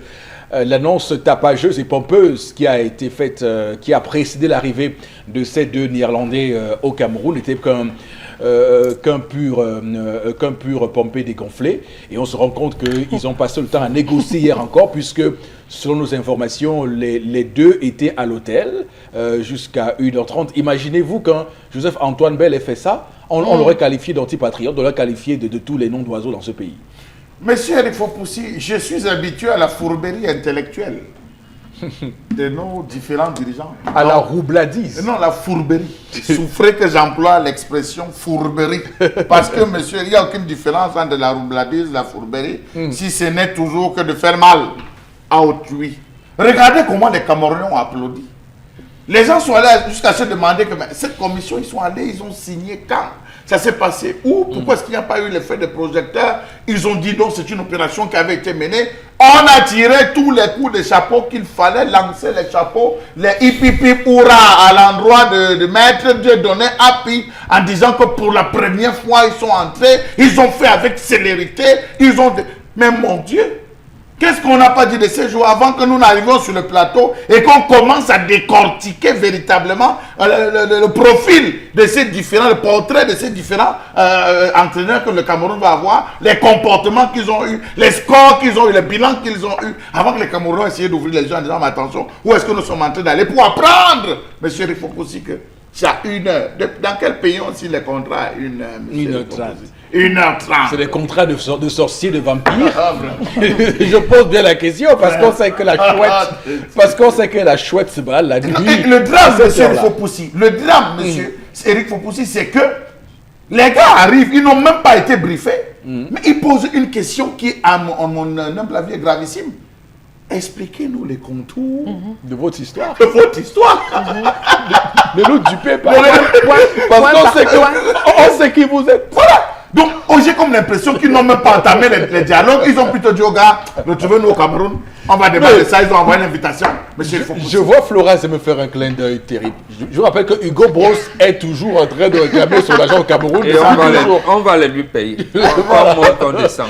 l'annonce tapageuse et pompeuse qui a été faite, qui a précédé l'arrivée de ces deux Néerlandais au Cameroun n'était qu'un pur pompé dégonflé. Et on se rend compte qu'ils ont passé le temps à négocier hier encore, puisque selon nos informations, les deux étaient à l'hôtel jusqu'à 1h30. Imaginez-vous quand Joseph-Antoine Bell ait fait ça, on l'aurait qualifié d'antipatriote, on l'aurait qualifié de tous les noms d'oiseaux dans ce pays. Monsieur Eric Fopoussi, je suis habitué à la fourberie intellectuelle de nos différents dirigeants. À la roubladise. Non, la fourberie. Souffrez que j'emploie l'expression fourberie. Parce que, monsieur, il n'y a aucune différence entre la roubladise et la fourberie, si ce n'est toujours que de faire mal à autrui. Regardez comment les Camerounais ont applaudi. Les gens sont allés jusqu'à se demander que cette commission, ils sont allés, ils ont signé quand? Ça s'est passé où? Pourquoi est-ce qu'il n'y a pas eu l'effet de projecteur? Ils ont dit non, c'est une opération qui avait été menée. On a tiré tous les coups de chapeau qu'il fallait, lancer les chapeaux, les hip hurrah à l'endroit de Maître Dieu donné appui en disant que pour la première fois, ils sont entrés, ils ont fait avec célérité, ils ont... Mais mon Dieu! Qu'est-ce qu'on n'a pas dit de ces jours avant que nous n'arrivions sur le plateau et qu'on commence à décortiquer véritablement le profil de ces différents, le portrait de ces différents entraîneurs que le Cameroun va avoir, les comportements qu'ils ont eu, les scores qu'ils ont eu, les bilans qu'ils ont eu, avant que les Camerounais essayent d'ouvrir les gens en disant mais attention, où est-ce que nous sommes en train d'aller pour apprendre? Monsieur, il faut aussi que c'est à 1h. Dans quel pays on signe les contrats à 1h? 1h30. 1h30. C'est des contrats de sorciers, de vampires. Je pose bien la question parce qu'on sait que la chouette, se balade la nuit. Le drame, monsieur Eric Fopoussi, Eric Fopoussi, c'est que les gars arrivent, ils n'ont même pas été briefés, mais ils posent une question qui, à mon humble avis, est gravissime. Expliquez-nous les contours de votre histoire. De votre histoire. Ne nous dupez pas. Parce qu'on sait qui vous êtes. Voilà. Donc, j'ai comme l'impression qu'ils n'ont même pas entamé les dialogues. Ils ont plutôt dit aux gars, retrouvez-nous au Cameroun. On va débattre de ça. Ils ont envoyé l'invitation. Monsieur, je vois Florence me faire un clin d'œil terrible. Je vous rappelle que Hugo Bros est toujours en train de réclamer son argent au Cameroun. Et on va les lui payer. On descend.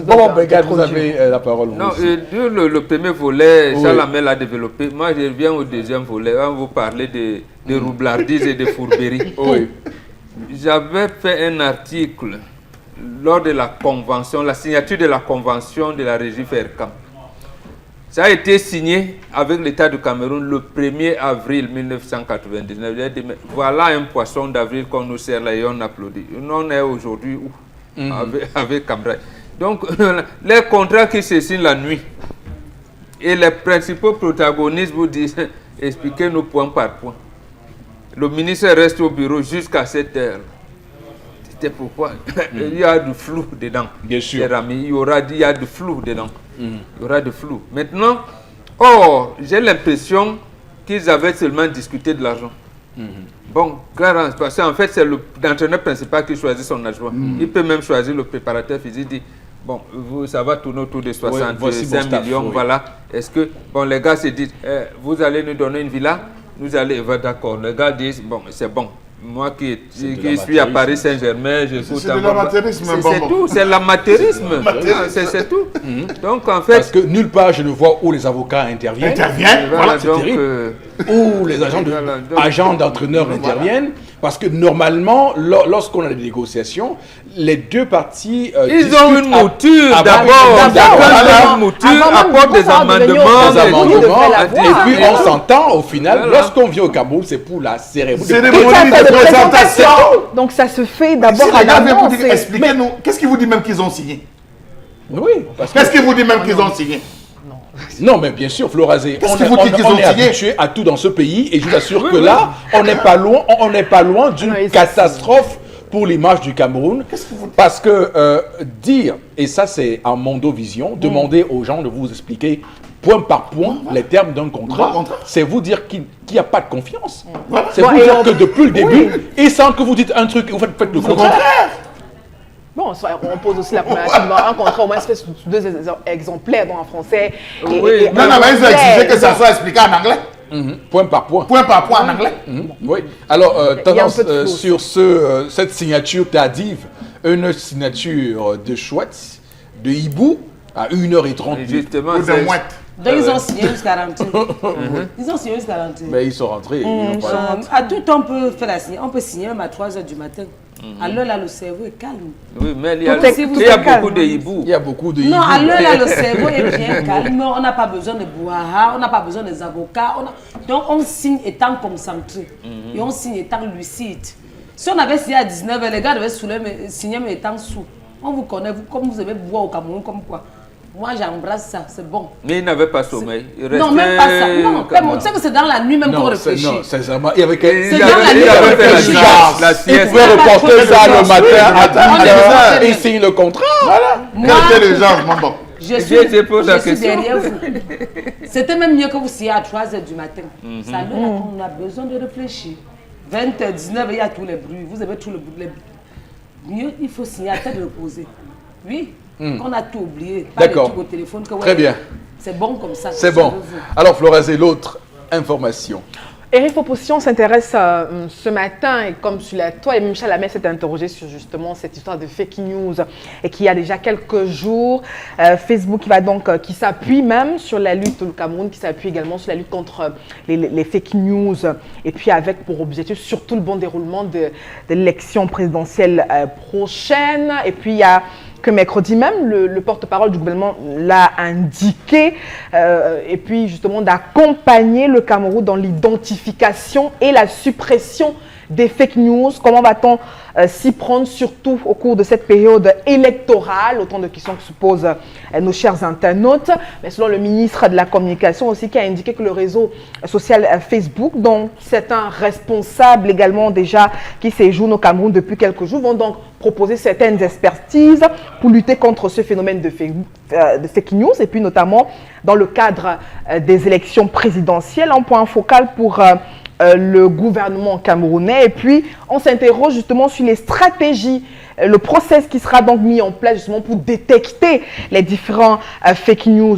Bon, Begad, vous avez la parole. Non, le premier volet, Chalamel a développé. Moi, je reviens au deuxième volet. On vous parler de roublardise et de fourberie. Oui. J'avais fait un article lors de la convention, la signature de la convention de la régie Fercam. Ça a été signé avec l'État du Cameroun le 1er avril 1999. J'ai dit, voilà un poisson d'avril qu'on nous sert là et on applaudit. On est aujourd'hui où avec Cambrai. Donc, les contrats qui se signent la nuit et les principaux protagonistes vous disent, expliquez-nous point par point. Le ministre reste au bureau jusqu'à 7 heures. C'était pourquoi il y a du flou dedans. Bien sûr. Il y a du flou dedans. Il y aura du flou. Maintenant, Or, j'ai l'impression qu'ils avaient seulement discuté de l'argent. Bon, Clarence, parce qu'en fait, c'est l'entraîneur principal qui choisit son adjoint. Il peut même choisir le préparateur physique. Il dit, bon, ça va tourner autour de 65 millions, voilà. Est-ce que, bon, les gars se disent, vous allez nous donner une villa, nous allons, d'accord. Les gars disent, bon, c'est bon. Moi qui suis à Paris Saint-Germain, j'écoute... C'est de l'amateurisme. C'est tout, c'est l'amateurisme. C'est tout. Donc, en fait... Parce que nulle part, je ne vois où les avocats interviennent. Voilà, c'est terrible. Où les agents d'entraîneurs interviennent. Parce que normalement, lorsqu'on a des négociations, les deux parties... ils ont une mouture d'abord. Chacun a une mouture, apporte des amendements. Et puis on s'entend au final. Lorsqu'on vient au Cameroun, c'est pour la cérémonie de présentation. Donc ça se fait d'abord à l'avance. Expliquez-nous, qu'est-ce qui vous dit même qu'ils ont signé? Oui. Qu'est-ce qui vous dit même qu'ils ont signé? Non, mais bien sûr, Florazé, on est signé habitué à tout dans ce pays et je vous assure que là, on n'est pas loin d'une catastrophe pour l'image du Cameroun. Parce que dire, et ça c'est en mondovision, demander aux gens de vous expliquer point par point les termes d'un contrat, c'est vous dire qu'il n'y a pas de confiance. C'est vous dire que depuis le début, et sans que vous dites un truc, vous faites le contraire. Bon, on pose aussi la problématique dans un contrat au moins fait sous 2 exemplaires dans en français. Non, mais ils ont exigé que ça soit expliqué en anglais. Point par point. Point par point en anglais. Oui. Alors, tendance sur cette signature tardive, une signature de Schwartz, de Hibou, à 1h30. Justement, ou de Mouette. Donc ils ont signé jusqu'à garantie. Ils ont signé jusqu'à garantie. Mais ils sont rentrés. À tout temps, on peut faire la signer. On peut signer même à 3 h du matin. Alors là, le cerveau est calme. Oui, mais il y a beaucoup de hibou. Il y a beaucoup de hibou. Non, alors là, le cerveau est bien calme. On n'a pas besoin de bouhaha, on n'a pas besoin des avocats. Donc on signe étant concentré. Et on signe étant lucide. Si on avait signé à 19 h, les gars devaient signer mais étant sous. On vous connaît, comme vous aimez boire au Cameroun, comme quoi. Moi, j'embrasse ça, c'est bon. Mais il n'avait pas sommeil. Non, même pas ça. Non, tu sais que c'est dans la nuit même qu'on réfléchit. Non, sincèrement, il y avait c'est dans la nuit qu'on réfléchit. Il pouvait reporter ça le matin à 10h et signer le contrat. Voilà. Quelle intelligence, mon bon. Je suis derrière vous. C'était même mieux que vous signiez à 3 h du matin. Ça là qu'on a besoin de réfléchir. 20h19, il y a tous les bruits. Vous avez tout le bruit. Mieux, il faut signer à tête reposée. Oui. Qu'on a tout oublié. D'accord. Au téléphone, très bien. C'est bon comme ça. C'est bon. Alors, Florazé, l'autre information. Eric Foposi, on s'intéresse ce matin, et comme toi et Michel Lamé s'est interrogé sur justement cette histoire de fake news et qu'il y a déjà quelques jours, Facebook qui s'appuie même sur la lutte au Cameroun, qui s'appuie également sur la lutte contre les fake news et puis avec pour objectif surtout le bon déroulement de l'élection présidentielle prochaine. Et puis il y a que mercredi même, le porte-parole du gouvernement l'a indiqué, et puis justement d'accompagner le Cameroun dans l'identification et la suppression des fake news. Comment va-t-on s'y prendre, surtout au cours de cette période électorale? Autant de questions que se posent nos chers internautes. Mais selon le ministre de la Communication aussi, qui a indiqué que le réseau social Facebook, dont certains responsables également déjà qui séjournent au Cameroun depuis quelques jours, vont donc proposer certaines expertises pour lutter contre ce phénomène de fake news, et puis notamment dans le cadre des élections présidentielles, en point focal pour le gouvernement camerounais. Et puis, on s'interroge justement sur les stratégies, le process qui sera donc mis en place justement pour détecter les différents fake news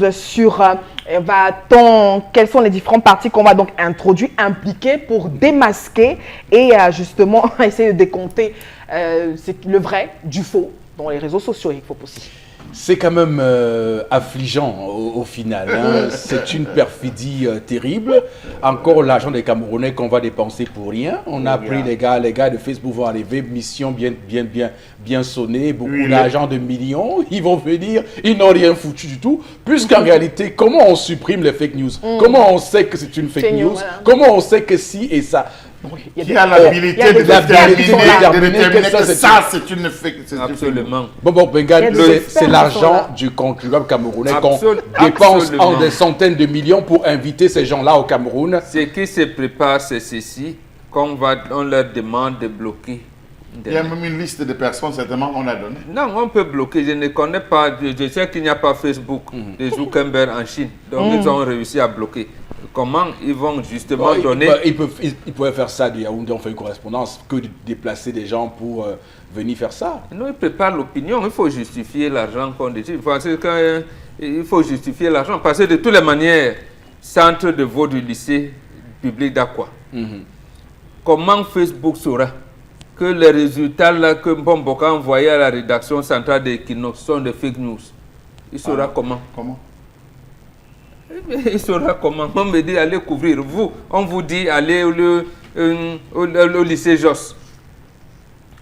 quelles sont les différentes parties qu'on va donc introduire, impliquer pour démasquer et justement essayer de décompter le vrai du faux dans les réseaux sociaux. Il faut aussi. C'est quand même affligeant au final. Hein. C'est une perfidie terrible. Encore l'argent des Camerounais qu'on va dépenser pour rien. On a pris les gars de Facebook vont arriver, mission bien sonnée, beaucoup d'argent de millions. Ils vont venir, ils n'ont rien foutu du tout. Puisqu'en réalité, comment on supprime les fake news? Comment on sait que c'est une fake news? Voilà. Comment on sait que si et ça? Qui a l'habilité de déterminer que ça, c'est une fake news. Absolument. Bon, Bengal, c'est l'argent du contribuable camerounais qu'on dépense en des centaines de millions pour inviter ces gens-là au Cameroun. Ce qui se prépare, c'est ceci, on leur demande de bloquer Il y a même une liste de personnes, certainement, qu'on a donné. Non, on peut bloquer. Je ne connais pas. Je sais qu'il n'y a pas Facebook de Zuckerberg en Chine. Donc, ils ont réussi à bloquer. Comment ils vont justement donner... Ils pouvaient faire ça de Yaoundé, on fait une correspondance, que de déplacer des gens pour venir faire ça. Non, ils préparent l'opinion. Il faut justifier l'argent qu'on dit. Il faut justifier l'argent. Parce que de toutes les manières, centre de vote du lycée public d'Aqua. Comment Facebook saura que les résultats là, que Mbomboka a envoyés à la rédaction centrale d'Equinox sont des fake news? Il saura comment? Comment? Il saura comment. On me dit allez couvrir. Vous, on vous dit allez au lycée Jos.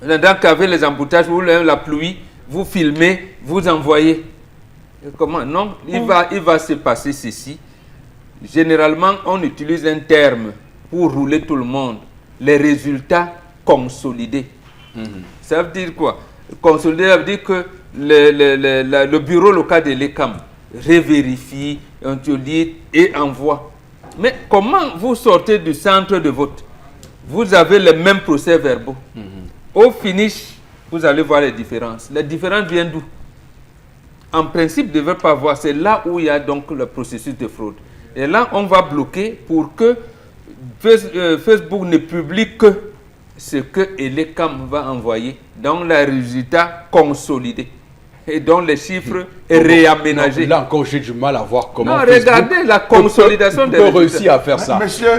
Donc avec les emboutages ou la pluie, vous filmez, vous envoyez. Et comment? Non, il va se passer ceci. Généralement, on utilise un terme pour rouler tout le monde. Les résultats consolidés. Ça veut dire quoi? Consolidé, ça veut dire que le bureau local de l'ECAM revérifie, interdit et envoie. Mais comment vous sortez du centre de vote? Vous avez les mêmes procès-verbaux. Au finish, vous allez voir les différences. Les différences viennent d'où? En principe, vous ne devez pas voir. C'est là où il y a donc le processus de fraude. Et là, on va bloquer pour que Facebook ne publie que ce que l'ECAM va envoyer dans les résultats consolidés et dans les chiffres réaménagés. Là encore, j'ai du mal à voir comment regardez la consolidation des résultats. Réussir à faire ça. Monsieur,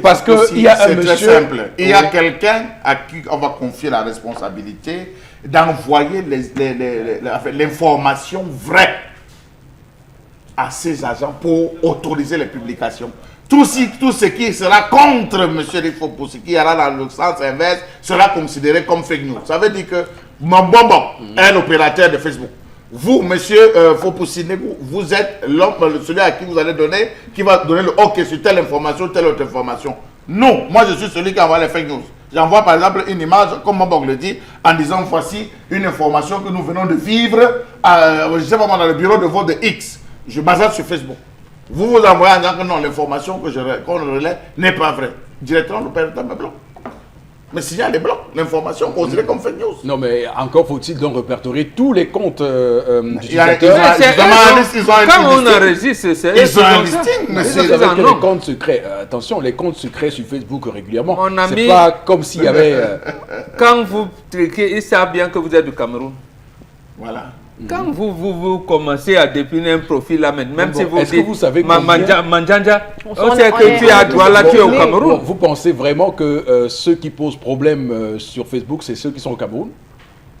parce qu'il y a un monsieur... simple. Il y a quelqu'un à qui on va confier la responsabilité d'envoyer l'information vraie à ses agents pour autoriser les publications. Tout ce qui sera contre M. Rifo-Poussi, qui ira dans le sens inverse, sera considéré comme fake news. Ça veut dire que Mbombo est l'opérateur de Facebook. Vous, M. Fopoussi, vous êtes l'homme, celui à qui vous allez donner, qui va donner le OK sur telle information, telle autre information. Non, moi je suis celui qui envoie les fake news. J'envoie par exemple une image, comme Mbombo le dit, en disant voici une information que nous venons de vivre, je sais pas moi, dans le bureau de vote de X. Je base sur Facebook. Vous vous envoyez en disant que non, l'information qu'on relaie n'est pas vraie. Directement, l'opérateur me bloque. Mais s'il y a les blocs, l'information considérée comme fake news. Non, mais encore faut-il donc répertorier tous les comptes d'utilisateurs. Quand on enregistre, ils ont un listing, monsieur. Vous savez que les comptes secrets, attention, les comptes secrets sur Facebook régulièrement, c'est pas comme s'il y avait... Quand vous cliquez, ils savent bien que vous êtes du Cameroun. Voilà. Quand vous commencez à définir un profil là, même si vous dites, que vous savez Manjanja, on sait que tu es à Douala, tu es au Cameroun. Vous pensez vraiment que ceux qui posent problème sur Facebook, c'est ceux qui sont au Cameroun?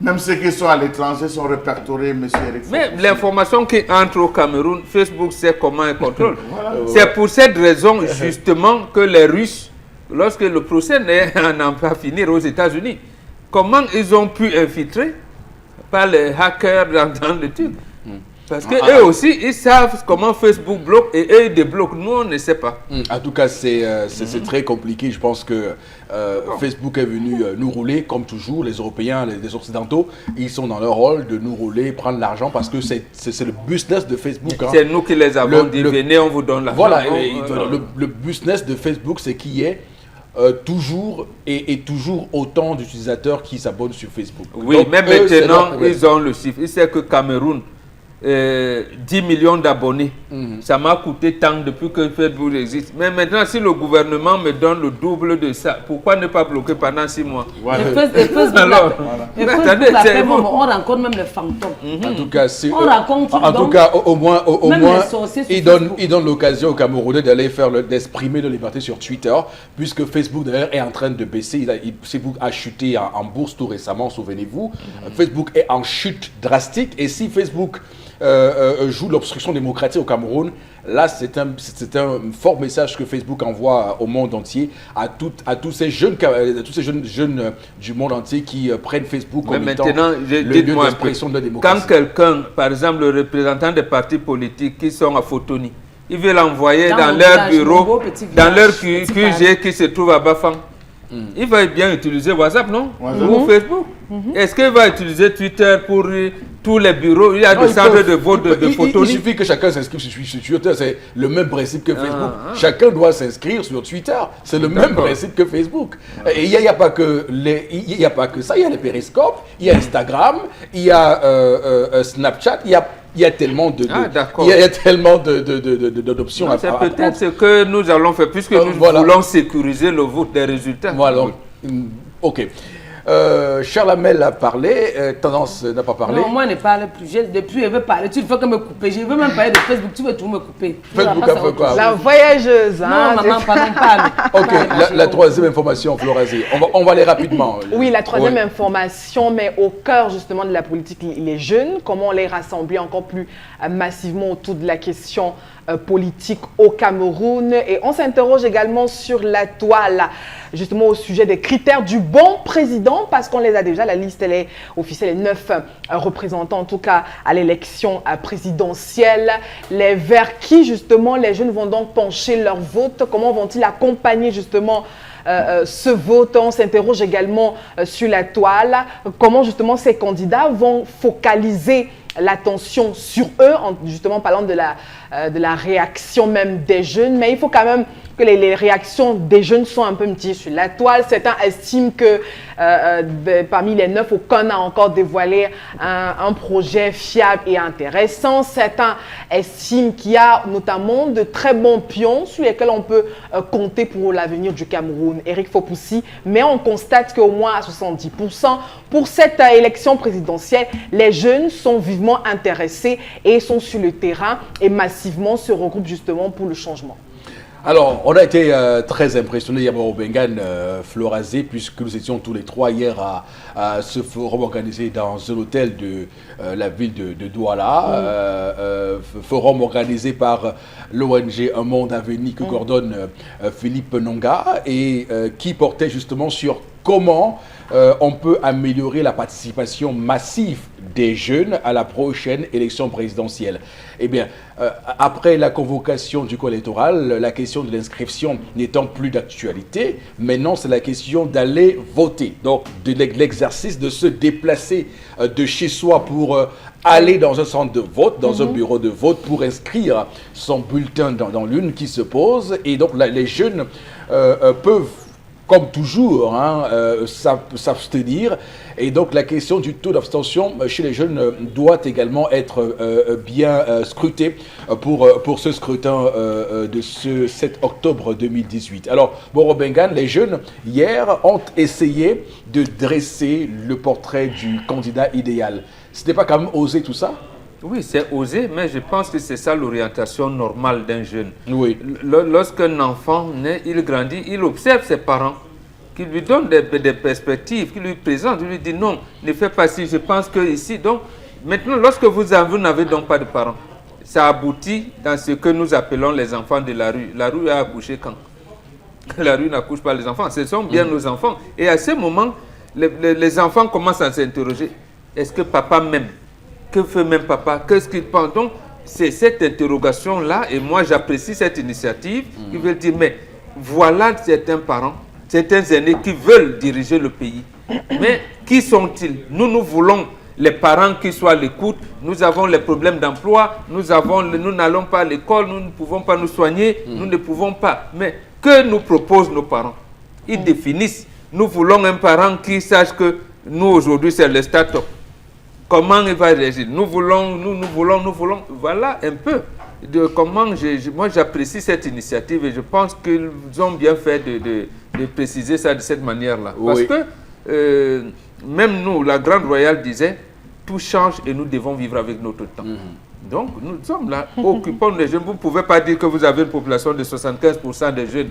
Même ceux qui sont à l'étranger sont répertoriés, M. Eric. Mais l'information qui entre au Cameroun, Facebook sait comment elle contrôle. Voilà. C'est pour cette raison justement que les Russes, lorsque le procès n'en pas finir aux États-Unis, comment ils ont pu infiltrer par les hackers dans le truc. Parce qu'eux aussi, ils savent comment Facebook bloque et eux, ils débloquent. Nous, on ne sait pas. En tout cas, c'est très compliqué. Je pense que Facebook est venu nous rouler, comme toujours. Les Européens, les Occidentaux, ils sont dans leur rôle de nous rouler, prendre l'argent parce que c'est le business de Facebook. C'est nous qui les avons dit, venez, on vous donne l'argent. Voilà, le business de Facebook, c'est qu'il y ait toujours autant d'utilisateurs qui s'abonnent sur Facebook. Oui, donc, mais maintenant, ils ont le chiffre. Ils savent que Cameroun, 10 millions d'abonnés, ça m'a coûté tant depuis que Facebook existe. Mais maintenant, si le gouvernement me donne le double de ça, pourquoi ne pas bloquer pendant 6 mois? Voilà. Et Facebook, alors, on rencontre même les fantômes. En tout cas, au moins il donne l'occasion aux Camerounais d'aller d'exprimer leur liberté sur Twitter, puisque Facebook d'ailleurs est en train de baisser. Facebook a chuté en bourse tout récemment, souvenez-vous. Facebook est en chute drastique, et si Facebook joue l'obstruction démocratique au Cameroun, là c'est un fort message que Facebook envoie au monde entier, à tous ces jeunes du monde entier qui prennent Facebook comme étant le lieu d'expression de la démocratie. Quand quelqu'un, par exemple le représentant des partis politiques qui sont à Fotoni, ils veulent l'envoyer dans leur bureau, dans leur QG qui se trouve à Bafang, il va bien utiliser WhatsApp, non? Ou Facebook. Est-ce qu'il va utiliser Twitter pour tous les bureaux? Il y a des centres de vote de photos. Il suffit que chacun s'inscrive sur Twitter. C'est le même principe que Facebook. Chacun doit s'inscrire sur Twitter. C'est le même principe que Facebook. Et il n'y a pas que ça. Il y a les périscopes, il y a Instagram, il y a Snapchat, il y a tellement d'options à prendre. C'est peut-être ce que nous allons faire, puisque nous voulons sécuriser le vote des résultats. Voilà. OK. Charles Hamel a parlé, Tendance n'a pas parlé. Non, moi je ne parle plus. Depuis, je veux parler. Tu ne fais que me couper. Je veux même parler de Facebook. Tu veux tout me couper. Facebook a fait quoi? La voyageuse. Non, maman, pardon, parle. OK, la troisième information, Florazé. On va aller rapidement. Oui, la troisième information, mais au cœur justement de la politique, les jeunes. Comment les rassembler encore plus massivement autour de la question politique au Cameroun. Et on s'interroge également sur la toile, justement au sujet des critères du bon président, parce qu'on les a déjà, la liste elle est officielle, les 9 représentants en tout cas à l'élection présidentielle, vers qui justement les jeunes vont donc pencher leur vote, comment vont-ils accompagner justement ce vote. On s'interroge également sur la toile, comment justement ces candidats vont focaliser l'attention sur eux, en justement parlant de la réaction même des jeunes. Mais il faut quand même que les réactions des jeunes sont un peu mitigées sur la toile. Certains estiment que parmi les 9, aucun n'a encore dévoilé un projet fiable et intéressant. Certains estiment qu'il y a notamment de très bons pions sur lesquels on peut compter pour l'avenir du Cameroun. Éric Fopoussi, mais on constate qu'au moins à 70%, pour cette élection présidentielle, les jeunes sont vivement intéressés et sont sur le terrain et massivement se regroupent justement pour le changement. Alors, on a été très impressionnés, Yabaro Bengan, Florazé, puisque nous étions tous les trois hier à ce forum organisé dans un hôtel de la ville de Douala. Forum organisé par l'ONG Un Monde à Venir que coordonne Philippe Nonga et qui portait justement sur comment on peut améliorer la participation massive des jeunes à la prochaine élection présidentielle. Eh bien, après la convocation du corps électoral, la question de l'inscription n'étant plus d'actualité, maintenant c'est la question d'aller voter. Donc, de l'exercice de se déplacer de chez soi pour aller dans un centre de vote, dans un bureau de vote pour inscrire son bulletin dans l'urne qui se pose. Et donc, les jeunes peuvent, comme toujours, s'abstenir. Et donc, la question du taux d'abstention chez les jeunes doit également être bien scrutée pour ce scrutin de ce 7 octobre 2018. Alors, Boro Bengan, les jeunes, hier, ont essayé de dresser le portrait du candidat idéal. C'était pas quand même osé tout ça? Oui, c'est osé, mais je pense que c'est ça l'orientation normale d'un jeune. Oui. Lorsqu'un enfant naît, il grandit, il observe ses parents, qui lui donnent des perspectives, qui lui présentent, il lui dit non, ne fais pas ci, je pense que ici. Donc, maintenant, lorsque vous n'avez donc pas de parents, ça aboutit dans ce que nous appelons les enfants de la rue. La rue a accouché quand? La rue n'accouche pas les enfants, ce sont bien nos enfants. Et à ce moment, les enfants commencent à s'interroger. Est-ce que papa m'aime? Que fait même papa? Qu'est-ce qu'il pense? Donc, c'est cette interrogation-là, et moi j'apprécie cette initiative, qui veut dire, mais voilà certains parents, certains aînés qui veulent diriger le pays. Mais qui sont-ils? Nous voulons les parents qui soient à l'écoute, nous avons les problèmes d'emploi, nous n'allons pas à l'école, nous ne pouvons pas nous soigner, nous ne pouvons pas. Mais que nous proposent nos parents? Ils définissent. Nous voulons un parent qui sache que nous aujourd'hui c'est le start-up. Comment il va réagir? Nous voulons. Voilà un peu de comment moi j'apprécie cette initiative et je pense qu'ils ont bien fait de préciser ça de cette manière-là. Parce que même nous, la Grande Royale disait, tout change et nous devons vivre avec notre temps. Donc nous sommes là, occupons les jeunes. Vous ne pouvez pas dire que vous avez une population de 75% de jeunes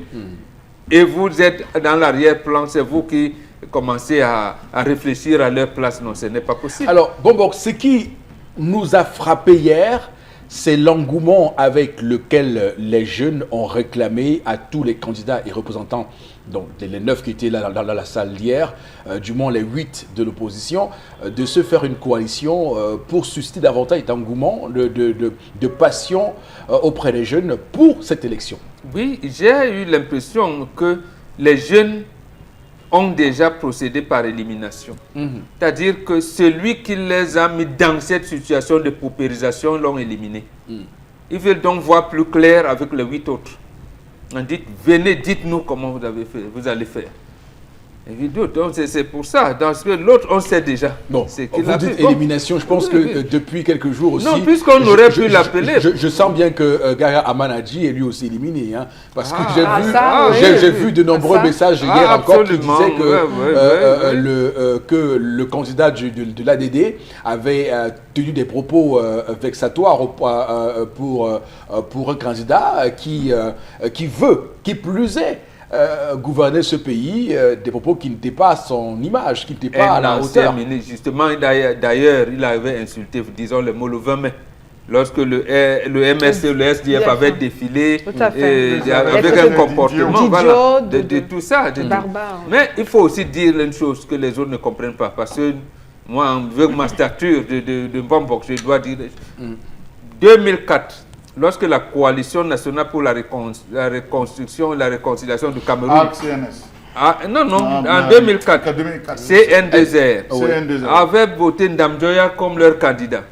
et vous êtes dans l'arrière-plan, c'est vous qui commencer à réfléchir à leur place. Non, ce n'est pas possible. Alors, bon, ce qui nous a frappé hier, c'est l'engouement avec lequel les jeunes ont réclamé à tous les candidats et représentants, donc les 9 qui étaient là dans la salle d'hier, du moins les 8 de l'opposition, de se faire une coalition pour susciter davantage d'engouement, de passion auprès des jeunes pour cette élection. Oui, j'ai eu l'impression que les jeunes ont déjà procédé par élimination. C'est-à-dire que celui qui les a mis dans cette situation de paupérisation l'ont éliminé. Ils veulent donc voir plus clair avec les 8 autres. On dit, venez, dites-nous comment vous allez faire. Évidemment, donc c'est pour ça. Dans ce que l'autre, on sait déjà. Bon, vous dites élimination, je pense que depuis quelques jours aussi... Non, puisqu'on aurait pu l'appeler. Je sens bien que Gaga Amanadji est lui aussi éliminé. Hein, parce que j'ai vu de nombreux messages hier encore qui disaient que le candidat de l'ADD avait tenu des propos vexatoires pour un candidat qui veut, qui plus est, gouverner ce pays, des propos qui n'étaient pas à son image, qui n'étaient pas à la hauteur. Justement, d'ailleurs, il avait insulté, disons, le mot le 20 mai. Lorsque le MSC et le SDF avaient défilé avec un comportement de tout ça. Barbare. Mais il faut aussi dire une chose que les autres ne comprennent pas. Parce que moi, avec ma stature de Mbambok, je dois dire 2004. Lorsque la coalition nationale pour la reconstruction et la réconciliation du Cameroun... en 2004, CN2R avait voté Ndamjoya comme leur candidat.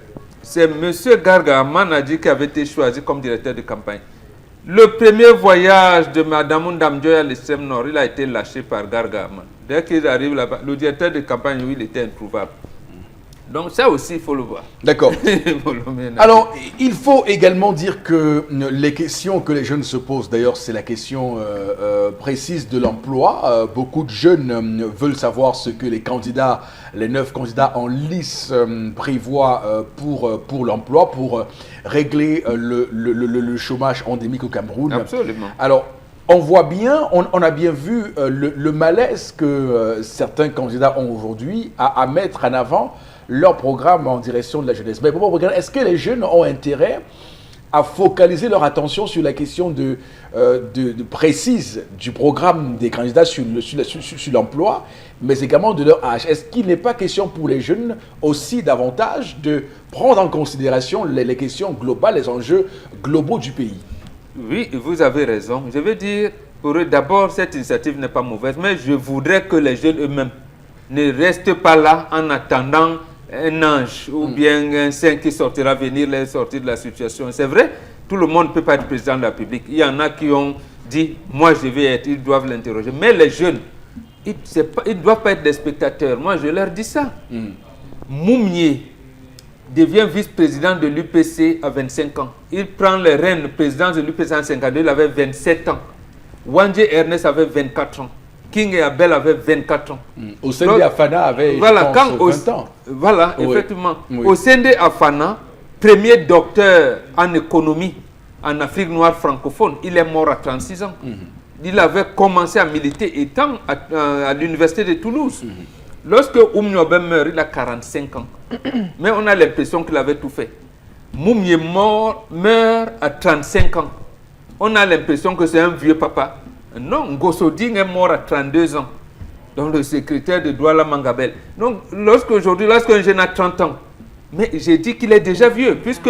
C'est M. Garga Amanadji qui avait été choisi comme directeur de campagne. Le premier voyage de Mme Ndamjoya à l'extrême nord, il a été lâché par Garga Aman. Dès qu'il arrive là-bas, le directeur de campagne, lui, il était introuvable. Donc ça aussi, il faut le voir. D'accord. Alors, il faut également dire que les questions que les jeunes se posent, d'ailleurs, c'est la question précise de l'emploi. Beaucoup de jeunes veulent savoir ce que les candidats, les 9 candidats en lice prévoient pour l'emploi, pour régler le chômage endémique au Cameroun. Absolument. Alors, on voit bien, on a bien vu le malaise que certains candidats ont aujourd'hui à mettre en avant leur programme en direction de la jeunesse. Mais pour regarder, est-ce que les jeunes ont intérêt à focaliser leur attention sur la question de précise du programme des candidats sur l'emploi, mais également de leur âge? Est-ce qu'il n'est pas question pour les jeunes aussi davantage de prendre en considération les questions globales, les enjeux globaux du pays? Oui, vous avez raison. Je veux dire, pour eux, d'abord, cette initiative n'est pas mauvaise, mais je voudrais que les jeunes eux-mêmes ne restent pas là en attendant un ange ou bien un saint qui sortira venir les sortir de la situation. C'est vrai, tout le monde ne peut pas être président de la République. Il y en a qui ont dit, moi je vais être, ils doivent l'interroger. Mais les jeunes, ils ne doivent pas être des spectateurs. Moi je leur dis ça. Moumnier devient vice-président de l'UPC à 25 ans. Il prend les rênes, président de l'UPC en 52, il avait 27 ans. Wandje Ernest avait 24 ans. King et Abel avaient 24 ans. Osende Afana avait 20 ans. Voilà, effectivement. Osende Afana, premier docteur en économie en Afrique noire francophone, il est mort à 36 ans. Il avait commencé à militer étant à l'université de Toulouse. Lorsque Oumniobé meurt, il a 45 ans. Mais on a l'impression qu'il avait tout fait. Moumnier meurt à 35 ans. On a l'impression que c'est un vieux papa. Non, Ngossoding est mort à 32 ans. Donc le secrétaire de Douala Mangabel. Donc lorsqu'un jeune a 30 ans, mais j'ai dit qu'il est déjà vieux, puisque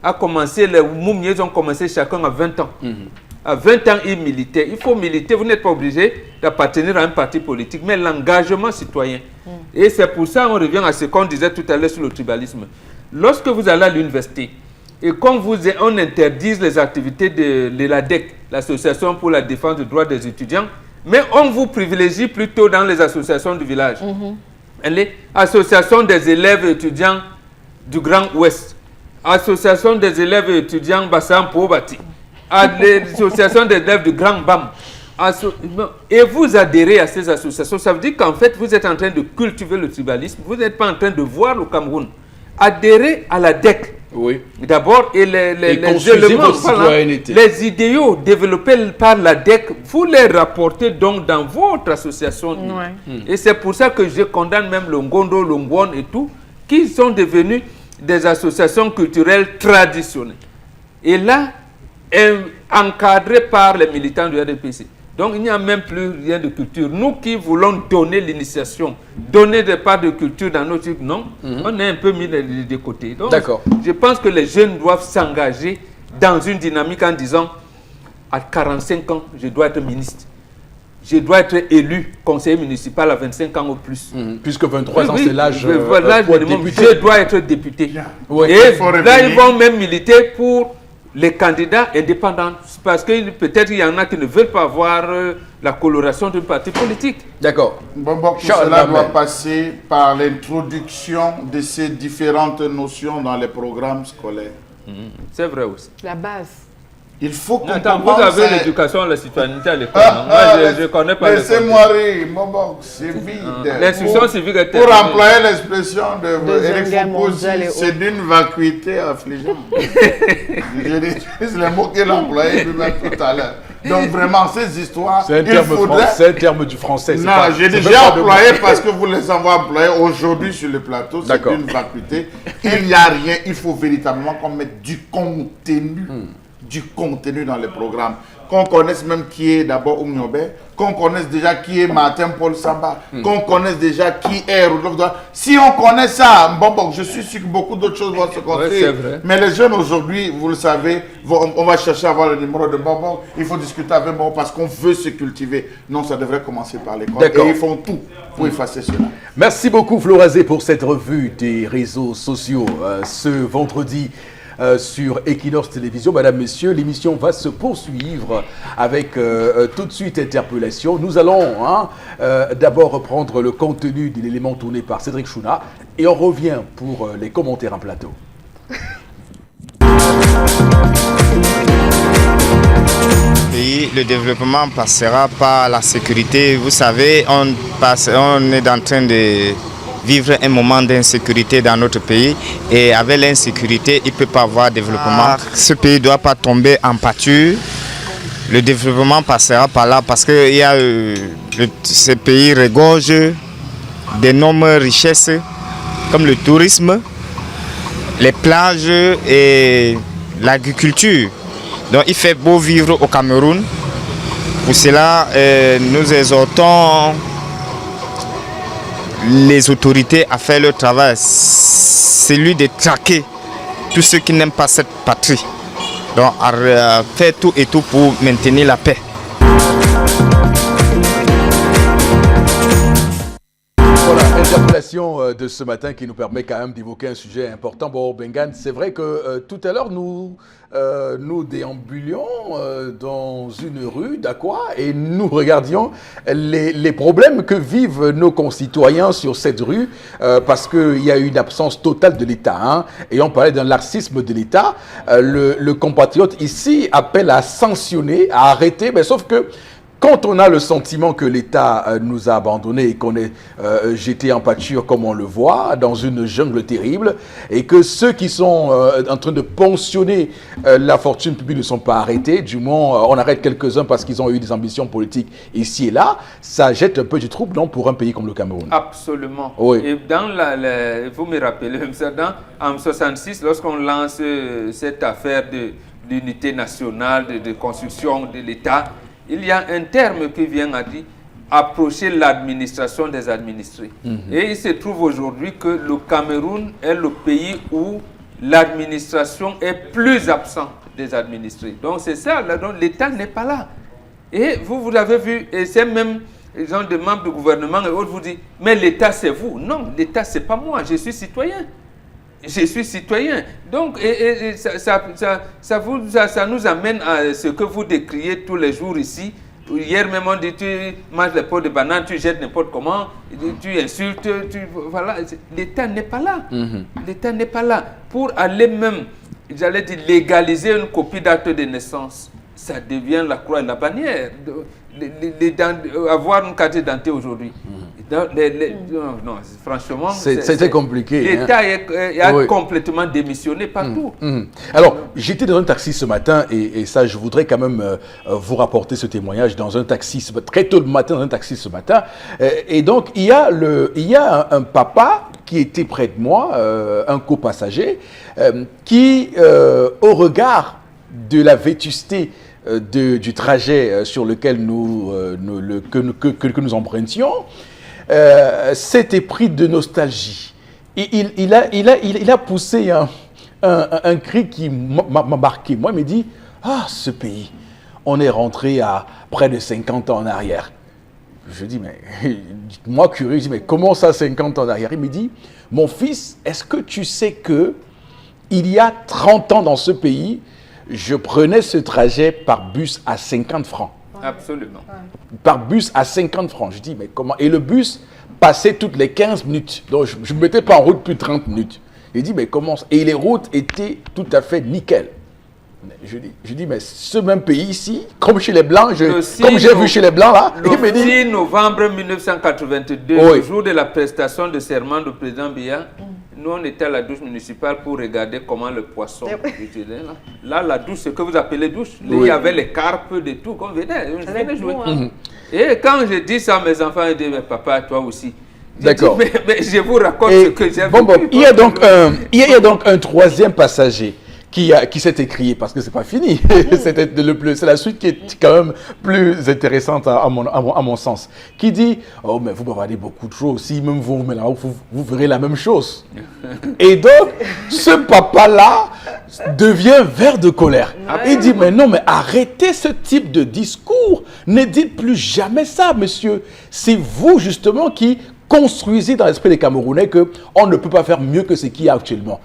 a commencé, les Moumniers ont commencé chacun à 20 ans. À 20 ans, il militait. Il faut militer, vous n'êtes pas obligé d'appartenir à un parti politique, mais l'engagement citoyen. Et c'est pour ça qu'on revient à ce qu'on disait tout à l'heure sur le tribalisme. Lorsque vous allez à l'université, et quand on interdise les activités de l'ELADEC, l'Association pour la défense des droits des étudiants, mais on vous privilégie plutôt dans les associations du village. Les associations des élèves et étudiants du Grand Ouest, association des élèves et étudiants Bassam Pobati, l'association des élèves du Grand Bam. Et vous adhérez à ces associations, ça veut dire qu'en fait, vous êtes en train de cultiver le tribalisme, vous n'êtes pas en train de voir le Cameroun. Adhérez à la DEC. Oui. D'abord, et les éléments, les idéaux développés par la DEC, vous les rapportez donc dans votre association. Et c'est pour ça que je condamne même le Ngondo, le Ngwon et tout, qui sont devenus des associations culturelles traditionnelles. Et là, encadrées par les militants du RDPC. Donc il n'y a même plus rien de culture. Nous qui voulons donner l'initiation, donner des parts de culture dans nos trucs, non, on est un peu mis de côté. Donc je pense que les jeunes doivent s'engager dans une dynamique en disant, à 45 ans, je dois être ministre. je dois être élu conseiller municipal à 25 ans ou plus. Puisque 23 ans, c'est l'âge pour être député. Je dois être député. Ouais. Et là, ils vont même militer pour les candidats indépendants. Parce que peut-être il y en a qui ne veulent pas avoir la coloration d'un parti politique. D'accord. Bon, tout cela doit passer par l'introduction de ces différentes notions dans les programmes scolaires. C'est vrai aussi. La base. Il faut qu'on Attends, vous commence avez à... l'éducation à la citoyenneté à l'école. Moi, je ne connais pas l'école. Laissez-moi rire, Bobo, c'est vide. L'instruction civique est Pour employer l'expression de Deuxième Eric guerre Foucault, mondiale et c'est d'une vacuité affligeante. C'est les mots qu'il a employés lui-même tout à l'heure. Donc vraiment, ces histoires, C'est un terme du français. Non, j'ai déjà employé parce que vous les avez employés aujourd'hui sur le plateau. C'est d'une vacuité. Il n'y a rien. Il faut véritablement qu'on mette du contenu. Du contenu dans les programmes. Qu'on connaisse même qui est d'abord Oumniobé, qu'on connaisse déjà qui est Martin Paul Samba, qu'on connaisse déjà qui est Rudolf Douala. Si on connaît ça, bon, je suis sûr que beaucoup d'autres choses vont se construire. Ouais, mais les jeunes aujourd'hui, vous le savez, on va chercher à avoir le numéro de Bonbon. Il faut discuter avec Bonbon parce qu'on veut se cultiver. Non, ça devrait commencer par l'école. Et ils font tout pour effacer cela. Merci beaucoup Florazé pour cette revue des réseaux sociaux ce vendredi. Sur Equinox Télévision. Madame, Messieurs, l'émission va se poursuivre avec tout de suite interpellation. Nous allons d'abord reprendre le contenu de l'élément tourné par Cédric Chouna et on revient pour les commentaires en plateau. Le développement passera par la sécurité. Vous savez, on est en train de vivre un moment d'insécurité dans notre pays et avec l'insécurité, il ne peut pas avoir de développement. Ce pays ne doit pas tomber en pâture. Le développement passera par là parce que ce pays regorge d'énormes richesses comme le tourisme, les plages et l'agriculture. Donc il fait beau vivre au Cameroun. Pour cela, nous exhortons les autorités à faire leur travail, celui de traquer tous ceux qui n'aiment pas cette patrie. Donc à faire tout et tout pour maintenir la paix. Voilà, interpellation de ce matin qui nous permet quand même d'évoquer un sujet important. Bon, Bengan, c'est vrai que tout à l'heure, nous déambulions dans une rue d'Akwa et nous regardions les problèmes que vivent nos concitoyens sur cette rue parce qu'il y a une absence totale de l'État. Et on parlait d'un laxisme de l'État. Le compatriote ici appelle à sanctionner, à arrêter, mais sauf que quand on a le sentiment que l'État nous a abandonnés et qu'on est jeté en pâture comme on le voit, dans une jungle terrible, et que ceux qui sont en train de pensionner la fortune publique ne sont pas arrêtés, du moins on arrête quelques-uns parce qu'ils ont eu des ambitions politiques ici et là, ça jette un peu du trouble, non, pour un pays comme le Cameroun. Absolument. Oui. Et dans vous me rappelez, en 1966, lorsqu'on lance cette affaire de l'unité nationale, de construction de l'État, il y a un terme qui vient à dire approcher l'administration des administrés. Et il se trouve aujourd'hui que le Cameroun est le pays où l'administration est plus absente des administrés. Donc c'est ça, l'État n'est pas là. Et vous avez vu, et c'est même les gens de membres du gouvernement et autres vous disent, mais l'État c'est vous. Non, l'État c'est pas moi, je suis citoyen. Je suis citoyen. Donc, ça nous amène à ce que vous décriez tous les jours ici. Hier même, on dit tu manges les pots de banane, tu jettes n'importe comment, tu insultes, voilà. L'État n'est pas là. L'État n'est pas là. Pour aller même, j'allais dire, légaliser une copie d'acte de naissance, ça devient la croix et la bannière. Avoir une carte d'identité aujourd'hui. Non, franchement, c'était compliqué. L'État a complètement démissionné partout. Alors, j'étais dans un taxi ce matin et ça, je voudrais quand même vous rapporter ce témoignage dans un taxi, très tôt le matin, dans un taxi ce matin. Et donc, il y a un papa qui était près de moi, un copassager, qui, au regard de la vétusté du trajet sur lequel que nous empruntions, s'était pris de nostalgie. Il a poussé un cri qui m'a marqué. Moi, il me dit, ah, ce pays, on est rentré à près de 50 ans en arrière. Je dis, mais moi curieux, je dis, mais comment ça 50 ans en arrière? Il me dit, mon fils, est-ce que tu sais que il y a 30 ans dans ce pays, je prenais ce trajet par bus à 50 francs. Absolument. Par bus à 50 francs. Je dis, mais comment? Et le bus passait toutes les 15 minutes. Donc, je ne me mettais pas en route plus de 30 minutes. Il dit, mais comment? Et les routes étaient tout à fait nickel. Je dis, mais ce même pays ici, comme chez les Blancs, comme j'ai vu chez les Blancs là, le il me dit... 6 novembre 1982, oui. le jour de la prestation de serment du président Biya, nous on était à la douche municipale pour regarder comment le poisson était là. Là, la douche, ce que vous appelez douche, oui. Il y avait les carpes de tout qu'on venait jouer. Et quand je dis ça à mes enfants, ils disent, mais papa, toi aussi. D'accord. Mais je vous raconte ce que j'ai bon, il y a donc un troisième passager qui s'est écrié, parce que c'est pas fini. C'est la suite qui est quand même plus intéressante à mon sens. Qui dit, oh mais vous bavardez beaucoup de choses, si même vous verrez la même chose. Et donc, ce papa-là devient vert de colère. Il dit, mais non, mais arrêtez ce type de discours. Ne dites plus jamais ça, monsieur. C'est vous, justement, qui construisez dans l'esprit des Camerounais qu'on ne peut pas faire mieux que ce qu'il y a actuellement.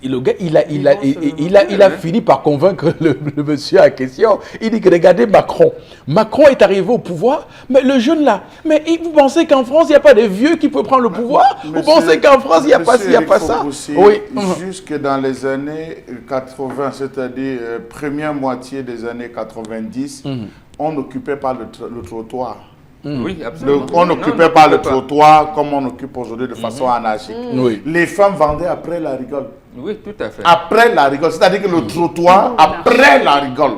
Le gars, il a fini par convaincre le monsieur à question. Il dit que regardez Macron. Macron est arrivé au pouvoir, mais le jeune là, mais vous pensez qu'en France, il n'y a pas de vieux qui peuvent prendre le pouvoir? Vous pensez qu'en France, il n'y a pas ci, il n'y a pas ça? Oui. Jusque dans les années 80, c'est-à-dire première moitié des années 90, on n'occupait pas le trottoir. Oui, absolument. On n'occupait pas le trottoir comme on occupe aujourd'hui de façon anarchique. Oui. Les femmes vendaient après la rigole. Oui, tout à fait. Après la rigole, c'est-à-dire que le trottoir, après la rigole.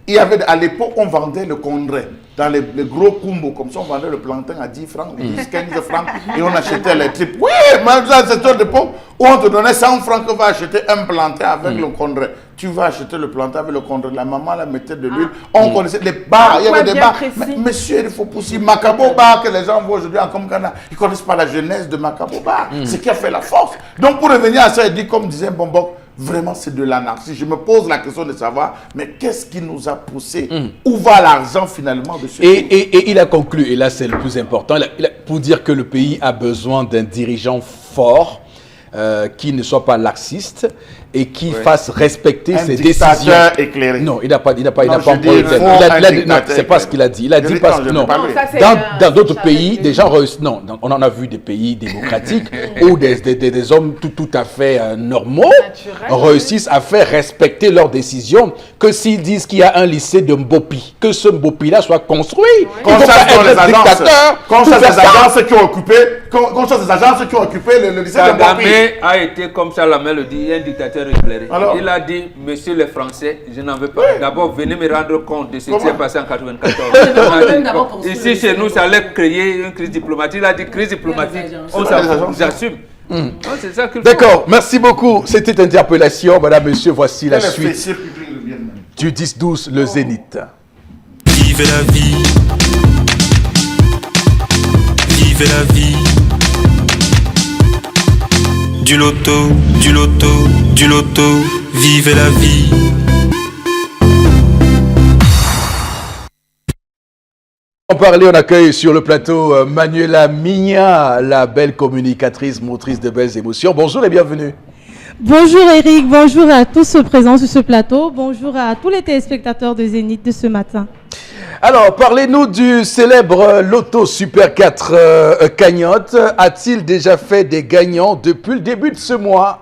Il y avait, à l'époque, on vendait le condré. Dans les gros combos, comme ça, on vendait le plantain à 10 francs, 10, 15 francs, et on achetait les tripes. Oui, même dans cette heure d'époque où on te donnait 100 francs, que va acheter un plantain avec le condré. Tu vas acheter le plantain avec le condré. La maman la mettait de l'huile. On connaissait les bars, il y avait des bars. Mais, monsieur, il faut pousser Macabo Bar que les gens voient aujourd'hui en Comcana. Ils ne connaissent pas la jeunesse de Macabo Bar. C'est ce qui a fait la force. Donc, pour revenir à ça, il dit, comme disait Bombok, vraiment, c'est de l'anarchie. Je me pose la question de savoir, mais qu'est-ce qui nous a poussé? Où va l'argent finalement de ce pays? Et il a conclu, et là c'est le plus important, pour dire que le pays a besoin d'un dirigeant fort, qui ne soit pas laxiste et qui fasse respecter ses décisions. Éclairé. Non, il n'a pas non, c'est pas ce qu'il a dit. Il a dit parce que non. Dans d'autres pays, des gens réussissent. Non, on en a vu des pays démocratiques où des hommes tout à fait normaux réussissent à faire respecter leurs décisions. Que s'ils disent qu'il y a un lycée de Mbopi, que ce Mbopi-là soit construit. Qu'on chasse les agences. Qu'on chasse les agences qui ont occupé. Qu'on chasse les agences qui ont occupé le lycée de Mbopi. A été comme ça, la main le dit, un dictateur éclairé. Alors, il a dit, monsieur les Français, je n'en veux pas. D'abord, venez me rendre compte de ce qui s'est passé en 1994. Ici, chez nous, ça allait créer une crise diplomatique. Il a dit crise diplomatique. On s'assume. D'accord, merci beaucoup. C'était une interpellation. Madame, monsieur, voici la suite du 10-12, le Zénith. Vivez la vie. Vivez la vie. Du loto, du loto, du loto, vivez la vie. On parlait, on accueille sur le plateau Manuela Migna, la belle communicatrice, motrice de belles émotions. Bonjour et bienvenue. Bonjour Eric, bonjour à tous présents sur ce plateau, bonjour à tous les téléspectateurs de Zénith de ce matin. Alors, parlez-nous du célèbre Loto Super 4 cagnotte. A-t-il déjà fait des gagnants depuis le début de ce mois?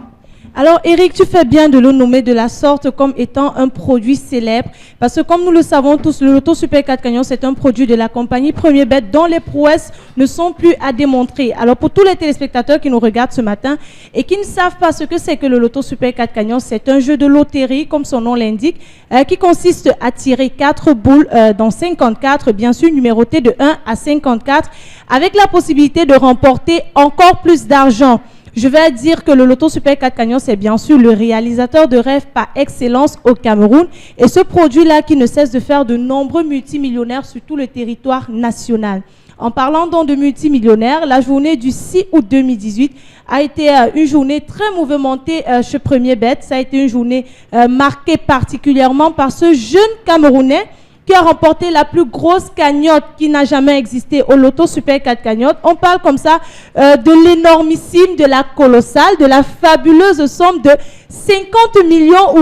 Alors Eric, tu fais bien de le nommer de la sorte comme étant un produit célèbre parce que comme nous le savons tous, le Loto Super 4 Gagnant, c'est un produit de la compagnie Premier Bet dont les prouesses ne sont plus à démontrer. Alors pour tous les téléspectateurs qui nous regardent ce matin et qui ne savent pas ce que c'est que le Loto Super 4 Gagnant, c'est un jeu de loterie comme son nom l'indique qui consiste à tirer 4 boules dans 54, bien sûr numérotées de 1 à 54 avec la possibilité de remporter encore plus d'argent. Je vais dire que le Loto Super 4 Gagnant, c'est bien sûr le réalisateur de rêve par excellence au Cameroun. Et ce produit-là qui ne cesse de faire de nombreux multimillionnaires sur tout le territoire national. En parlant donc de multimillionnaires, la journée du 6 août 2018 a été une journée très mouvementée chez Premier Bet. Ça a été une journée marquée particulièrement par ce jeune Camerounais qui a remporté la plus grosse cagnotte qui n'a jamais existé au Loto Super 4 cagnotte. On parle comme ça de l'énormissime, de la colossale, de la fabuleuse somme de 50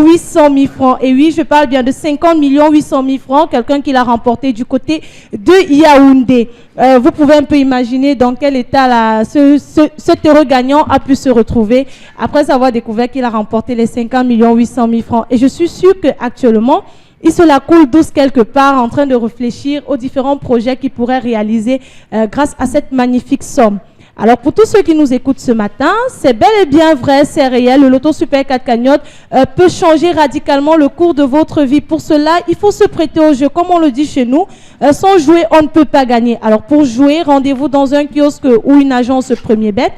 800 000 francs. Et oui, je parle bien de 50 800 000 francs, quelqu'un qui l'a remporté du côté de Yaoundé. Vous pouvez un peu imaginer dans quel état là, ce heureux gagnant a pu se retrouver après avoir découvert qu'il a remporté les 50 800 000 francs. Et je suis sûre qu'actuellement, il se la coule douce quelque part en train de réfléchir aux différents projets qu'il pourrait réaliser grâce à cette magnifique somme. Alors pour tous ceux qui nous écoutent ce matin, c'est bel et bien vrai, c'est réel, le Loto Super 4 cagnotte peut changer radicalement le cours de votre vie. Pour cela, il faut se prêter au jeu, comme on le dit chez nous, sans jouer, on ne peut pas gagner. Alors pour jouer, rendez-vous dans un kiosque ou une agence Premier Bet.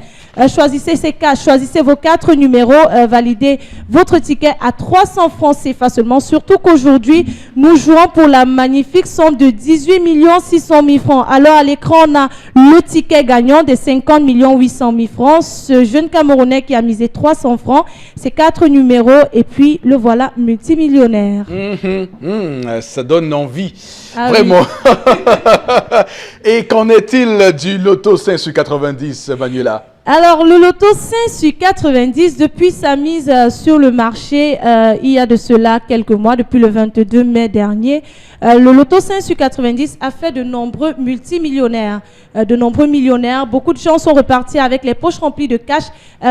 Choisissez vos 4 numéros, validez votre ticket à 300 francs CFA seulement. Surtout qu'aujourd'hui, nous jouons pour la magnifique somme de 18 600 000 francs. Alors à l'écran, on a le ticket gagnant des 50 800 000 francs. Ce jeune Camerounais qui a misé 300 francs, ses 4 numéros et puis le voilà multimillionnaire. Ça donne envie, Ah vraiment. Oui. Et qu'en est-il du Loto 5 sur 90, Manuela? Alors, le Loto 5 sur 90, depuis sa mise sur le marché, il y a de cela quelques mois, depuis le 22 mai dernier, le Loto 5 sur 90 a fait de nombreux multimillionnaires, de nombreux millionnaires. Beaucoup de gens sont repartis avec les poches remplies de cash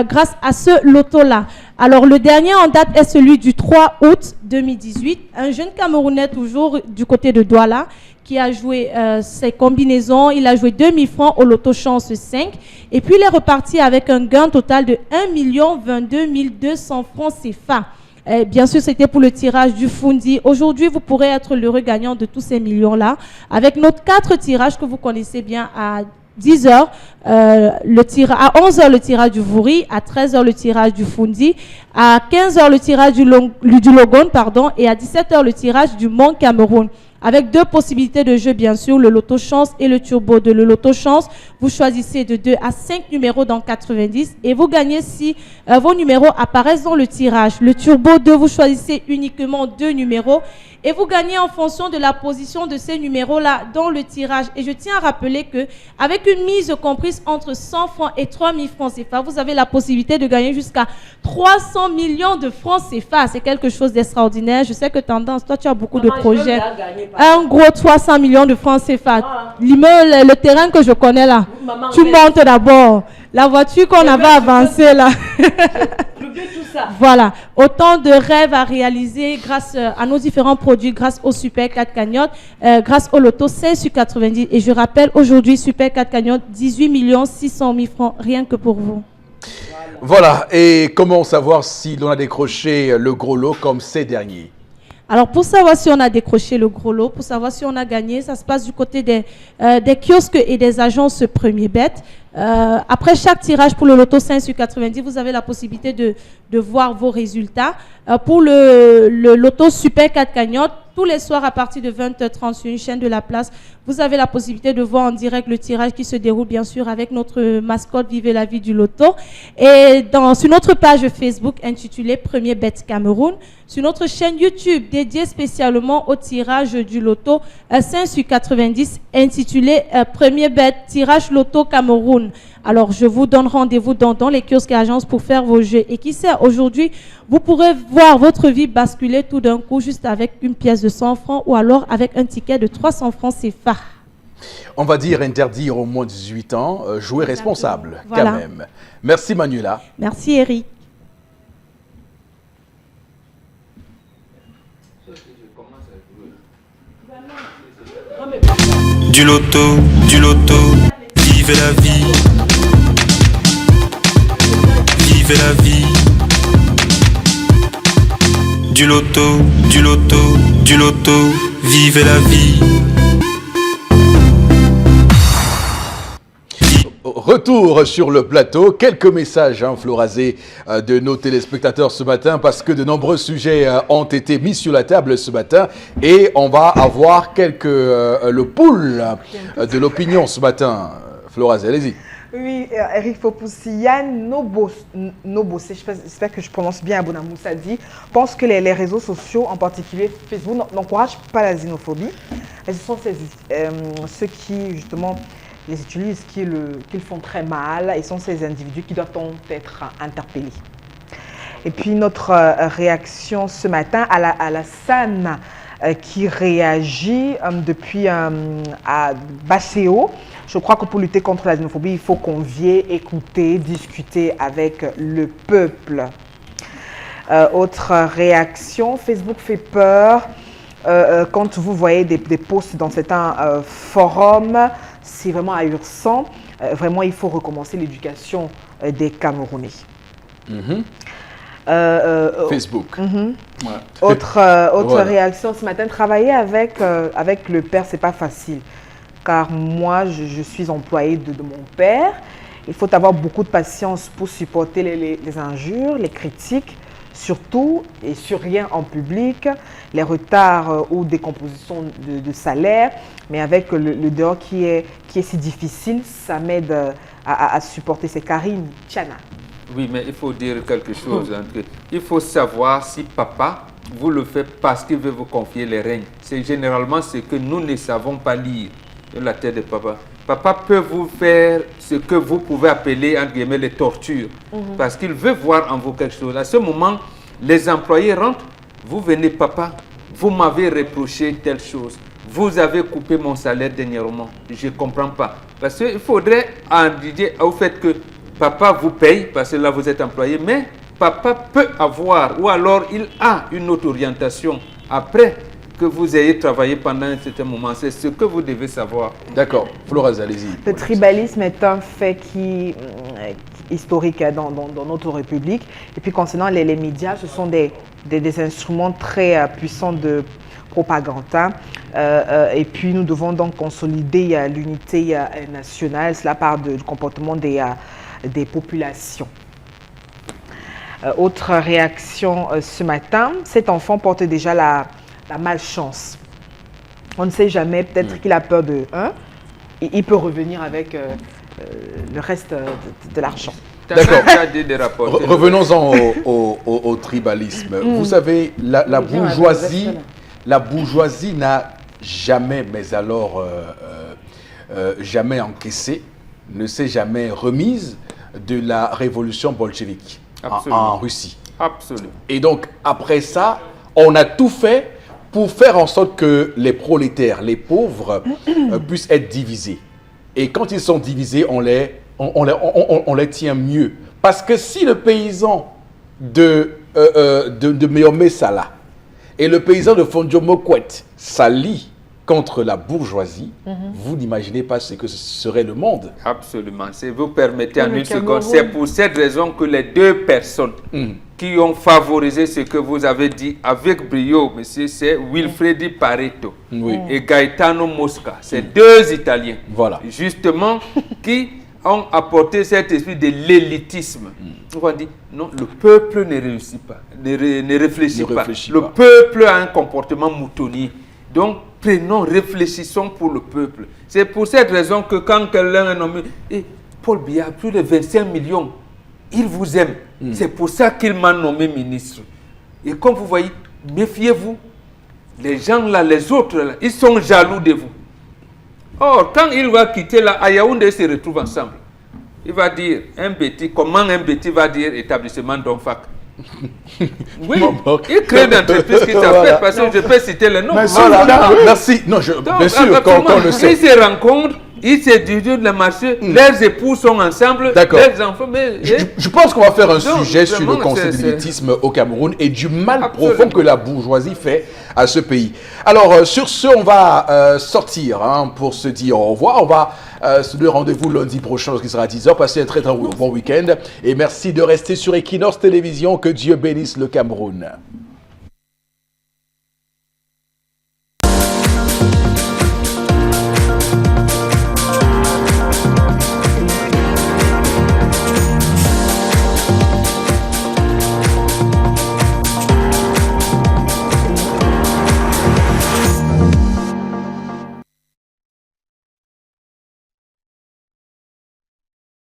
grâce à ce Loto-là. Alors, le dernier en date est celui du 3 août 2018. Un jeune Camerounais, toujours du côté de Douala, qui a joué ses combinaisons. Il a joué 2000 francs au Loto Chance 5. Et puis, il est reparti avec un gain total de 1 22 200 francs CFA. Bien sûr, c'était pour le tirage du Fundi. Aujourd'hui, vous pourrez être l'heureux gagnant de tous ces millions-là avec nos 4 tirages que vous connaissez bien à 10h, à 11h le tirage du Vouri, à 13h le tirage du Fundi, à 15h le tirage du Logon, et à 17h le tirage du Mont Cameroun. Avec 2 possibilités de jeu, bien sûr, le Loto Chance et le Turbo 2. Le Loto Chance, vous choisissez de 2 à 5 numéros dans 90 et vous gagnez si vos numéros apparaissent dans le tirage. Le Turbo 2, vous choisissez uniquement 2 numéros et vous gagnez en fonction de la position de ces numéros-là dans le tirage. Et je tiens à rappeler que avec une mise comprise entre 100 francs et 3000 francs CFA, vous avez la possibilité de gagner jusqu'à 300 millions de francs CFA. C'est quelque chose d'extraordinaire. Je sais que Tendance, toi, tu as beaucoup de projets. Un gros 300 millions de francs CFA. L'immeuble, le terrain que je connais là, tu montes d'abord. La voiture qu'on avait avancée là. Voilà, autant de rêves à réaliser grâce à nos différents produits, grâce au Super 4 cagnotte, grâce au Loto 16 sur 90. Et je rappelle, aujourd'hui, Super 4 cagnotte, 18 600 000 francs, rien que pour vous. Voilà, et comment savoir si l'on a décroché le gros lot comme ces derniers? Alors, pour savoir si on a décroché le gros lot, pour savoir si on a gagné, ça se passe du côté des kiosques et des agences Premier Bet. Après chaque tirage pour le Loto 5 sur 90, vous avez la possibilité de voir vos résultats. Pour le Loto Super 4 cagnotte, tous les soirs à partir de 20h30 sur une chaîne de la place, vous avez la possibilité de voir en direct le tirage qui se déroule bien sûr avec notre mascotte Vivez la vie du Loto. Et sur notre page Facebook intitulée Premier Bet Cameroun, sur notre chaîne YouTube dédiée spécialement au tirage du Loto 5 sur 90 intitulée Premier Bet Tirage Loto Cameroun. Alors, je vous donne rendez-vous dans les kiosques et agences pour faire vos jeux. Et qui sait, aujourd'hui, vous pourrez voir votre vie basculer tout d'un coup juste avec une pièce de 100 francs ou alors avec un ticket de 300 francs CFA. On va dire interdire au moins 18 ans, jouer responsable voilà. Quand même. Merci Manuela. Merci Eric. Du loto, vivez la vie. Vivez la vie. Du loto, vivez la vie. Retour sur le plateau, quelques messages, Florazé, de nos téléspectateurs ce matin, parce que de nombreux sujets ont été mis sur la table ce matin, et on va avoir le pouls de l'opinion ce matin. Florazé, allez-y. Oui, Eric Fopoussi, Yann Nobosé, j'espère que je prononce bien Abona Moussa dit, pense que les réseaux sociaux, en particulier Facebook, n'encouragent pas la xénophobie. Et ce sont ceux qui, justement, les utilisent, qui le font très mal, et sont ces individus qui doivent être interpellés. Et puis notre réaction ce matin à la SAN qui réagit depuis à Basséo. Je crois que pour lutter contre la xénophobie, il faut convier, écouter, discuter avec le peuple. Autre réaction, Facebook fait peur. Quand vous voyez des posts dans certains forums, c'est vraiment ahurissant. Vraiment, il faut recommencer l'éducation des Camerounais. Facebook. Ouais. Autre réaction ce matin, travailler avec le père, c'est pas facile. Car moi, je suis employée de mon père. Il faut avoir beaucoup de patience pour supporter les injures, les critiques, surtout et sur rien en public, les retards ou décompositions de salaire. Mais avec le dehors qui est si difficile, ça m'aide à supporter. C'est Karine Tchana. Oui, mais il faut dire quelque chose. Il faut savoir si papa vous le fait parce qu'il veut vous confier les règnes. C'est généralement ce que nous ne savons pas lire de la tête de papa. Papa peut vous faire ce que vous pouvez appeler, entre guillemets, les tortures. Parce qu'il veut voir en vous quelque chose. À ce moment, les employés rentrent. Vous venez, papa, vous m'avez reproché telle chose. Vous avez coupé mon salaire dernièrement. Je ne comprends pas. Parce qu'il faudrait en dire au fait que papa vous paye, parce que là vous êtes employé, mais papa peut avoir, ou alors il a une autre orientation après que vous ayez travaillé pendant un certain moment. C'est ce que vous devez savoir. D'accord. Florence, allez-y. Le tribalisme est un fait historique dans notre République. Et puis concernant les médias, ce sont des instruments très puissants de propagande. Et puis nous devons donc consolider l'unité nationale. Cela part du comportement des populations. Autre réaction ce matin, cet enfant porte déjà la malchance. On ne sait jamais, peut-être qu'il a peur de il peut revenir avec le reste de l'argent. D'accord. Revenons-en au tribalisme. Vous savez, la bourgeoisie n'a jamais, mais alors jamais encaissé, ne s'est jamais remise de la révolution bolchevique en Russie. Absolument. Et donc, après ça, on a tout fait pour faire en sorte que les prolétaires, les pauvres, puissent être divisés. Et quand ils sont divisés, on les tient mieux. Parce que si le paysan de Meomé Sala et le paysan de Fondiomokwet s'allient contre la bourgeoisie, vous n'imaginez pas ce que serait le monde. Absolument. Si vous permettez en une seconde, c'est pour cette raison que les deux personnes qui ont favorisé ce que vous avez dit avec brio, monsieur, c'est Wilfredi Pareto et Gaetano Mosca. C'est deux Italiens, justement, qui ont apporté cet esprit de l'élitisme. On dit, non, le peuple ne réussit pas, ne réfléchit pas. Le peuple a un comportement moutonnier. Donc, réfléchissons pour le peuple. C'est pour cette raison que quand quelqu'un est nommé, Paul Biya, plus de 25 millions, il vous aime. C'est pour ça qu'il m'a nommé ministre. Et comme vous voyez, méfiez-vous. Les gens là, les autres là, ils sont jaloux de vous. Or, quand il va quitter là, à Yaoundé, ils se retrouvent ensemble. Il va dire, comment un bêtis va dire établissement d'Onfac. Oui, il crée d'entreprise qui s'appelle, parce que je peux citer le nom. Merci. Non, bien sûr, quand on le sait. Ils se rencontrent, ils se dirigent le marché, leurs époux sont ensemble, leurs enfants. Mais, je pense qu'on va faire un sujet sur le concept de l'élitisme au Cameroun et du mal profond que la bourgeoisie fait à ce pays. Alors, sur ce, on va sortir pour se dire au revoir. On va se donner rendez-vous lundi prochain, qui sera à 10h. Passez un très bon week-end. Et merci de rester sur Equinox Télévision. Que Dieu bénisse le Cameroun.